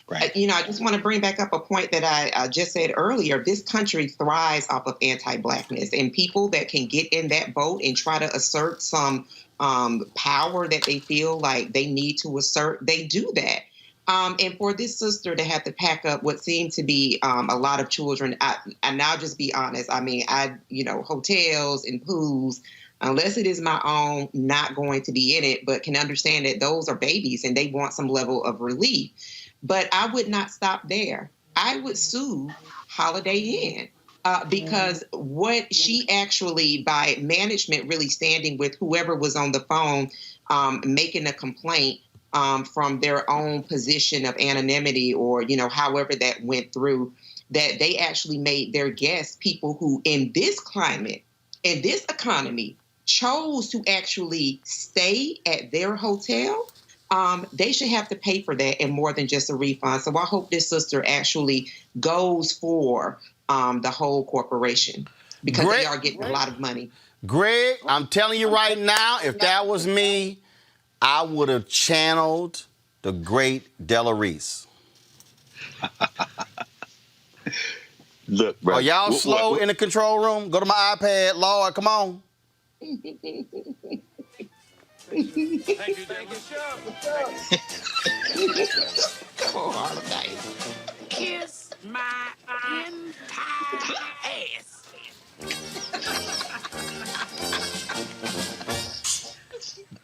Right. I just want to bring back up a point that I just said earlier. This country thrives off of anti-Blackness, and people that can get in that boat and try to assert some power that they feel like they need to assert, they do that. And for this sister to have to pack up what seemed to be a lot of children, and I'll just be honest. I mean, hotels and pools, unless it is my own, not going to be in it, but can understand that those are babies and they want some level of relief. But I would not stop there. I would sue Holiday Inn because what she actually, by management really standing with whoever was on the phone making a complaint from their own position of anonymity or, however that went through, that they actually made their guests people who in this climate, in this economy, chose to actually stay at their hotel. They should have to pay for that and more than just a refund. So I hope this sister actually goes for the whole corporation because they are getting a lot of money. Greg, I'm telling you right now, if that was me, I would have channeled the great Della Reese. Look, bro. Are y'all slow in the control room? Go to my iPad, Lord, come on. Thank you, Come on, Holiday. Kiss my entire ass.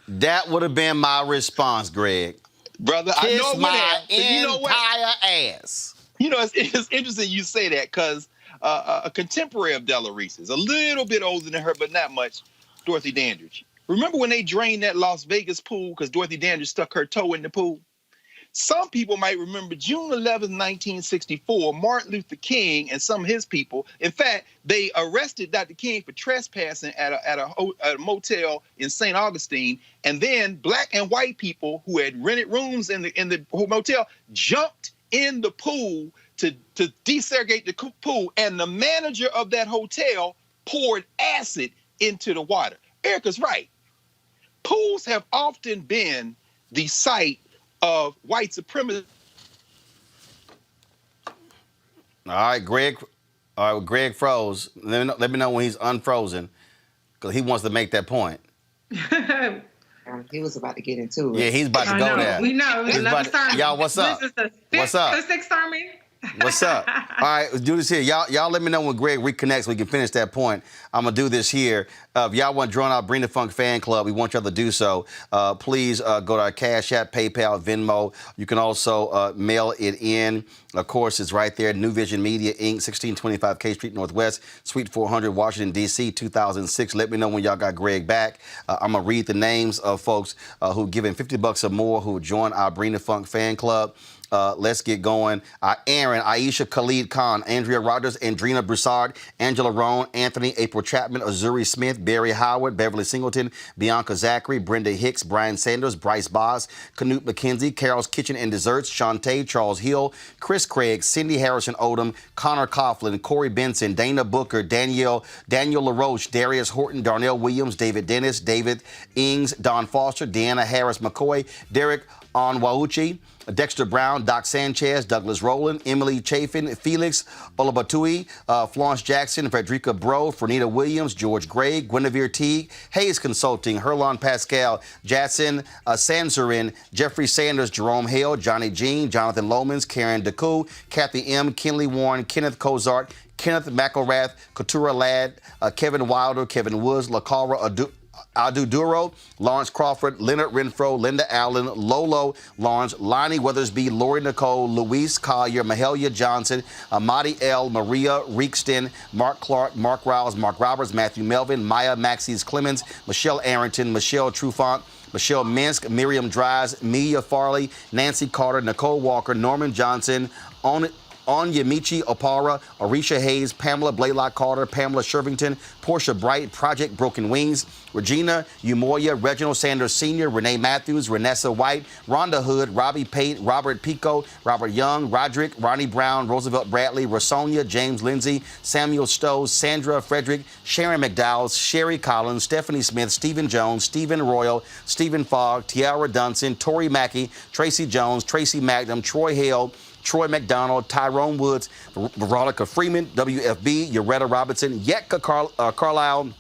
That would have been my response, Greg. Brother, Kiss I know my entire ass. It's interesting you say that because a contemporary of Della Reese is a little bit older than her, but not much, Dorothy Dandridge. Remember when they drained that Las Vegas pool because Dorothy Dandridge stuck her toe in the pool? Some people might remember June 11, 1964, Martin Luther King and some of his people. In fact, they arrested Dr. King for trespassing at a motel in St. Augustine. And then Black and white people who had rented rooms in the motel jumped in the pool to desegregate the pool. And the manager of that hotel poured acid into the water. Erica's right. Pools have often been the site of white supremacy. All right, Greg. All right, Greg froze. Let me know when he's unfrozen, because he wants to make that point. He was about to get into it. Yeah, he's about to go there. We know. Y'all, what's up? What's up? The Sixth Army. What's up? All right, let's do this here. Y'all let me know when Greg reconnects so we can finish that point. I'm going to do this here. If y'all want to join our Bring the Funk fan club, we want y'all to do so. Please go to our Cash App, PayPal, Venmo. You can also mail it in. Of course, it's right there. New Vision Media, Inc., 1625 K Street Northwest, Suite 400, Washington, D.C., 2006. Let me know when y'all got Greg back. I'm going to read the names of folks who given $50 or more who join our Bring the Funk fan club. Let's get going. Aaron, Aisha Khalid Khan, Andrea Rogers, Andrina Broussard, Angela Roan, Anthony, April Chapman, Azuri Smith, Barry Howard, Beverly Singleton, Bianca Zachary, Brenda Hicks, Brian Sanders, Bryce Boss, Canute McKenzie, Carol's Kitchen and Desserts, Shantae, Charles Hill, Chris Craig, Cindy Harrison Odom, Connor Coughlin, Corey Benson, Dana Booker, Daniel LaRoche, Darius Horton, Darnell Williams, David Dennis, David Ings, Don Foster, Deanna Harris McCoy, Derek Onwauchi, Dexter Brown, Doc Sanchez, Douglas Roland, Emily Chafin, Felix Olabatui, Florence Jackson, Frederica Bro, Fernita Williams, George Gray, Guinevere Teague, Hayes Consulting, Herlon Pascal, Jackson Sansarin, Jeffrey Sanders, Jerome Hale, Johnny Jean, Jonathan Lomans, Karen DeCoux, Kathy M., Kinley Warren, Kenneth Cozart, Kenneth McElrath, Katura Ladd, Kevin Wilder, Kevin Woods, LaCara Adu Duro, Lawrence Crawford, Leonard Renfro, Linda Allen, Lolo Lawrence, Lonnie Weathersby, Lori Nicole, Luis Collier, Mahalia Johnson, Amadi L., Maria Reekston, Mark Clark, Mark Riles, Mark Roberts, Matthew Melvin, Maya Maxis Clemens, Michelle Arrington, Michelle Trufant, Michelle Minsk, Miriam Dries, Mia Farley, Nancy Carter, Nicole Walker, Norman Johnson, Onyemichi Opara, Arisha Hayes, Pamela Blaylock Carter, Pamela Shervington, Portia Bright, Project Broken Wings, Regina Umoya, Reginald Sanders Sr., Renee Matthews, Renessa White, Rhonda Hood, Robbie Pate, Robert Pico, Robert Young, Roderick, Ronnie Brown, Roosevelt Bradley, Rosonia, James Lindsay, Samuel Stowe, Sandra Frederick, Sharon McDowell, Sherry Collins, Stephanie Smith, Stephen Jones, Stephen Royal, Stephen Fogg, Tiara Dunson, Tori Mackey, Tracy Jones, Tracy Magnum, Troy Hale, Troy McDonald, Tyrone Woods, Veronica Freeman, WFB, Yoretta Robinson, Yetka Carlisle,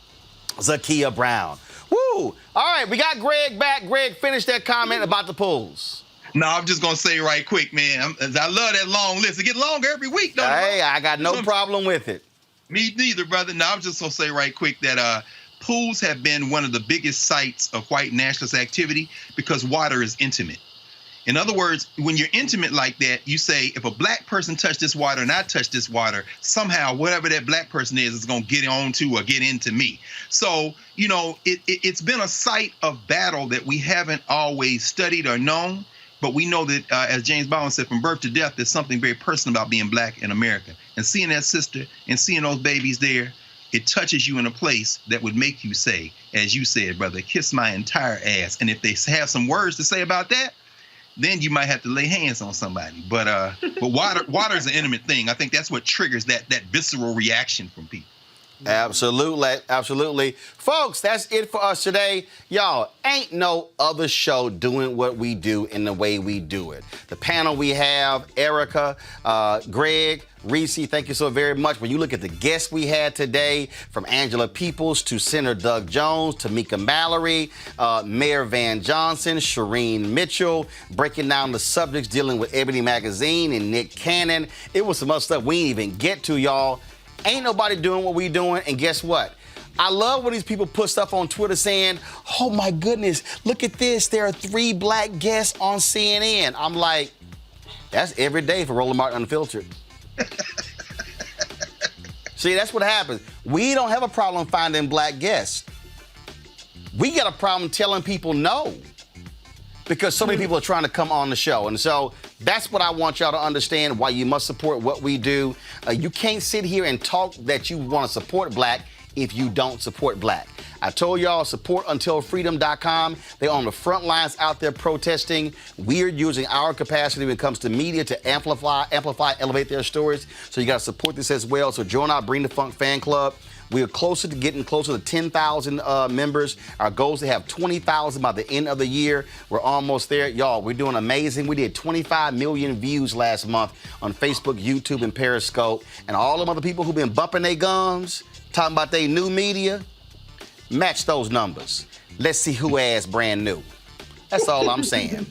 Zakia Brown. Woo! All right, we got Greg back. Greg, finish that comment about the polls. No, I'm just going to say right quick, man. I love that long list. It gets longer every week, though. Hey, I got no problem with it. Me neither, brother. No, I'm just going to say right quick that pools have been one of the biggest sites of white nationalist activity because water is intimate. In other words, when you're intimate like that, you say, if a black person touched this water and I touch this water, somehow whatever that black person is going to get on to or get into me. So, you know, it's been a site of battle that we haven't always studied or known. But we know that, as James Baldwin said, from birth to death, there's something very personal about being black in America. And seeing that sister and seeing those babies there, it touches you in a place that would make you say, as you said, brother, kiss my entire ass. And if they have some words to say about that, then you might have to lay hands on somebody. But water is an intimate thing. I think that's what triggers that visceral reaction from people. Absolutely. Folks, that's it for us today. Y'all, ain't no other show doing what we do in the way we do it. The panel we have, Erica, Greg, Reese, thank you so very much. When you look at the guests we had today, from Angela Peoples to Senator Doug Jones, Tamika Mallory, Mayor Van Johnson, Shireen Mitchell, breaking down the subjects dealing with Ebony Magazine and Nick Cannon. It was some other stuff we didn't even get to, y'all. Ain't nobody doing what we doing, and guess what? I love when these people put stuff on Twitter saying, oh my goodness, look at this, there are 3 black guests on CNN. I'm like, that's every day for Roland Martin Unfiltered. See, that's what happens. We don't have a problem finding black guests. We got a problem telling people no, because so many people are trying to come on the show. And so that's what I want y'all to understand, why you must support what we do. You can't sit here and talk that you want to support black if you don't support black. I told y'all, supportuntilfreedom.com. They're on the front lines out there protesting. We're using our capacity when it comes to media to amplify, elevate their stories. So you got to support this as well. So join our Bring the Funk fan club. We are getting closer to 10,000 members. Our goal is to have 20,000 by the end of the year. We're almost there. Y'all, we're doing amazing. We did 25 million views last month on Facebook, YouTube, and Periscope. And all them other people who've been bumping their gums, talking about their new media, match those numbers. Let's see who has brand new. That's all I'm saying.